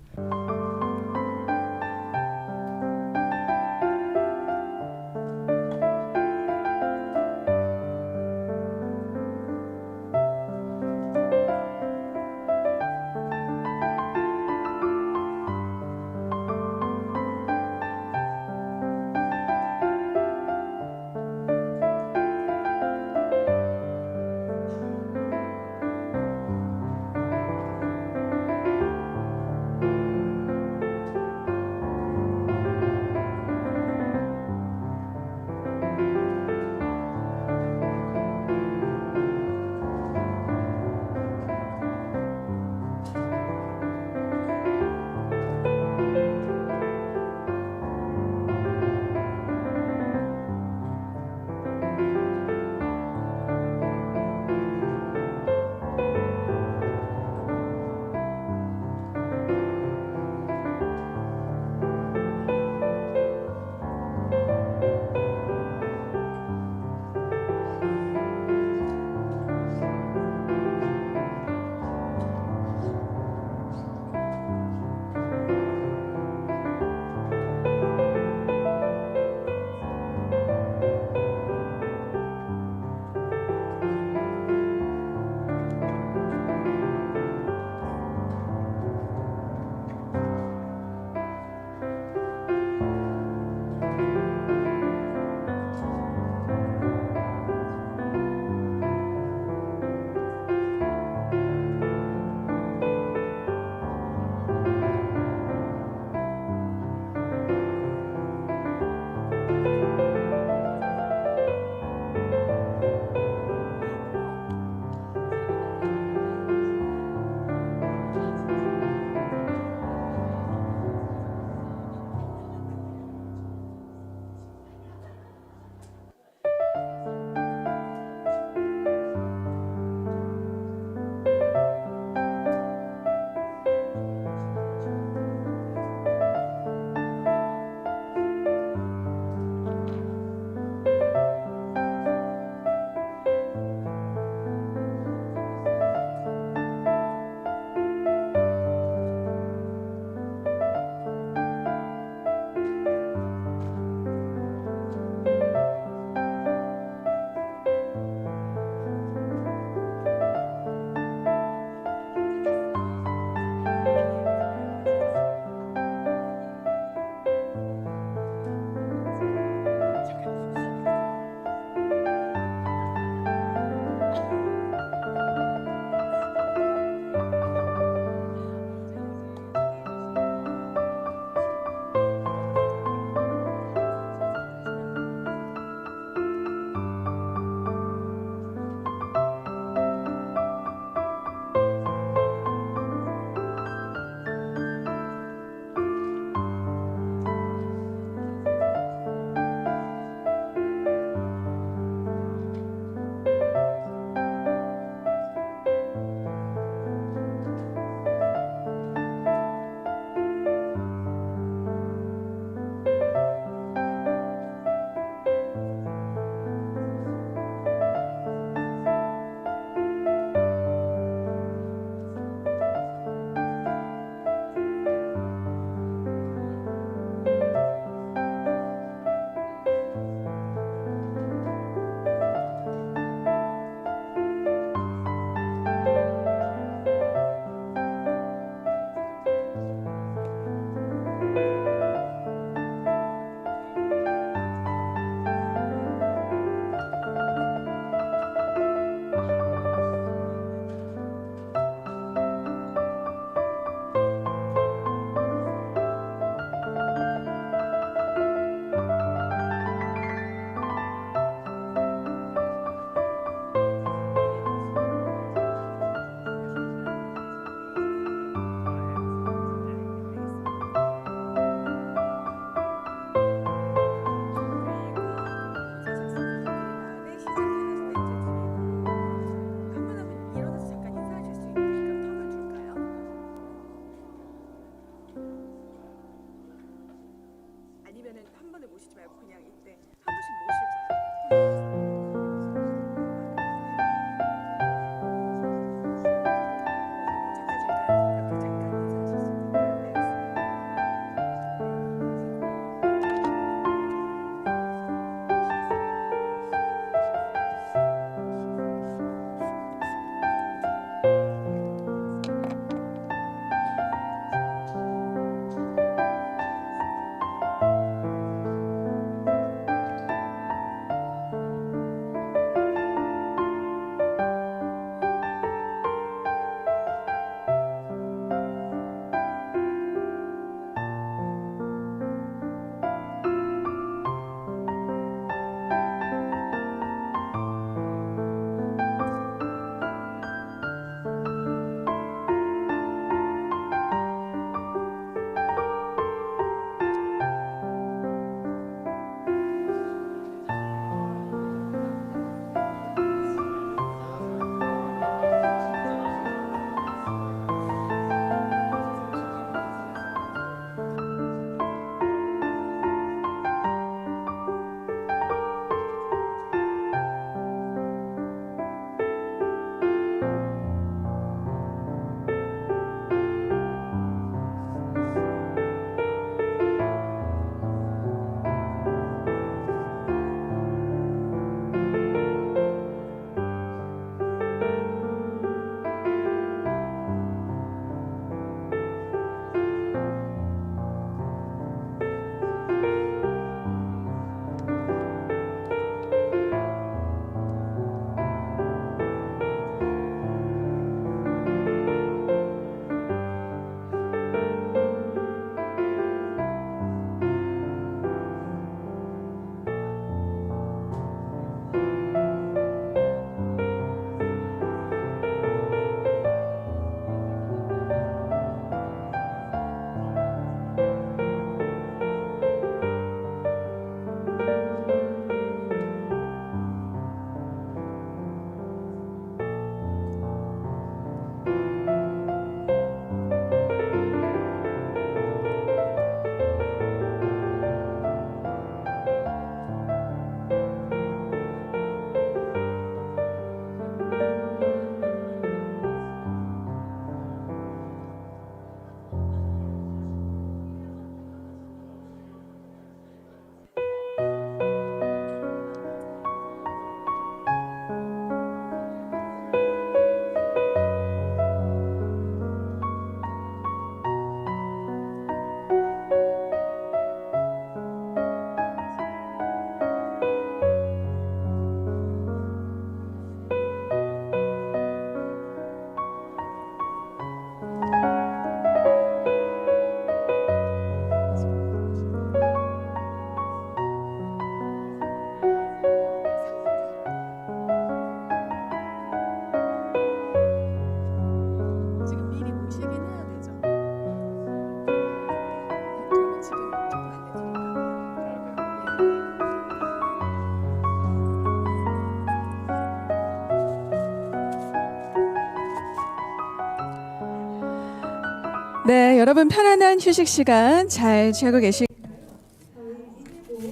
네, 여러분 편안한 휴식 시간 잘 취하고 계시.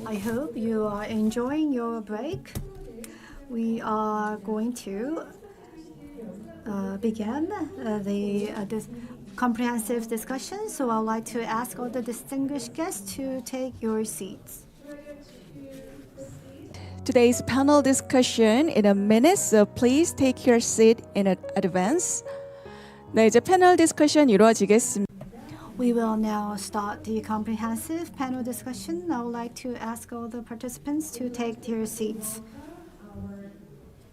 I hope you are enjoying your break. We are going to begin this comprehensive discussion. So I'd like to ask all the distinguished guests to take your seats. Today's panel discussion in a minute, so please take your seat in advance. 네, 이제 패널 디스커션 이루어지겠습니다. We will now start the comprehensive panel discussion. I would like to ask all the participants to take their seats.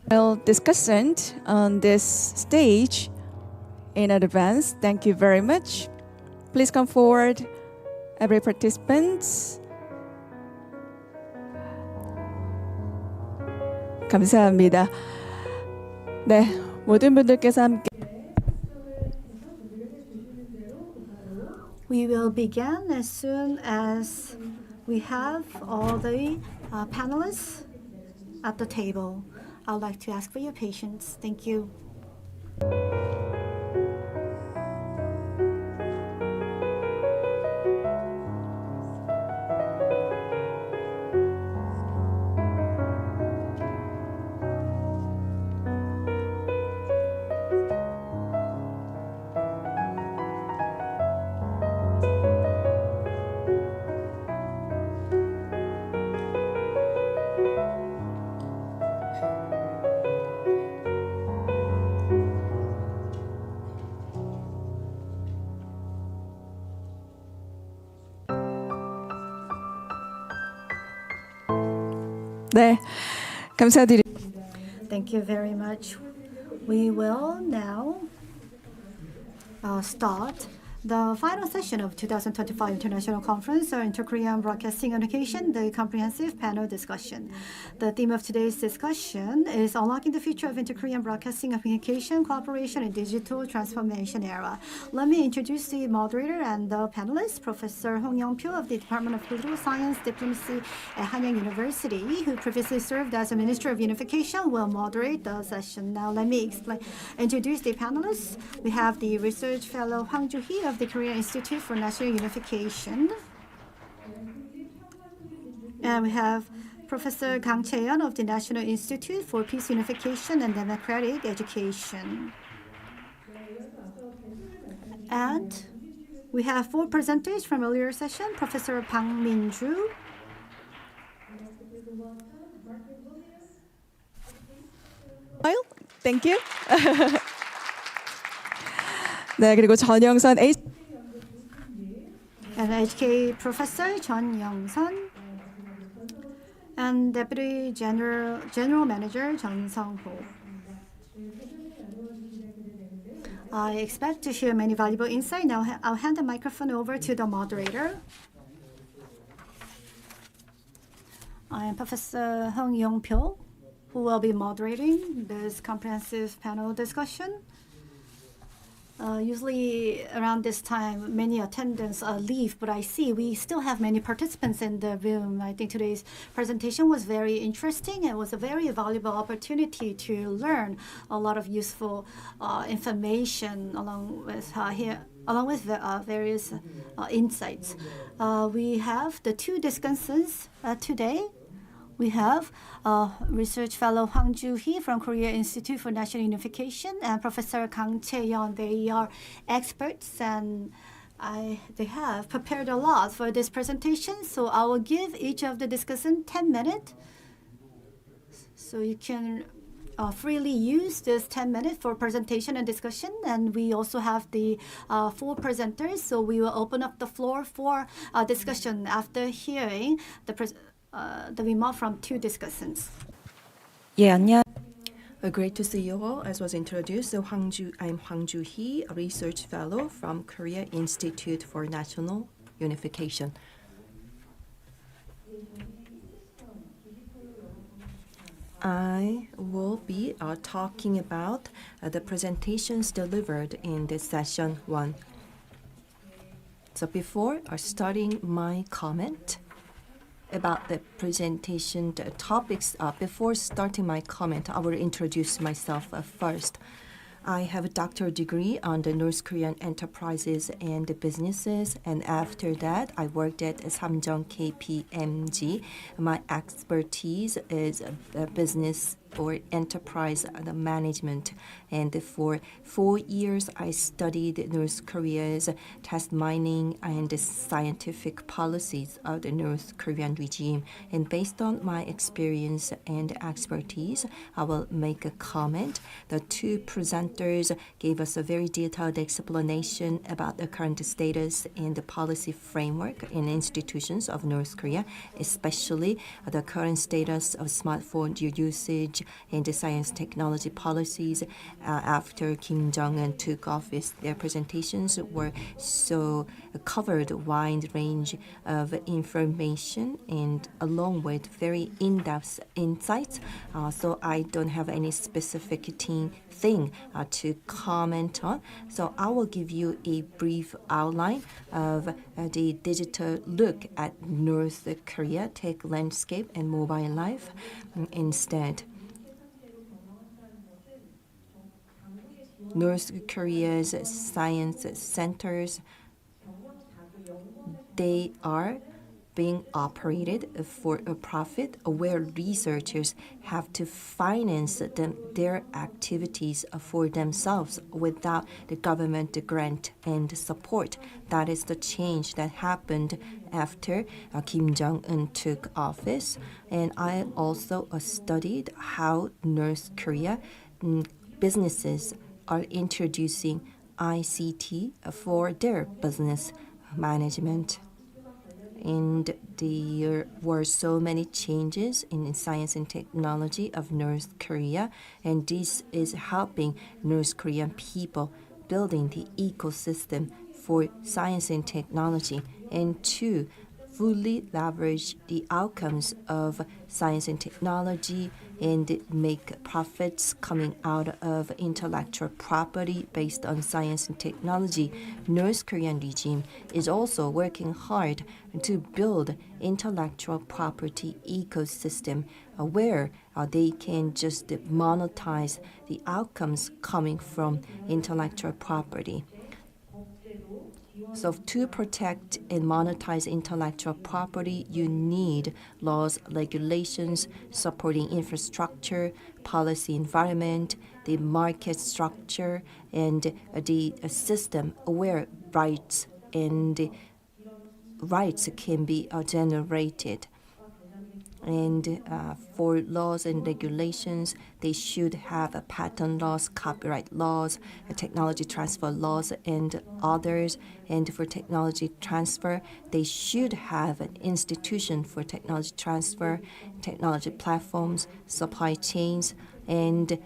Well, discussant on this stage in advance. Thank you very much. Please come forward, every participant. 감사합니다. 네, 모든 분들께서 함께. We will begin as soon as we have all the panelists at the table. I would like to ask for your patience. Thank you. 네, 감사드립니다. Thank you very much. We will now start the final session of 2025 International Conference on Inter-Korean Broadcasting Education, the comprehensive panel discussion. The theme of today's discussion is Unlocking the Future of Inter-Korean Broadcasting and Communication Cooperation in Digital Transformation Era. Let me introduce the moderator and the panelists, Professor Hanyang of the Department of Political Science Diplomacy at Hanyang University, who previously served as a Minister of Unification, will moderate the session. Now let me introduce the panelists. We have the Research Fellow Hwang Joo-hee of the Korean Institute for National Unification. And we have Professor Kang Chae-yeon of the National Institute for Peace, Unification, and Democratic Education. And we have four presenters from earlier session, Professor Bang Min-ju, Thank you. 네, 그리고 전영선 and HK Professor Chun Young-sun, and Deputy General Manager Chun Sung-ho. I expect to share many valuable insights. Now I'll hand the microphone over to the moderator. I am Professor Hung Yong-pyo, who will be moderating this comprehensive panel discussion. Usually around this time, many attendants leave, but I see we still have many participants in the room. I think today's presentation was very interesting. It was a very valuable opportunity to learn a lot of useful information along with various insights. We have the two discussants today. We have Research Fellow Hwang Joo-hee from Korea Institute for National Unification and Professor Kang Chae-yeon. They are experts and they have prepared a lot for this presentation. So I will give each of the discussants 10 minutes. So you can freely use this 10 minutes for presentation and discussion. And we also have the four presenters. So we will open up the floor for discussion after hearing the remark from two discussants. Yeah, 안녕. Great to see you all. As was introduced, so I'm Hwang Joo-hee, a research fellow from Korea Institute for National Unification. I will be talking about the presentations delivered in this session 1. So before starting my comment about the presentation topics, before starting my comment, I will introduce myself first. I have a doctoral degree on the North Korean enterprises and businesses, and after that, I worked at Samjeong KPMG. My expertise is business or enterprise management, and for 4 years, I studied North Korea's test mining and scientific policies of the North Korean regime. And based on my experience and expertise, I will make a comment. The two presenters gave us a very detailed explanation about the current status and the policy framework in institutions of North Korea, especially the current status of smartphone usage and the science technology policies after Kim Jong-un took office. Their presentations were so covered a wide range of information and along with very in-depth insights. So I don't have any specific thing to comment on. So I will give you a brief outline of the digital look at North Korea tech landscape and mobile life instead. North Korea's science centers, they are being operated for a profit, where researchers have to finance their activities for themselves without the government grant and support. That is the change that happened after Kim Jong-un took office. And I also studied how North Korea businesses are introducing ICT for their business management. And there were so many changes in science and technology of North Korea, and this is helping North Korean people building the ecosystem for science and technology, and to fully leverage the outcomes of science and technology and make profits coming out of intellectual property based on science and technology. North Korean regime is also working hard to build intellectual property ecosystem where they can just monetize the outcomes coming from intellectual property. So to protect and monetize intellectual property, you need laws, regulations, supporting infrastructure, policy environment, the market structure, and the system where rights can be generated. And for laws and regulations, they should have patent laws, copyright laws, technology transfer laws, and others. And for technology transfer, they should have an institution for technology transfer, technology platforms, supply chains, and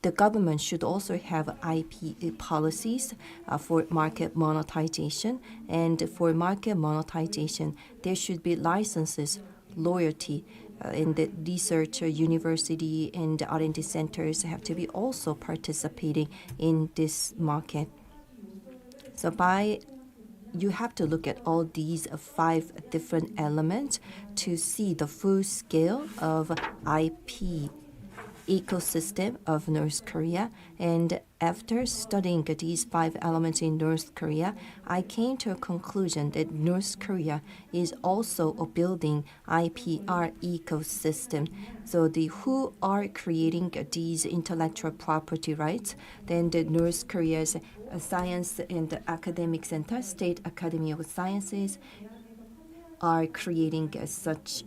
the government should also have IP policies for market monetization. And for market monetization, there should be licenses, loyalty, in the research university and the R&D centers have to be also participating in this market. So you have to look at all these 5 different elements to see the full scale of IP ecosystem of North Korea. And after studying these 5 elements in North Korea, I came to a conclusion that North Korea is also building IPR ecosystem. So who are creating these intellectual property rights? Then the North Korea's Science and Academic Center, State Academy of Sciences, are creating such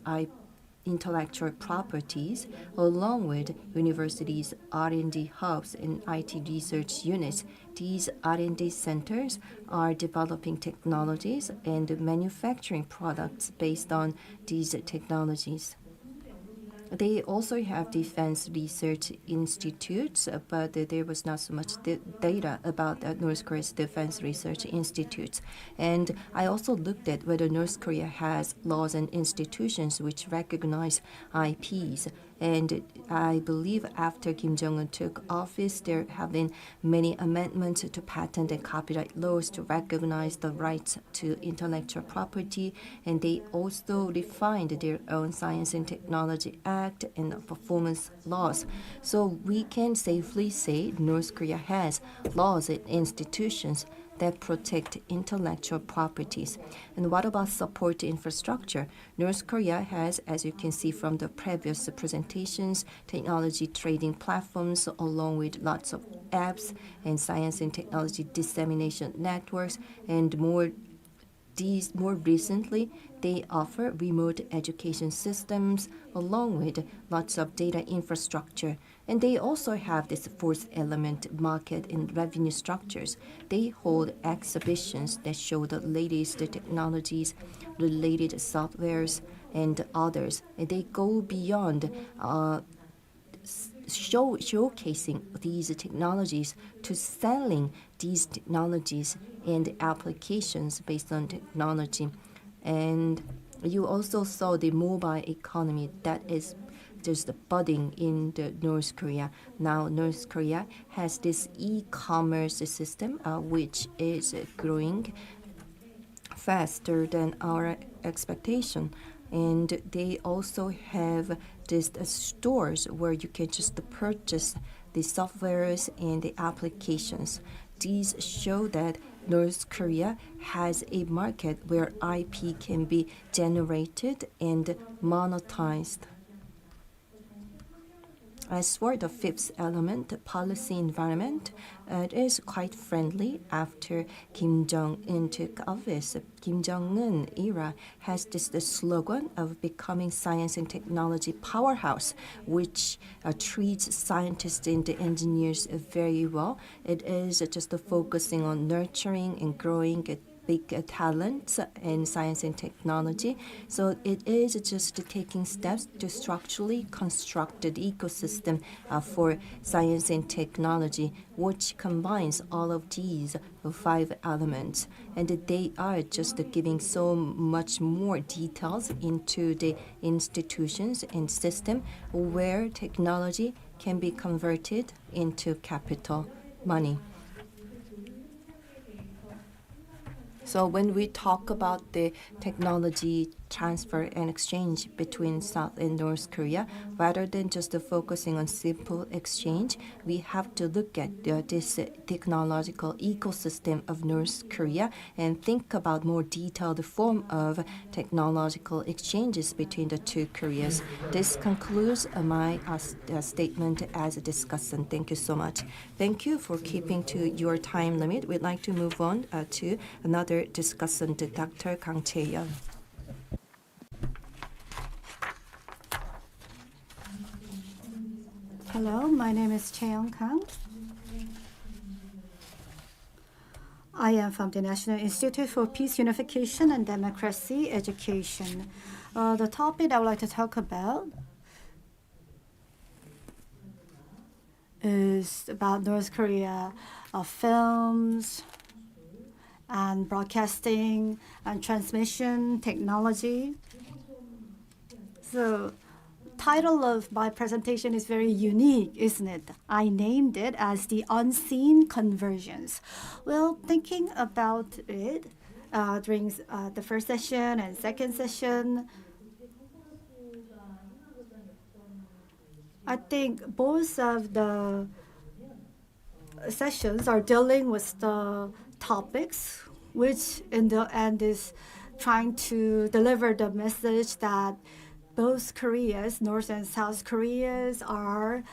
intellectual properties, along with universities' R&D hubs and IT research units. These R&D centers are developing technologies and manufacturing products based on these technologies. They also have defense research institutes, but there was not so much data about North Korea's defense research institutes. And I also looked at whether North Korea has laws and institutions which recognize IPs. And I believe after Kim Jong-un took office, there have been many amendments to patent and copyright laws to recognize the rights to intellectual property. And they also refined their own Science and Technology Act and performance laws. So we can safely say North Korea has laws and institutions that protect intellectual properties. And what about support infrastructure? North Korea has, as you can see from the previous presentations, technology trading platforms along with lots of apps and science and technology dissemination networks, and more recently, they offer remote education systems along with lots of data infrastructure. And they also have this fourth element, market and revenue structures. They hold exhibitions that show the latest technologies, related softwares, and others. And they go beyond showcasing these technologies to selling these technologies and applications based on technology. And you also saw the mobile economy that is just budding in the North Korea. Now North Korea has this e-commerce system which is growing faster than our expectation. And they also have these stores where you can just purchase the softwares and the applications. These show that North Korea has a market where IP can be generated and monetized. As for the fifth element, policy environment, it is quite friendly after Kim Jong-un took office. Kim Jong-un era has this the slogan of becoming science and technology powerhouse, which treats scientists and engineers very well. It is just focusing on nurturing and growing big talents in science and technology. So it is just taking steps to structurally construct the ecosystem for science and technology, which combines all of these five elements. And they are just giving so much more details into the institutions and system where technology can be converted into capital money. So when we talk about the technology transfer and exchange between South and North Korea, rather than just focusing on simple exchange, we have to look at this technological ecosystem of North Korea and think about more detailed form of technological exchanges between the two Koreas. This concludes my statement as a discussant. Thank you so much. Thank you for keeping to your time limit. We'd like to move on to another discussant, Dr. 캉. Hello, my name is Chaeyoung Kang. I am from the National Institute for Peace, Unification, and Democracy Education. The topic I would like to talk about is about North Korea films and broadcasting and transmission technology. So title of my presentation is very unique, isn't it? I named it as the unseen conversions. Well, thinking about it during the first session and second session, I think both of the sessions are dealing with the topics, which in the end is trying to deliver the message that both Koreas, North and South Koreas, are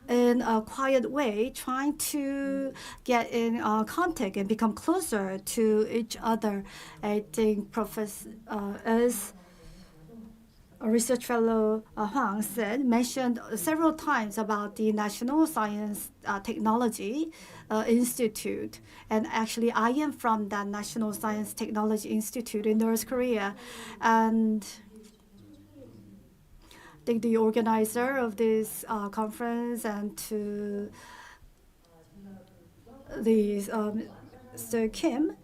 in a quiet way trying to get in contact and become closer to each other. I think as a research fellow Hwang mentioned several times about the National Science Technology Institute. And actually, I am from that National Science Technology Institute in North Korea. And I think the organizer of this conference and to the Sir Kim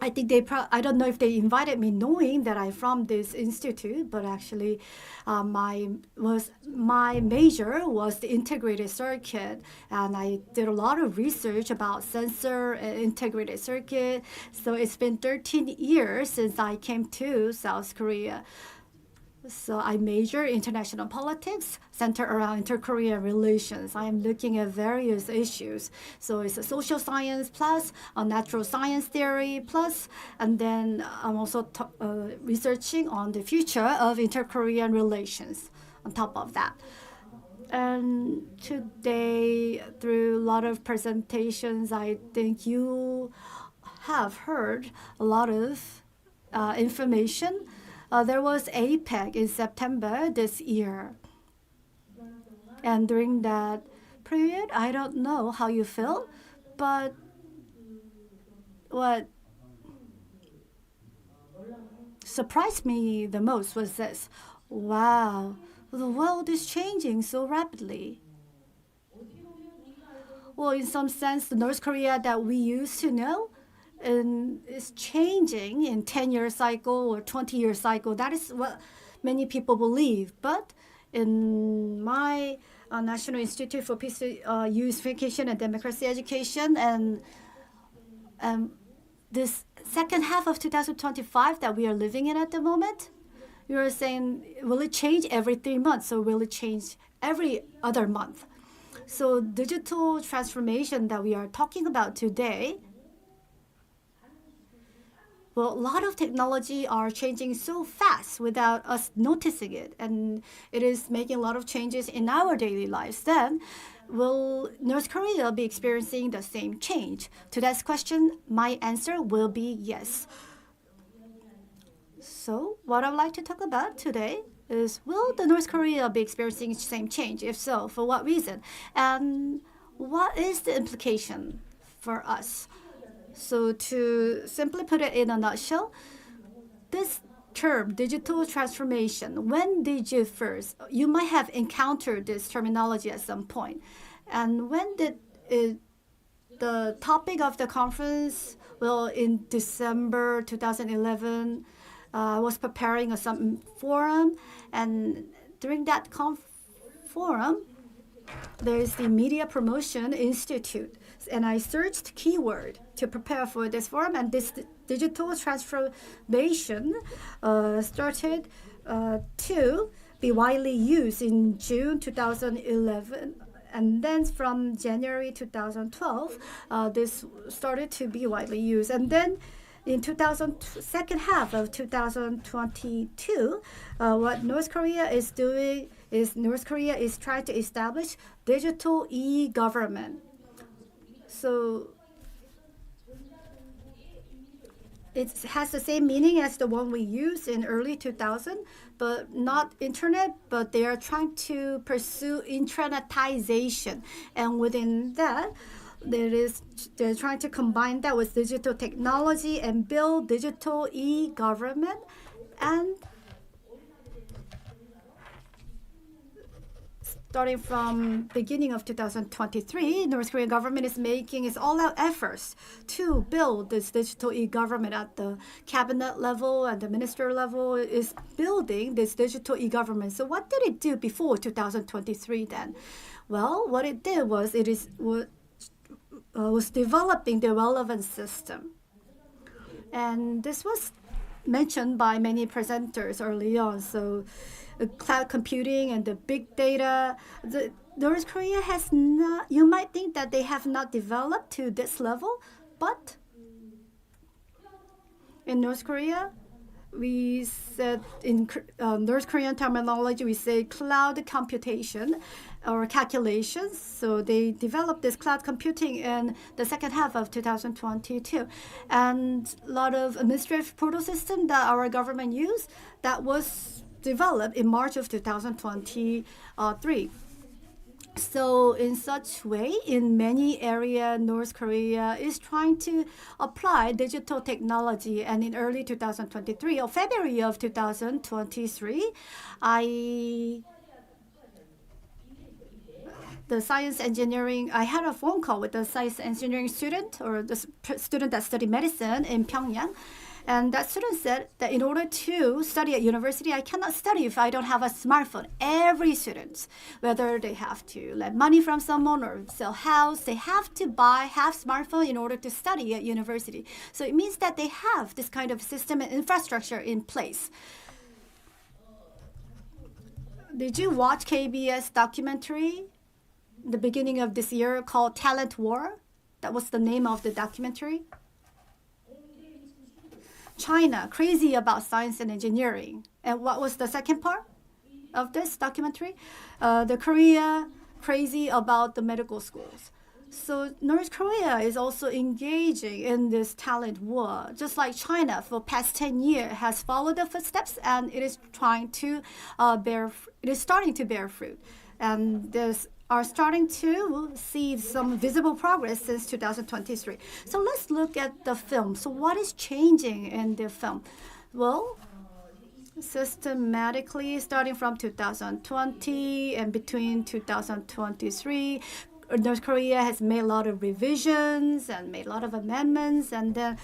I think I don't know if they invited me knowing that I'm from this institute, but actually my major was the integrated circuit, and I did a lot of research about sensor and integrated circuit. So it's been 13 years since I came to South Korea. So I major international politics, center around inter-Korean relations. I am looking at various issues. So it's a social science plus a natural science theory plus, and then I'm also researching on the future of inter-Korean relations on top of that. And today, through a lot of presentations, I think you have heard a lot of information. There was APEC in September this year. And during that period, I don't know how you feel, but what surprised me the most was this. Wow, the world is changing so rapidly. Well, in some sense, the North Korea that we used to know is changing in 10-year cycle or 20-year cycle. That is what many people believe. But in my National Institute for Peace, Unification, and Democracy Education, and this second half of 2025 that we are living in at the moment, you are saying, will it change every 3 months or will it change every other month? So digital transformation that we are talking about today, well, a lot of technology are changing so fast without us noticing it, and it is making a lot of changes in our daily lives. Then, will North Korea be experiencing the same change? To that question, my answer will be yes. So, what I'd like to talk about today is, will the North Korea be experiencing the same change? If so, for what reason? And what is the implication for us? So to simply put it in a nutshell, this term, digital transformation, when did you first, you might have encountered this terminology at some point. And when did the topic of the conference, well, in December 2011, I was preparing some forum, and during that forum, there is the Media Promotion Institute, and I searched keyword to prepare for this forum, and this digital transformation started to be widely used in June 2011. And then from January 2012, this started to be widely used. And then in second half of 2022, what North Korea is doing is North Korea is trying to establish digital e-government. So it has the same meaning as the one we used in early 2000, but not internet, but they are trying to pursue internetization. And within that, they're trying to combine that with digital technology and build digital e-government. And starting from beginning of 2023, North Korean government is making its all-out efforts to build this digital e-government at the cabinet level and the minister level is building this digital e-government. So what did it do before 2023 then? Well, what it did was was developing the relevant system. And this was mentioned by many presenters early on. So cloud computing and the big data. North Korea has not, you might think that they have not developed to this level, but in North Korea, we said in North Korean terminology, we say cloud computation or calculations. So they developed this cloud computing in the second half of 2022. And a lot of administrative portal system that our government used, that was developed in March of 2023. So in such way, in many areas, North Korea is trying to apply digital technology. And in early 2023, or February of 2023, the science engineering, I had a phone call with the science engineering student or the student that studied medicine in Pyongyang. And that student said that in order to study at university, I cannot study if I don't have a smartphone. Every student, whether they have to lend money from someone or sell house, they have to have smartphone in order to study at university. So it means that they have this kind of system and infrastructure in place. Did you watch KBS documentary the beginning of this year called Talent War? That was the name of the documentary. China, crazy about science and engineering. And what was the second part of this documentary? The Korea, crazy about the medical schools. So North Korea is also engaging in this talent war, just like China for past 10 years has followed the footsteps, and it is trying to it is starting to bear fruit. And this are starting to see some visible progress since 2023. So let's look at the film. So what is changing in the film? Well, systematically starting from 2020 and between 2023, North Korea has made a lot of revisions and made a lot of amendments, and then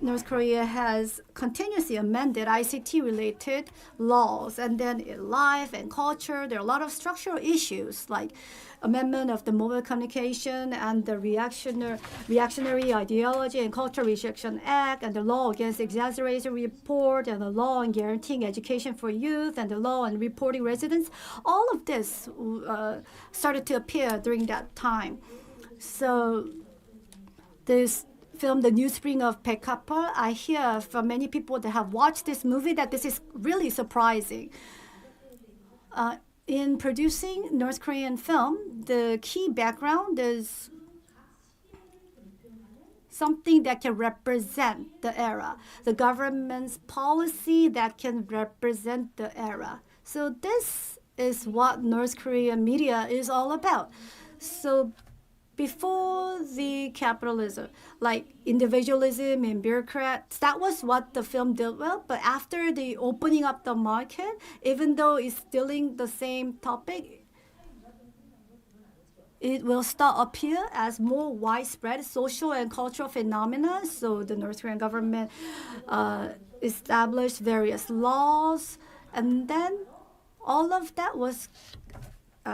North Korea has continuously amended ICT-related laws. And then in life and culture, there are a lot of structural issues like amendment of the mobile communication and the reactionary ideology and culture rejection act, and the law against exaggerated report, and the law on guaranteeing education for youth, and the law on reporting residents. All of this started to appear during that time. So this film, The New Spring of Paiknam, I hear from many people that have watched this movie that this is really surprising. In producing North Korean film, the key background is something that can represent the era, the government's policy that can represent the era. So this is what North Korean media is all about. So before the capitalism, like individualism and bureaucrats, that was what the film did well. But after the opening up the market, even though it's dealing the same topic, it will start appear as more widespread social and cultural phenomena. So the North Korean government established various laws, and then all of that was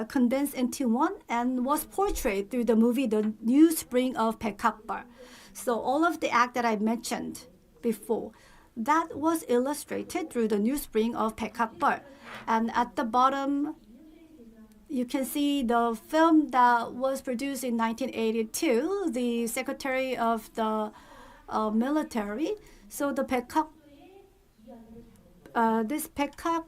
condensed into one and was portrayed through the movie The New Spring of Paiknam. So all of the act that I mentioned before, that was illustrated through The New Spring of Paiknam. And at the bottom, you can see the film that was produced in 1982, the Secretary of the Military. So the this Paiknam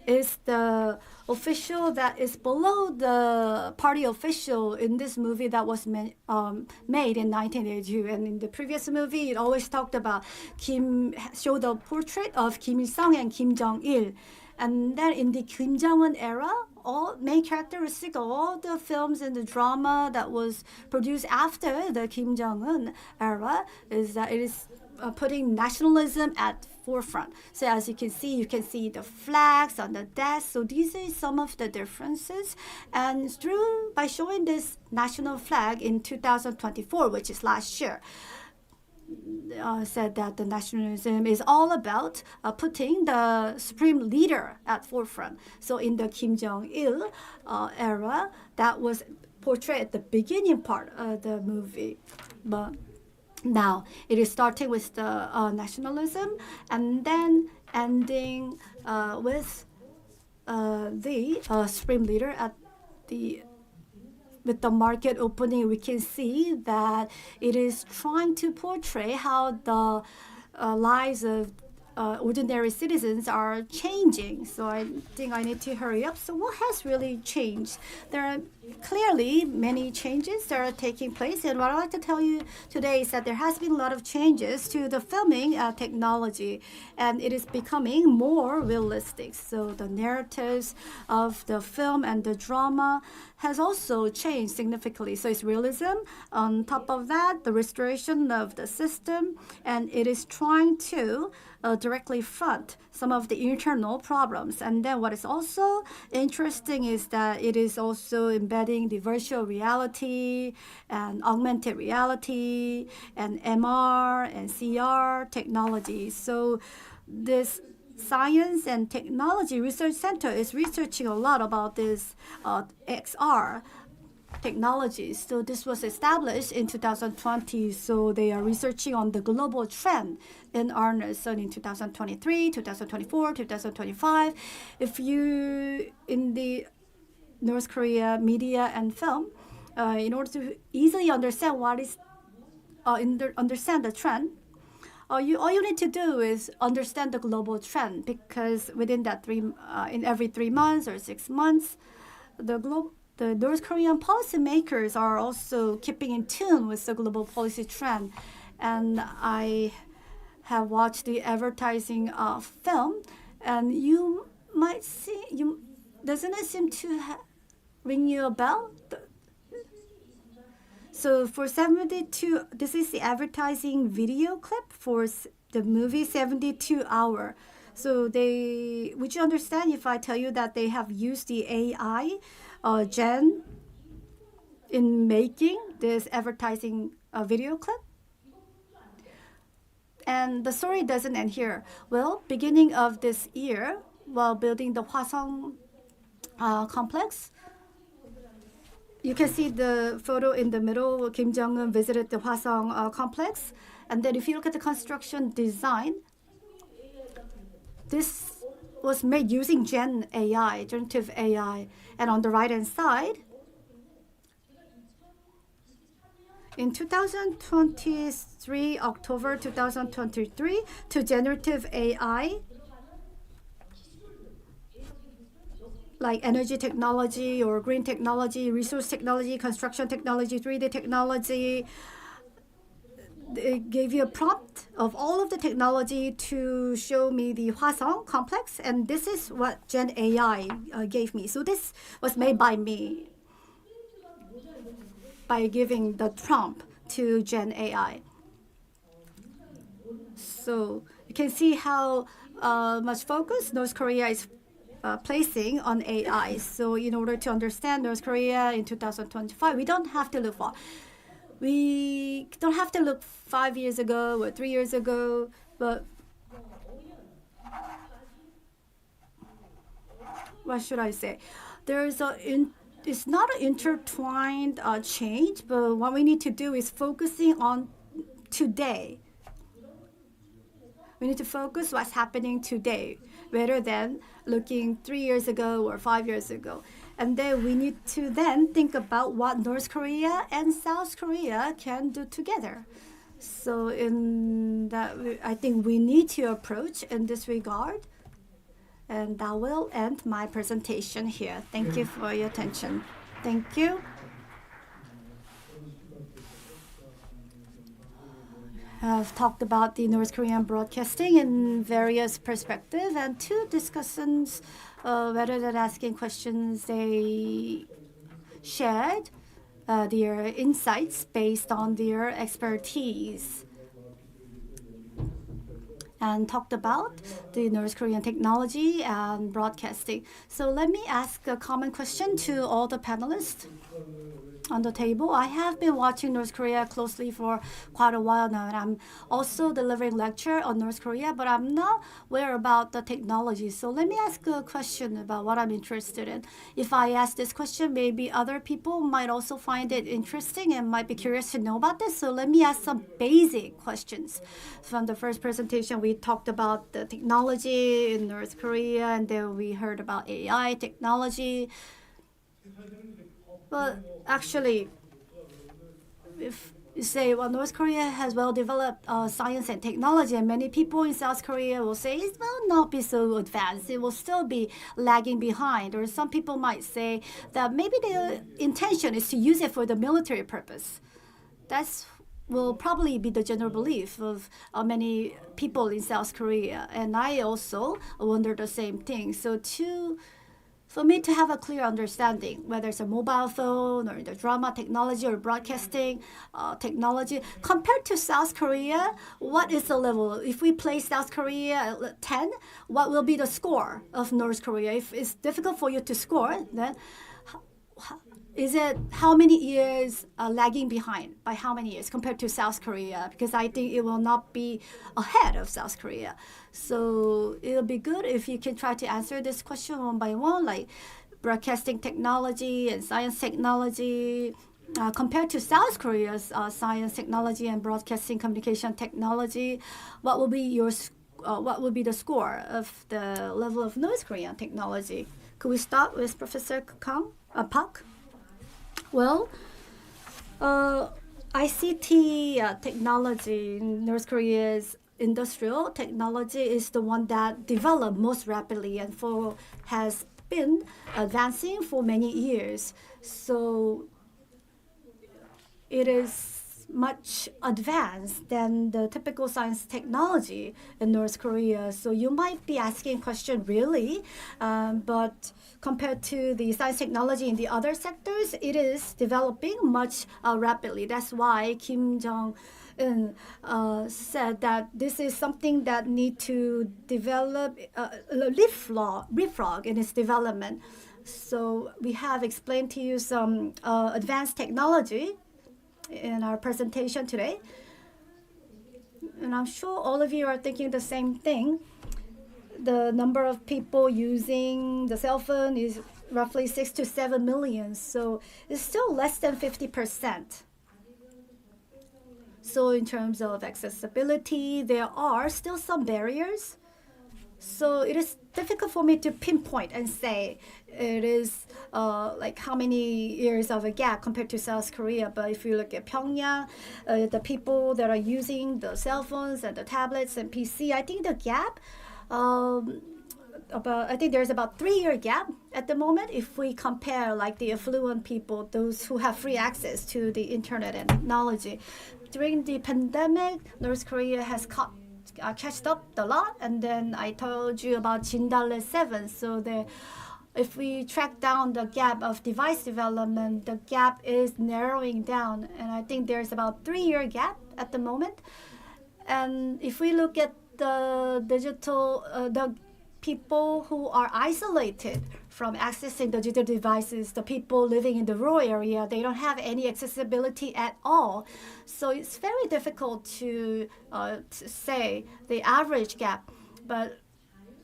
is the official that is below the party official in this movie that was made in 1982. And in the previous movie, it always talked about showed the portrait of Kim Il-sung and Kim Jong-il. And then in the Kim Jong-un era, all main characteristic of all the films and the drama that was produced after the Kim Jong-un era is that it is putting nationalism at forefront. So as you can see the flags on the desk. So these are some of the differences. And by showing this national flag in 2024, which is last year, said that the nationalism is all about putting the supreme leader at forefront. So in the Kim Jong-il era, that was portrayed at the beginning part of the movie. But now it is starting with the nationalism and then ending with the supreme leader at with the market opening. We can see that it is trying to portray how the lives of ordinary citizens are changing. So I think I need to hurry up. So what has really changed? There are clearly many changes that are taking place. And what I'd like to tell you today is that there has been a lot of changes to the filming technology, and it is becoming more realistic. So the narratives of the film and the drama has also changed significantly. So it's realism. On top of that, the restoration of the system, and it is trying to directly front some of the internal problems. And then what is also interesting is that it is also embedding the virtual reality and augmented reality and MR and CR technology. So this Science and Technology Research Center is researching a lot about this XR technologies. So this was established in 2020. So they are researching on the global trend in earnest. So in 2023, 2024, 2025, if you in the North Korea media and film, in order to easily understand understand the trend, all you need to do is understand the global trend, because within that in every 3 months or 6 months, the North Korean policymakers are also keeping in tune with the global policy trend. And I have watched the advertising film, and you might see, doesn't it seem to ring you a bell? So for 72, this is the advertising video clip for the movie 72 Hour. So would you understand if I tell you that they have used the AI gen in making this advertising video clip? And the story doesn't end here. Well, beginning of this year, while building the Hwasong complex, you can see the photo in the middle. Kim Jong-un visited the Hwasong complex. And then if you look at the construction design, this was made using Gen AI, generative AI. And on the right-hand side, in 2023, October 2023, to generative AI, like energy technology or green technology, resource technology, construction technology, 3D technology. It gave you a prompt of all of the technology to show me the Hwasong complex, and this is what Gen AI gave me. So this was made by me by giving the prompt to Gen AI. So you can see how much focus North Korea is placing on AI. So in order to understand North Korea in 2025, we don't have to look far. We don't have to look 5 years ago or 3 years ago, but what should I say? It's not an intertwined change, but what we need to do is focusing on today. We need to focus what's happening today rather than looking 3 years ago or 5 years ago. And then we need to then think about what North Korea and South Korea can do together. So in that, I think we need to approach in this regard. And that will end my presentation here. Thank you for your attention. Thank you. I've talked about the North Korean broadcasting in various perspectives, and two discussants, rather than asking questions, they shared their insights based on their expertise and talked about the North Korean technology and broadcasting. So let me ask a common question to all the panelists on the table. I have been watching North Korea closely for quite a while now, and I'm also delivering lecture on North Korea, but I'm not aware about the technology. So let me ask a question about what I'm interested in. If I ask this question, maybe other people might also find it interesting and might be curious to know about this. So let me ask some basic questions. From the first presentation, we talked about the technology in North Korea, and then we heard about AI technology. But actually, if you say, well, North Korea has well-developed science and technology, and many people in South Korea will say it will not be so advanced. It will still be lagging behind. Or some people might say that maybe the intention is to use it for the military purpose. That's will probably be the general belief of many people in South Korea. And I also wonder the same thing. So to for me to have a clear understanding, whether it's a mobile phone or the drama technology or broadcasting technology, compared to South Korea, what is the level? If we place South Korea at 10, what will be the score of North Korea? If it's difficult for you to score, then is it how many years lagging behind? By how many years compared to South Korea? Because I think it will not be ahead of South Korea. So it'll be good if you can try to answer this question one by one, like broadcasting technology and science technology. Compared to South Korea's science technology and broadcasting communication technology, what will be what will be the score of the level of North Korean technology? Could we start with Professor Park? Well, ICT technology in North Korea's industrial technology is the one that developed most rapidly and has been advancing for many years. So it is much advanced than the typical science technology in North Korea. So you might be asking a question, really? But compared to the science technology in the other sectors, it is developing much rapidly. That's why Kim Jong-un said that this is something that need to develop, leapfrog in its development. So we have explained to you some advanced technology in our presentation today. And I'm sure all of you are thinking the same thing. The number of people using the cell phone is roughly 6 to 7 million, so it's still less than 50%. So in terms of accessibility, there are still some barriers. So it is difficult for me to pinpoint and say it is like how many years of a gap compared to South Korea. But if you look at Pyongyang, the people that are using the cell phones and the tablets and PC, I think the gap, I think there's about 3-year gap at the moment if we compare like the affluent people, those who have free access to the internet and technology. During the pandemic, North Korea has catched up a lot, and then I told you about Jindal 7. So if we track down the gap of device development, the gap is narrowing down, and I think there's about 3-year gap at the moment. And if we look at the the people who are isolated from accessing digital devices, the people living in the rural area, they don't have any accessibility at all. So it's very difficult to say the average gap. But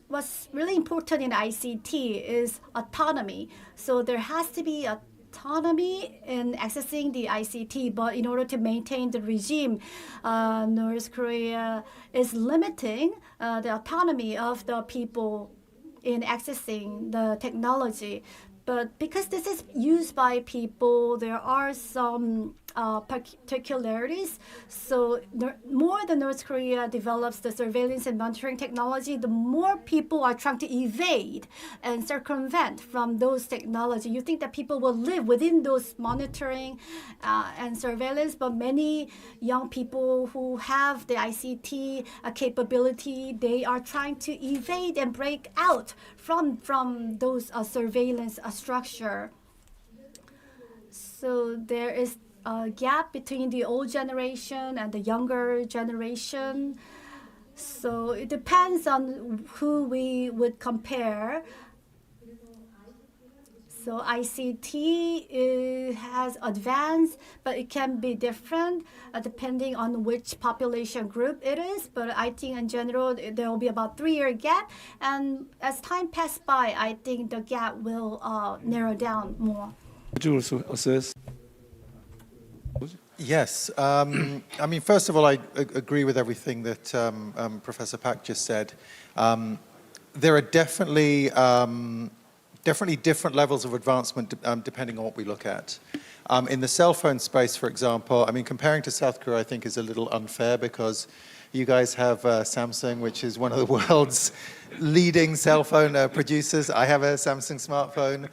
what's really important in ICT is autonomy. So there has to be autonomy in accessing the ICT, but in order to maintain the regime, North Korea is limiting the autonomy of the people in accessing the technology. But because this is used by people, there are some particularities. So the more the North Korea develops the surveillance and monitoring technology, the more people are trying to evade and circumvent from those technology. You think that people will live within those monitoring and surveillance, but many young people who have the ICT capability, they are trying to evade and break out from those surveillance structure. So there is a gap between the old generation and the younger generation. So it depends on who we would compare. So ICT has advanced, but it can be different depending on which population group it is. But I think in general, there will be about 3-year gap. And as time passes by, I think the gap will narrow down more. Would you also assess? Yes. I mean, first of all, I agree with everything that Professor Pak just said. There are definitely different levels of advancement depending on what we look at. In the cell phone space, for example, I mean, comparing to South Korea, I think is a little unfair because you guys have Samsung, which is one of the world's leading cell phone producers. I have a Samsung smartphone.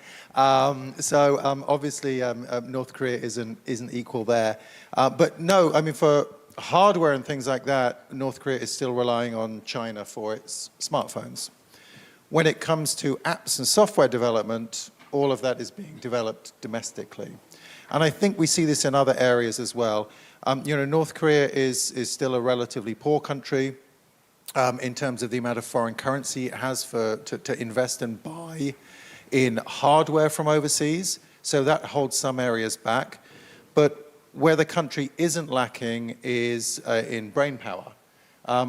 So obviously, North Korea isn't equal there. But no, I mean, for hardware and things like that, North Korea is still relying on China for its smartphones. when it comes to apps and software development, all of that is being developed domestically. And I think we see this in other areas as well. North Korea is still a relatively poor country in terms of the amount of foreign currency it has to invest and buy in hardware from overseas. So that holds some areas back. But where the country isn't lacking is in brain power.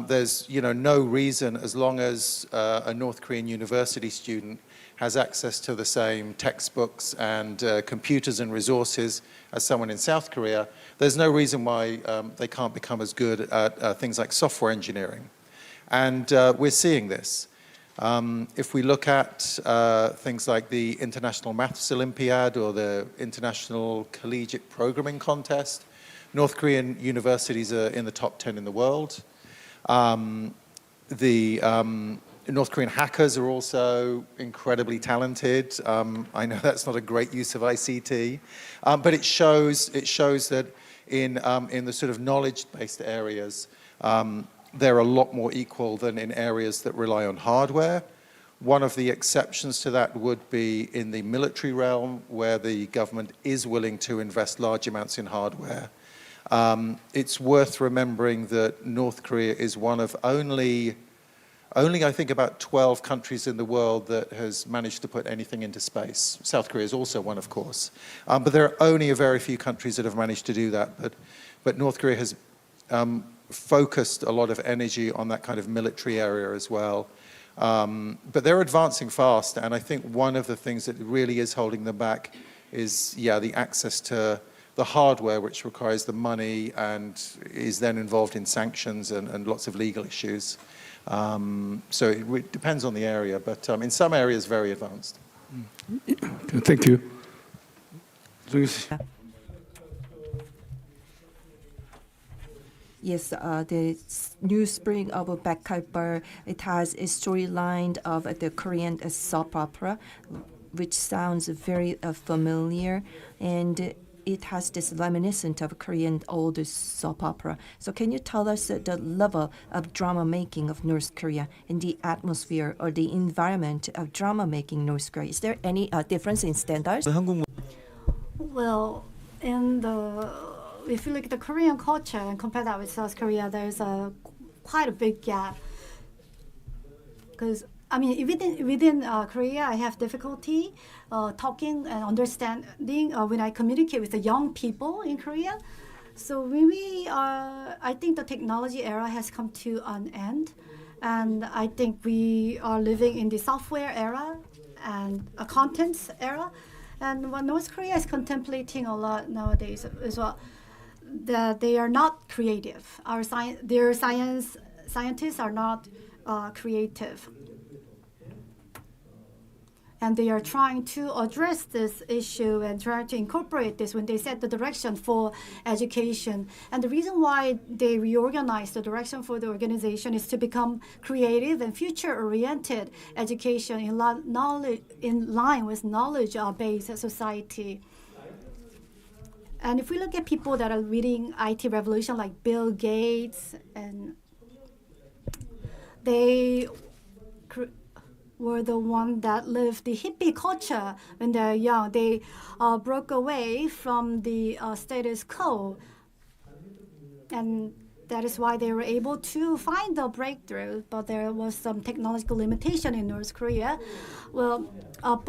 There's no reason, as long as a North Korean university student has access to the same textbooks and computers and resources as someone in South Korea, there's no reason why they can't become as good at things like software engineering. And we're seeing this. If we look at things like the International Maths Olympiad or the International Collegiate Programming Contest, North Korean universities are in the top 10 in the world. The North Korean hackers are also incredibly talented. I know that's not a great use of ICT, but it shows that in the sort of knowledge-based areas, they're a lot more equal than in areas that rely on hardware. One of the exceptions to that would be in the military realm, where the government is willing to invest large amounts in hardware. It's worth remembering that North Korea is one of only I think about 12 countries in the world that has managed to put anything into space. South Korea is also one, of course. But there are only a very few countries that have managed to do that. But North Korea has focused a lot of energy on that kind of military area as well. But they're advancing fast, and I think one of the things that really is holding them back is, the access to the hardware, which requires the money and is then involved in sanctions and lots of legal issues. So it depends on the area, but in some areas, very advanced. Thank you. Yes, the new spring of Paiknam, it has a storyline of the Korean soap opera, which sounds very familiar, and it has this reminiscent of Korean old soap opera. So can you tell us the level of drama making of North Korea and the atmosphere or the environment of drama making North Korea? Is there any difference in standards? Well, if you look at the Korean culture and compare that with South Korea, there's quite a big gap. Because within Korea, I have difficulty talking and understanding when I communicate with the young people in Korea. So I think the technology era has come to an end, and I think we are living in the software era and a contents era. And what North Korea is contemplating a lot nowadays is that they are not creative. Their scientists are not creative. And they are trying to address this issue and trying to incorporate this when they set the direction for education. And the reason why they reorganized the direction for the organization is to become creative and future-oriented education in line with knowledge-based society. And if we look at people that are leading IT revolution like Bill Gates, and they were the one that lived the hippie culture when they're young. They broke away from the status quo. And that is why they were able to find the breakthrough. But there was some technological limitation in North Korea. Well,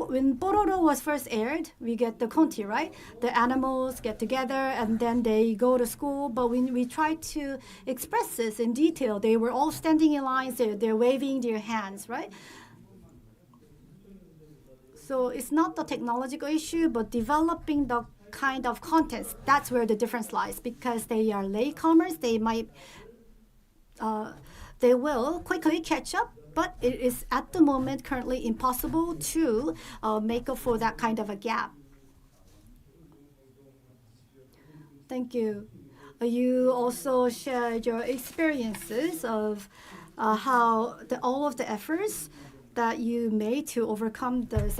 when Pororo was first aired, we get the Conti, right? The animals get together and then they go to school. But when we tried to express this in detail, they were all standing in lines. They're waving their hands, right? So it's not the technological issue, but developing the kind of contents. That's where the difference lies. Because they are latecomers, they will quickly catch up. But it is at the moment currently impossible to make up for that kind of a gap. Thank you. You also shared your experiences of how all of the efforts that you made to overcome this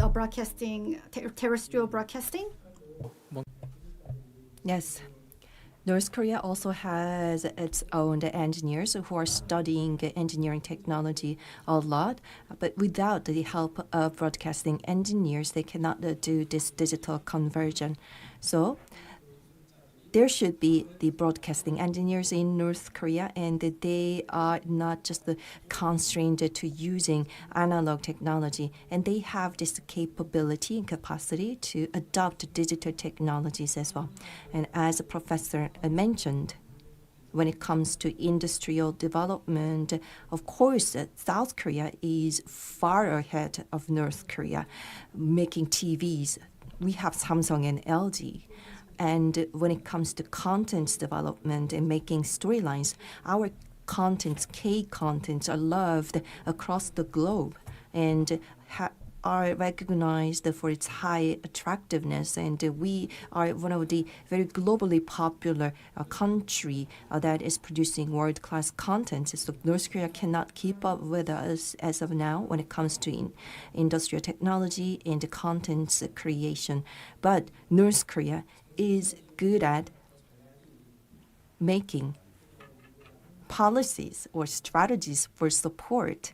terrestrial broadcasting? Yes. North Korea also has its own engineers who are studying engineering technology a lot, but without the help of broadcasting engineers, they cannot do this digital conversion. So there should be the broadcasting engineers in North Korea, and they are not just constrained to using analog technology, and they have this capability and capacity to adopt digital technologies as well. And as a professor mentioned, when it comes to industrial development, of course, South Korea is far ahead of North Korea, making TVs. We have Samsung and LG. And when it comes to content development and making storylines, our contents, K-contents, are loved across the globe and are recognized for its high attractiveness. And we are one of the very globally popular country that is producing world-class content. So North Korea cannot keep up with us as of now when it comes to industrial technology and content creation. But North Korea is good at making policies or strategies for support.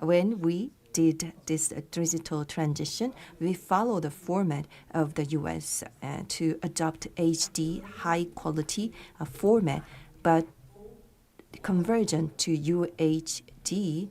When we did this digital transition, we follow the format of the US to adopt HD high quality format, but the conversion to UHD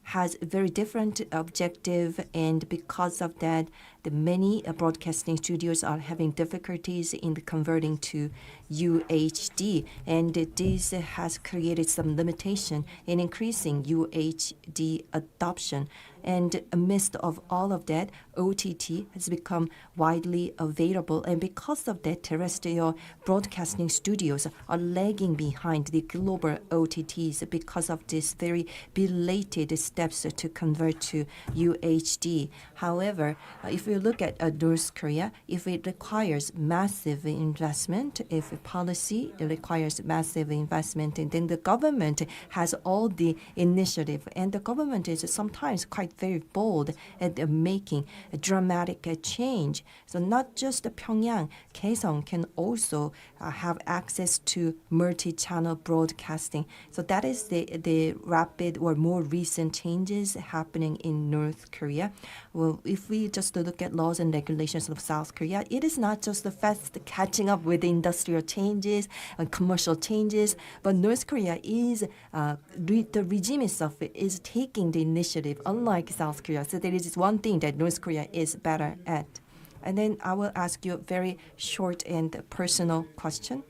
has a very different objective, and because of that, the many broadcasting studios are having difficulties in converting to UHD, and this has created some limitation in increasing UHD adoption. And amidst of all of that, OTT has become widely available, and because of that, terrestrial broadcasting studios are lagging behind the global OTTs because of this very belated steps to convert to UHD. However, if we look at North Korea, if it requires massive investment, if a policy requires massive investment, and then the government has all the initiative, and the government is sometimes quite very bold at making a dramatic change. So not just Pyongyang, Kaesong can also have access to multi-channel broadcasting. So that is the rapid or more recent changes happening in North Korea. Well, if we just look at laws and regulations of South Korea, it is not just the fast catching up with industrial changes and commercial changes, but North Korea is, the regime itself is taking the initiative, unlike South Korea. So there is one thing that North Korea is better at. And then I will ask you a very short and personal question.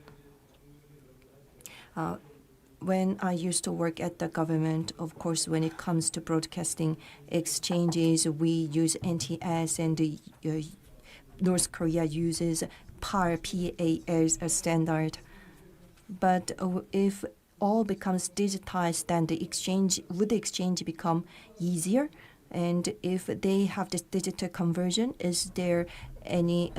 When I used to work at the government, of course, when it comes to broadcasting exchanges, we use NTS, and North Korea uses PAR, as a standard. But if all becomes digitized, then the exchange become easier? And if they have this digital conversion, is there any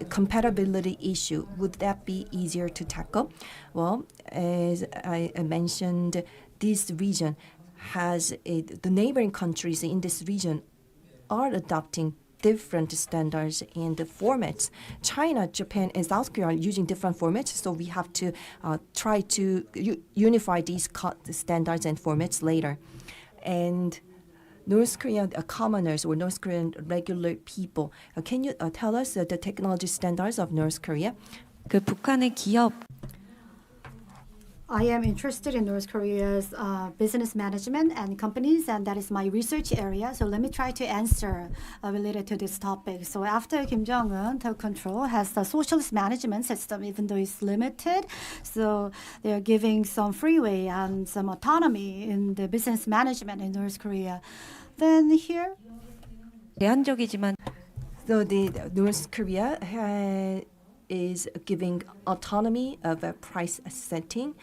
compatibility issue? Would that be easier to tackle? Well, as I mentioned, this region has the neighboring countries in this region are adopting different standards and formats. China, Japan, and South Korea are using different formats, so we have to try to unify these standards and formats later. And North Korean commoners or North Korean regular people, can you tell us the technology standards of North Korea? 그 북한의 기업 I am interested in North Korea's business management and companies, and that is my research area. So let me try to answer related to this topic. So after Kim Jong-un took control, has the socialist management system, even though it's limited. So they are giving some freeway and some autonomy in the business management in North Korea. Then here, 제한적이지만 So the North Korea is giving autonomy of price setting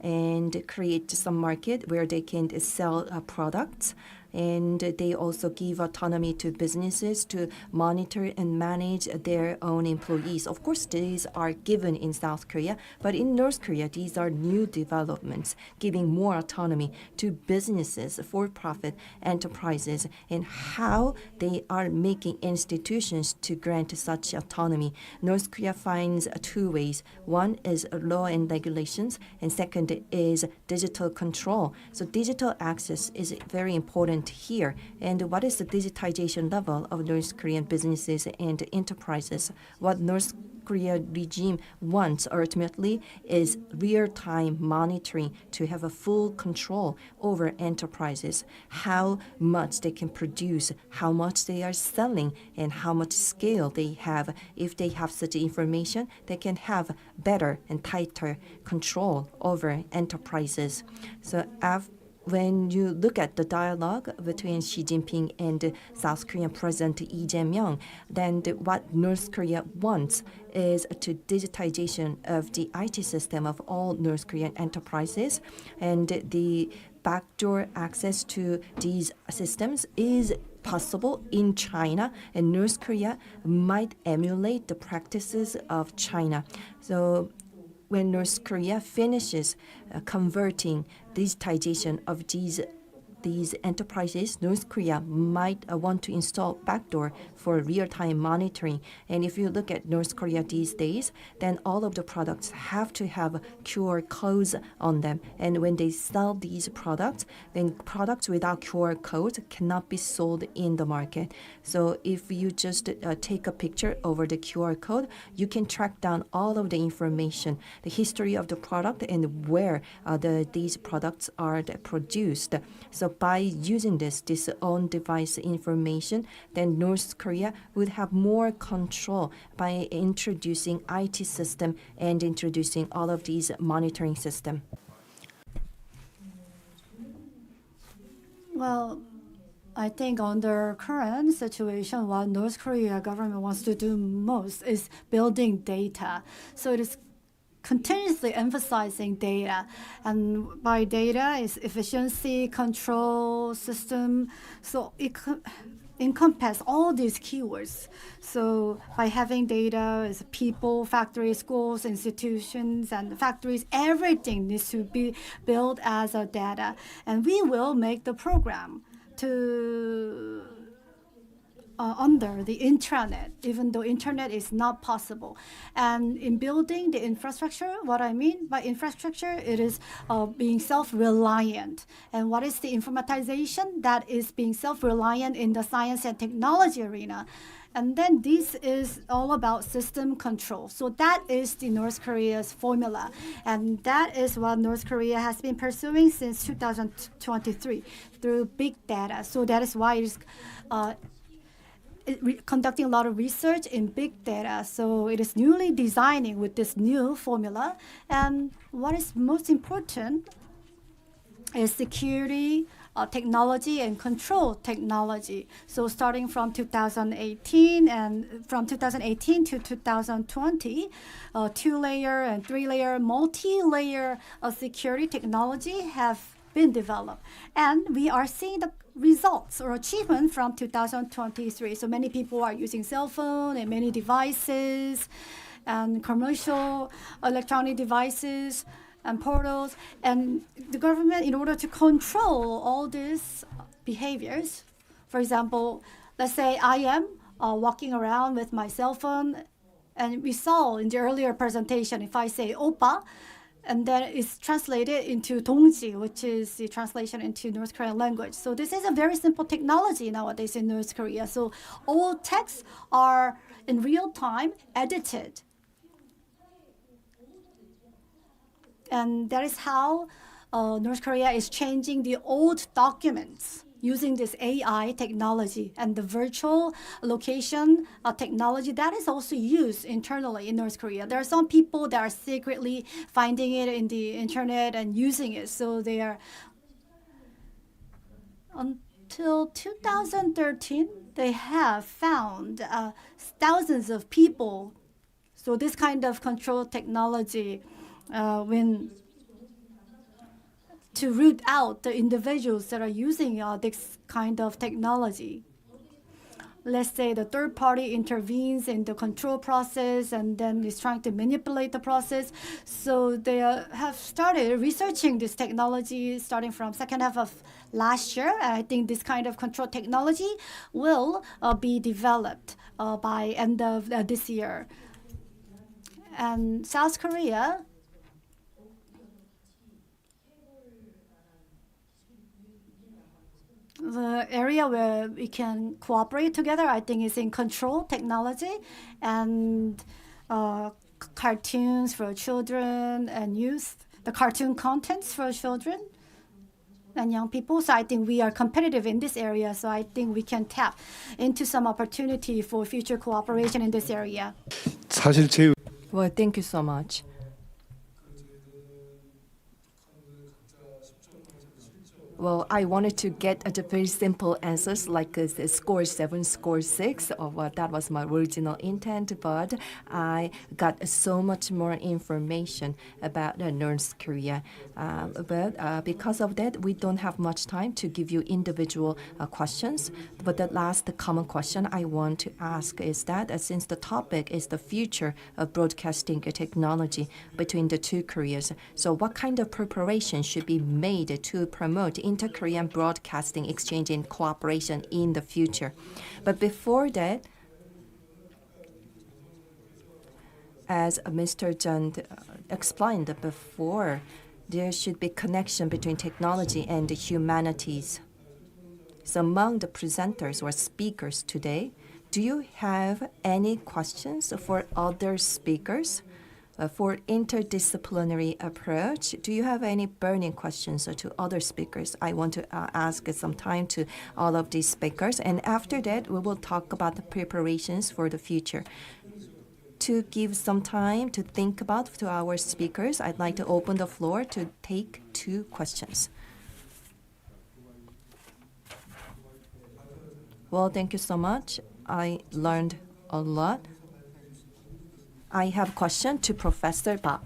and create some market where they can sell products. and they also give autonomy to businesses to monitor and manage their own employees. Of course, these are given in South Korea, but in North Korea, these are new developments, giving more autonomy to businesses, for-profit enterprises, and how they are making institutions to grant such autonomy. North Korea finds two ways. One is law and regulations, and second is digital control. So digital access is very important here. And what is the digitization level of North Korean businesses and enterprises? What North Korea regime wants ultimately is real-time monitoring to have a full control over enterprises, how much they can produce, how much they are selling, and how much scale they have. If they have such information, they can have better and tighter control over enterprises. So when you look at the dialogue between Xi Jinping and South Korean President Lee Jae-myung, then what North Korea wants is to digitization of the IT system of all North Korean enterprises, and the backdoor access to these systems is possible in China, and North Korea might emulate the practices of China. So when North Korea finishes converting digitization of these enterprises, North Korea might want to install backdoor for real-time monitoring. And if you look at North Korea these days, then all of the products have to have QR codes on them. And when they sell these products, then products without QR codes cannot be sold in the market. So if you just take a picture over the QR code, you can track down all of the information, the history of the product, and where these products are produced. So by using this on-device information, then North Korea would have more control by introducing IT system and introducing all of these monitoring system. Well, I think under current situation, what North Korea government wants to do most is building data. So it is continuously emphasizing data, and by data is efficiency, control, system. So it encompass all these keywords. So by having data is people, factories, schools, institutions, and factories, everything needs to be built as a data. And we will make the program to under the intranet, even though internet is not possible. And in building the infrastructure, what I mean by infrastructure, it is being self-reliant. And what is the informatization? That is being self-reliant in the science and technology arena. And then this is all about system control. So that is the North Korea's formula. And that is what North Korea has been pursuing since 2023 through big data. So that is why it is conducting a lot of research in big data. So it is newly designing with this new formula. And what is most important is security, technology, and control technology. So starting from 2018 and from 2018 to 2020, two-layer and three-layer, multi-layer security technology have been developed. And we are seeing the results or achievement from 2023. So many people are using cell phone and many devices and commercial electronic devices and portals. And the government, in order to control all these behaviors, for example, let's say I am walking around with my cell phone, and we saw in the earlier presentation, if I say "Oppa," and then it's translated into 동지, which is the translation into North Korean language. So this is a very simple technology nowadays in North Korea. So all texts are in real time edited. And that is how North Korea is changing the old documents using this AI technology, and the virtual location technology that is also used internally in North Korea. There are some people that are secretly finding it in the internet and using it. So they are, until 2013, they have found thousands of people. So this kind of control technology, when to root out the individuals that are using this kind of technology. Let's say the third party intervenes in the control process and then is trying to manipulate the process. So they have started researching this technology starting from second half of last year. And I think this kind of control technology will be developed by end of this year. And South Korea, the area where we can cooperate together, I think, is in control technology and cartoons for children and youth, the cartoon contents for children and young people. So I think we are competitive in this area. So I think we can tap into some opportunity for future cooperation in this area. 사실 제 Well, thank you so much. Well, I wanted to get a very simple answers like score 7, score 6, or what that was my original intent, but I got so much more information about North Korea. But because of that, we don't have much time to give you individual questions. But the last common question I want to ask is that since the topic is the future of broadcasting technology between the two Koreas, so what kind of preparation should be made to promote inter-Korean broadcasting exchange and cooperation in the future? But before that, as Mr. Jun explained before, there should be connection between technology and the humanities. So among the presenters or speakers today, do you have any questions for other speakers? For interdisciplinary approach, do you have any burning questions to other speakers? I want to ask some time to all of these speakers, and after that, we will talk about the preparations for the future. To give some time to think about to our speakers, I'd like to open the floor to take 2 questions. Well, thank you so much. I learned a lot. I have a question to Professor Ba.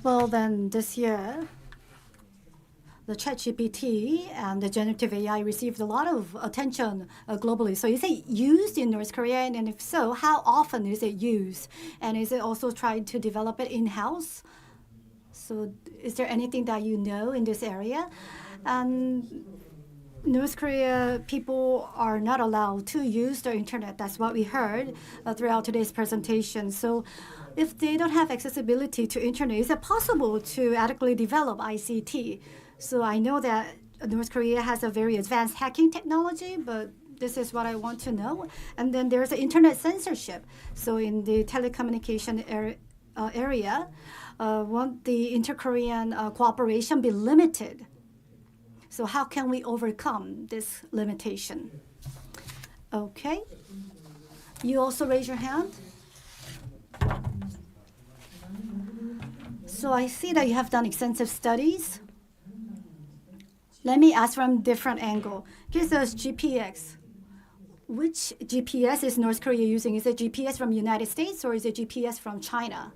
Well, then this year, the ChatGPT and the generative AI received a lot of attention globally. So is it used in North Korea? And if so, how often is it used? And is it also trying to develop it in-house? So is there anything that you know in this area? And North Korea people are not allowed to use the internet. That's what we heard throughout today's presentation. So if they don't have accessibility to internet, is it possible to adequately develop ICT? So I know that North Korea has a very advanced hacking technology, but this is what I want to know. And then there's the internet censorship. So in the telecommunication area, won't the inter-Korean cooperation be limited? So how can we overcome this limitation? Okay. You also raise your hand. So I see that you have done extensive studies. Let me ask from a different angle. Here's the GPS. Which GPS is North Korea using? Is it GPS from the United States or is it GPS from China?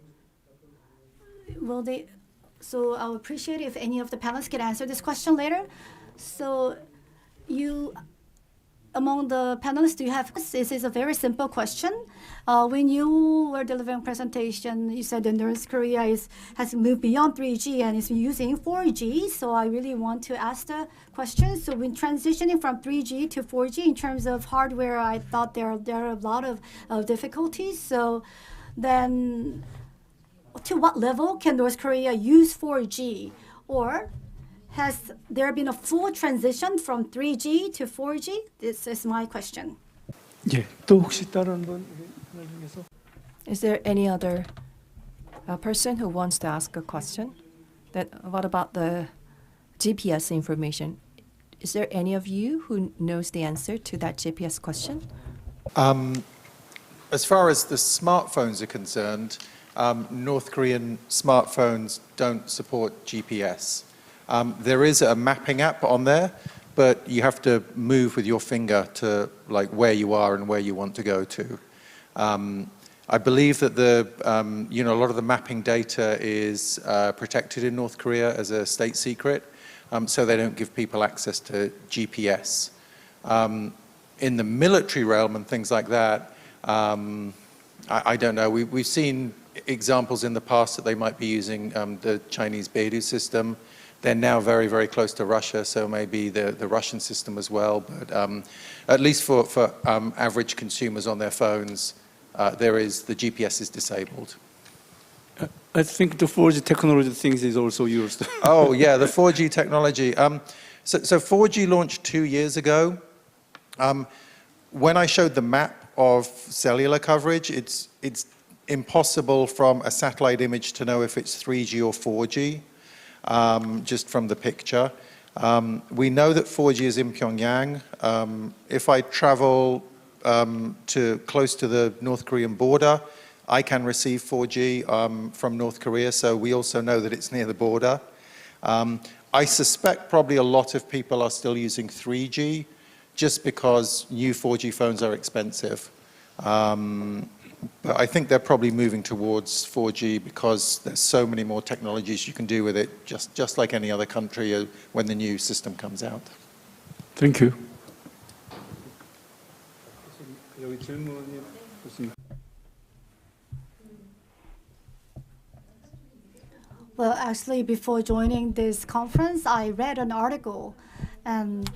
So I'll appreciate if any of the panelists can answer this question later. So among the panelists, do you have, this is a very simple question. When you were delivering presentation, you said that North Korea has moved beyond 3G and is using 4G. So I really want to ask the question. So when transitioning from 3G to 4G in terms of hardware, I thought there are a lot of difficulties. So then to what level can North Korea use 4G? Or has there been a full transition from 3G to 4G? This is my question. 예, 또 혹시 다른 분 중에서? Is there any other person who wants to ask a question? What about the GPS information? Is there any of you who knows the answer to that GPS question? As far as the smartphones are concerned, North Korean smartphones don't support GPS. There is a mapping app on there, but you have to move with your finger to like where you are and where you want to go to. I believe that a lot of the mapping data is protected in North Korea as a state secret, so they don't give people access to GPS. In the military realm and things like that, I don't know. We've seen examples in the past that they might be using the Chinese Beidou system. They're now very, very close to Russia, so maybe the Russian system as well. But at least for average consumers on their phones, the GPS is disabled. I think the 4G technology things is also used. Oh, yeah, the 4G technology. So 4G launched 2 years ago. When I showed the map of cellular coverage, it's impossible from a satellite image to know if it's 3G or 4G, just from the picture. We know that 4G is in Pyongyang. If I travel close to the North Korean border, I can receive 4G from North Korea, so we also know that it's near the border. I suspect probably a lot of people are still using 3G just because new 4G phones are expensive. But I think they're probably moving towards 4G because there's so many more technologies you can do with it, just like any other country when the new system comes out. Thank you. 여기 질문이 있습니다. Well, actually, before joining this conference, I read an article, and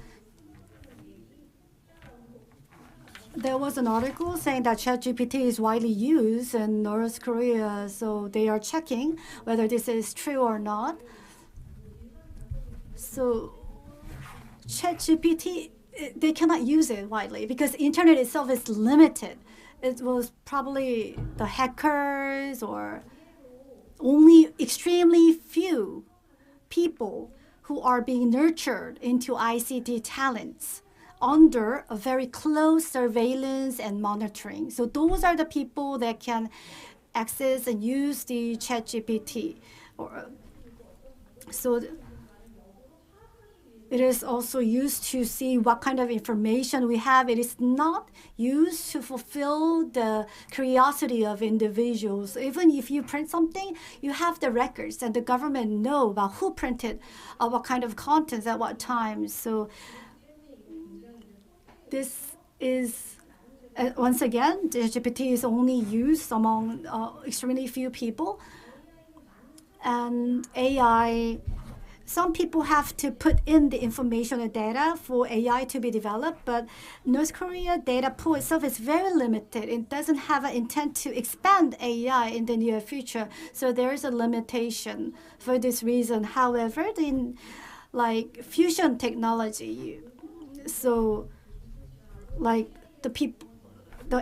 there was an article saying that ChatGPT is widely used in North Korea, so they are checking whether this is true or not. So ChatGPT, they cannot use it widely because internet itself is limited. It was probably the hackers or only extremely few people who are being nurtured into ICT talents under a very close surveillance and monitoring. So those are the people that can access and use the ChatGPT. So it is also used to see what kind of information we have. It is not used to fulfill the curiosity of individuals. Even if you print something, you have the records, and the government know about who printed, what kind of contents at what time. So this is, once again, the GPT is only used among extremely few people. And AI, some people have to put in the information and data for AI to be developed, but North Korea data pool itself is very limited. It doesn't have an intent to expand AI in the near future, so there is a limitation for this reason. However, in like fusion technology, so like the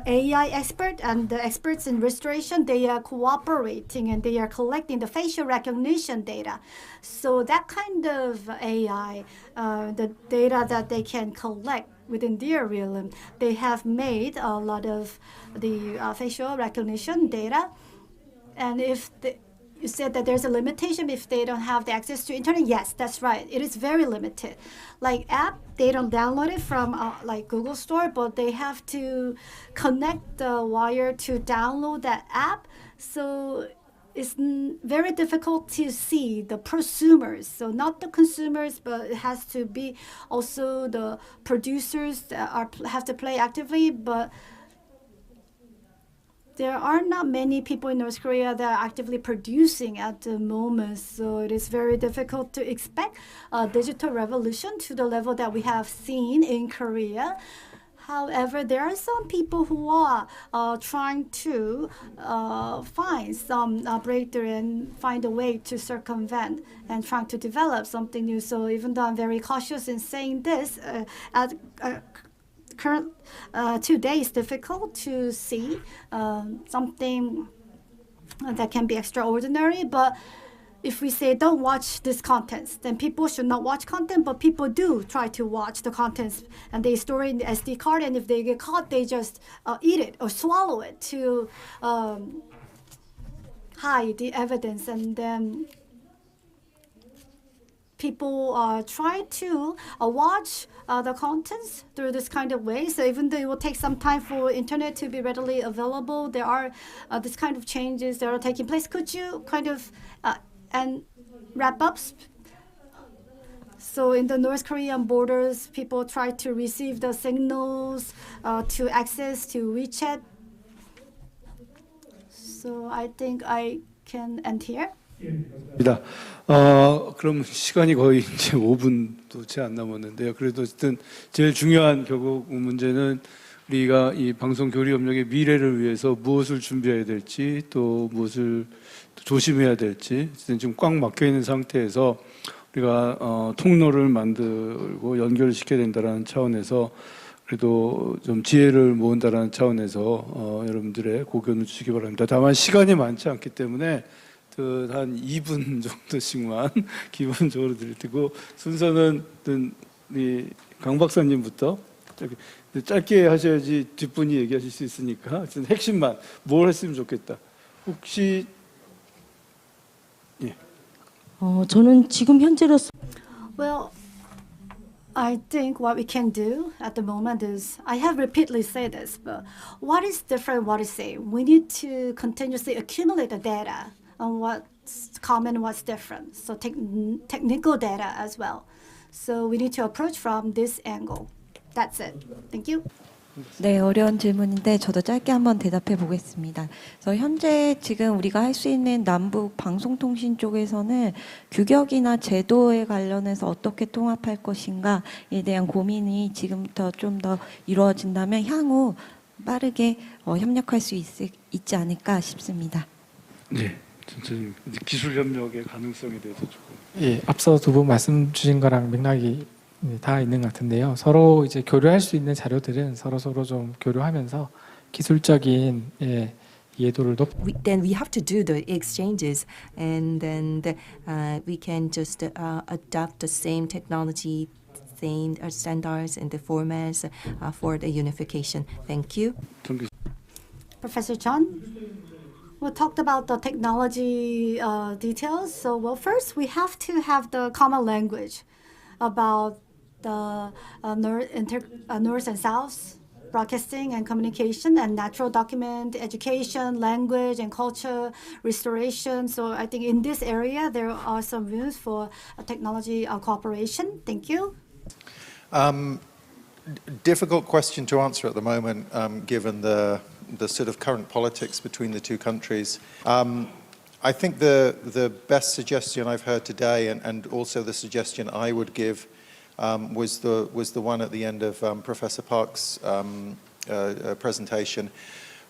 AI expert and the experts in restoration, they are cooperating and they are collecting the facial recognition data. So that kind of AI, the data that they can collect within their realm, they have made a lot of the facial recognition data. And if you said that there's a limitation if they don't have the access to internet. Yes, that's right. It is very limited. Like app, they don't download it from like Google Store, but they have to connect the wire to download that app. So it's very difficult to see the prosumers. So not the consumers, but it has to be also the producers that have to play actively. But there are not many people in North Korea that are actively producing at the moment, so it is very difficult to expect a digital revolution to the level that we have seen in Korea. However, there are some people who are trying to find some breakthrough and find a way to circumvent and trying to develop something new. So even though I'm very cautious in saying this, today it's difficult to see something that can be extraordinary, but if we say don't watch this contents, then people should not watch content, but people do try to watch the contents and they store it in the SD card, and if they get caught, they just eat it or swallow it to hide the evidence. And then people try to watch the contents through this kind of way. So even though it will take some time for internet to be readily available, there are this kind of changes that are taking place. Could you kind of and wrap up? So in the North Korean borders, people try to receive the signals to access to WeChat. So I think I can end here. 입니다. 그럼 시간이 거의 이제 5분도 채 안 남았는데요. 그래도 어쨌든 제일 중요한 결국 문제는 우리가 이 방송 교류 협력의 미래를 위해서 무엇을 준비해야 될지 또 무엇을 조심해야 될지 지금 꽉 막혀 있는 상태에서 우리가 통로를 만들고 연결을 시켜야 된다는 차원에서 그래도 좀 지혜를 모은다는 차원에서 여러분들의 고견을 주시기 바랍니다. 다만 시간이 많지 않기 때문에 한 2분 정도씩만 기본적으로 드릴 테고 순서는 우리 강 박사님부터 짧게 하셔야지 뒷분이 얘기하실 수 있으니까 핵심만 뭘 했으면 좋겠다. 혹시 예. 저는 지금 현재로서 Well, I think what we can do at the moment is, I have repeatedly said this, but what is different, what is same? We need to continuously accumulate the data on what's common, what's different. So technical data as well. So we need to approach from this angle. That's it. Thank you. 네, 어려운 질문인데 저도 짧게 한번 대답해 보겠습니다. 그래서 현재 지금 우리가 할 수 있는 남북 방송통신 쪽에서는 규격이나 제도에 관련해서 어떻게 통합할 것인가에 대한 고민이 지금부터 좀 더 이루어진다면 향후 빠르게 협력할 수 있지 않을까 싶습니다. 네, 전체적인 기술 협력의 가능성에 대해서 조금. 예, 앞서 두 분 말씀 주신 거랑 맥락이 다 있는 것 같은데요. 서로 이제 교류할 수 있는 자료들은 서로 좀 교류하면서 기술적인 이해도를 Then we have to do the exchanges, and then we can just adopt the same technology, same standards and the formats for the unification. Thank you. Professor John? We talked about the technology details. So, well, first we have to have the common language about the North and South broadcasting and communication and natural document, education, language and culture, restoration. So I think in this area, there are some rooms for technology cooperation. Thank you. Difficult question to answer at the moment, given the sort of current politics between the two countries. I think the best suggestion I've heard today, and also the suggestion I would give, was the one at the end of Professor Park's presentation,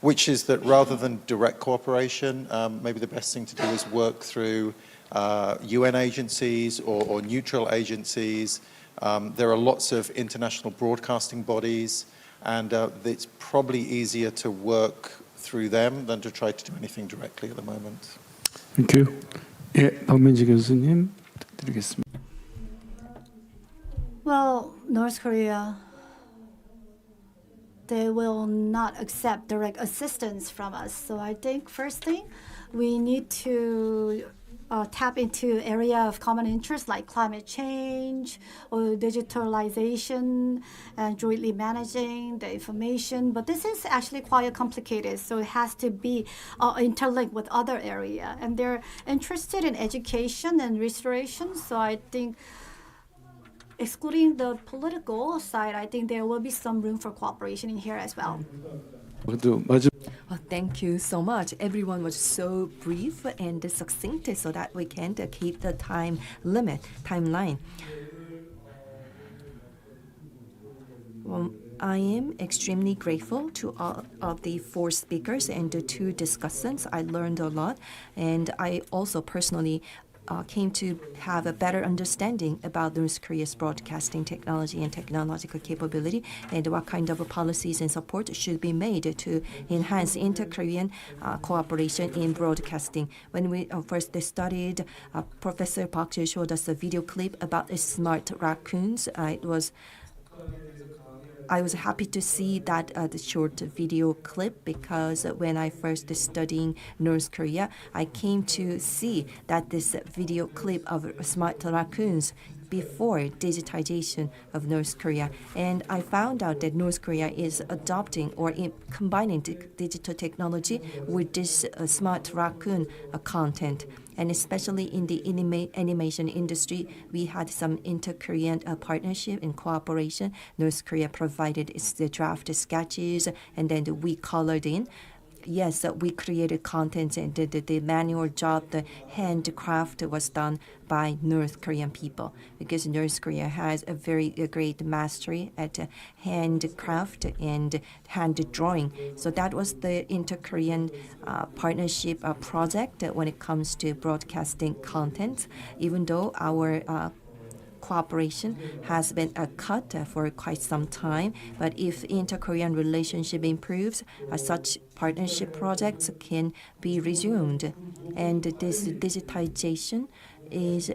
which is that rather than direct cooperation, maybe the best thing to do is work through UN agencies or neutral agencies. There are lots of international broadcasting bodies, and it's probably easier to work through them than to try to do anything directly at the moment. Thank you. 예, 박민지 교수님 드리겠습니다. Well, North Korea, they will not accept direct assistance from us. So I think first thing, we need to tap into area of common interest like climate change or digitalization and jointly managing the information. But this is actually quite complicated, so it has to be interlinked with other area. And they're interested in education and restoration, so I think excluding the political side, I think there will be some room for cooperation in here as well. Well, thank you so much. Everyone was so brief and succinct so that we can keep the timeline. Well, I am extremely grateful to all of the four speakers and the two discussants. I learned a lot, and I also personally came to have a better understanding about North Korea's broadcasting technology and technological capability, and what kind of policies and support should be made to enhance inter-Korean cooperation in broadcasting. When we first studied, Professor Park showed us a video clip about smart raccoons. It was I was happy to see that the short video clip, because when I first studying North Korea, I came to see that this video clip of smart raccoons before digitization of North Korea. And I found out that North Korea is adopting or combining digital technology with this smart raccoon content. And especially in the animation industry, we had some inter-Korean partnership and cooperation. North Korea provided the draft sketches, and then we colored in. Yes, we created content, and the manual job, the handcraft was done by North Korean people, because North Korea has a very great mastery at handcraft and hand drawing. So that was the inter-Korean partnership project when it comes to broadcasting content. Even though our cooperation has been cut for quite some time, but if inter-Korean relationship improves, such partnership projects can be resumed. And this digitization is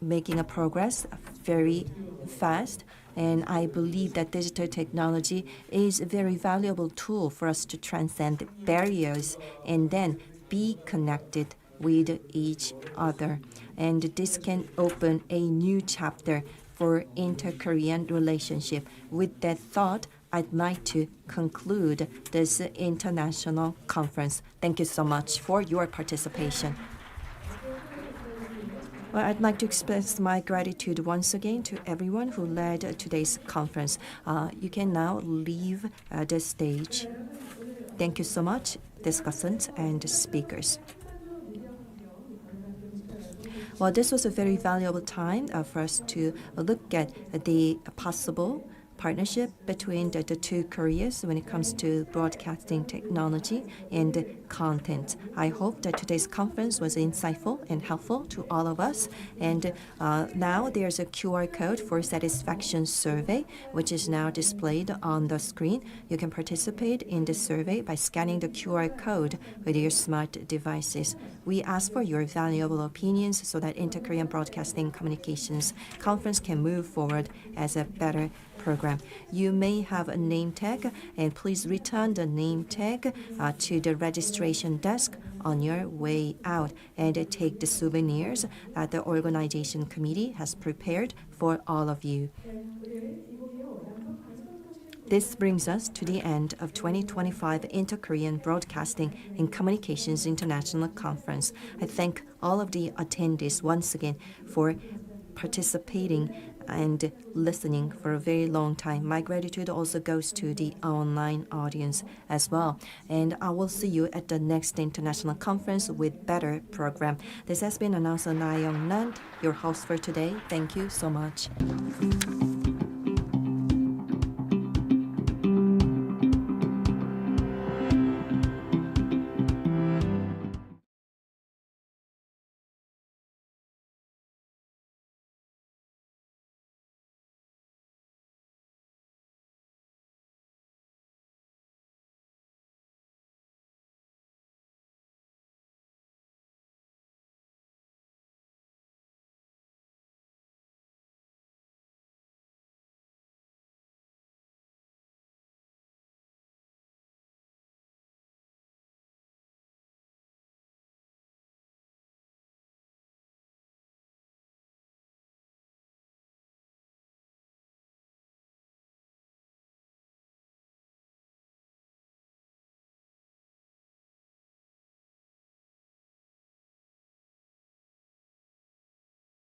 making a progress very fast. And I believe that digital technology is a very valuable tool for us to transcend barriers and then be connected with each other. And this can open a new chapter for inter-Korean relationship. With that thought, I'd like to conclude this international conference. Thank you so much for your participation. Well, I'd like to express my gratitude once again to everyone who led today's conference. You can now leave the stage. Thank you so much, discussants and speakers. Well, this was a very valuable time for us to look at the possible partnership between the two Koreas when it comes to broadcasting technology and content. I hope that today's conference was insightful and helpful to all of us. And now there's a QR code for satisfaction survey, which is now displayed on the screen. You can participate in the survey by scanning the QR code with your smart devices. We ask for your valuable opinions so that Inter-Korean Broadcasting Communications Conference can move forward as a better program. You may have a name tag, and please return the name tag to the registration desk on your way out, and take the souvenirs that the organization committee has prepared for all of you. This brings us to the end of 2025 Inter-Korean Broadcasting and Communications International Conference. I thank all of the attendees once again for participating and listening for a very long time. My gratitude also goes to the online audience as well. And I will see you at the next international conference with better program. This has been announcer Na Young Nan, your host for today. Thank you so much.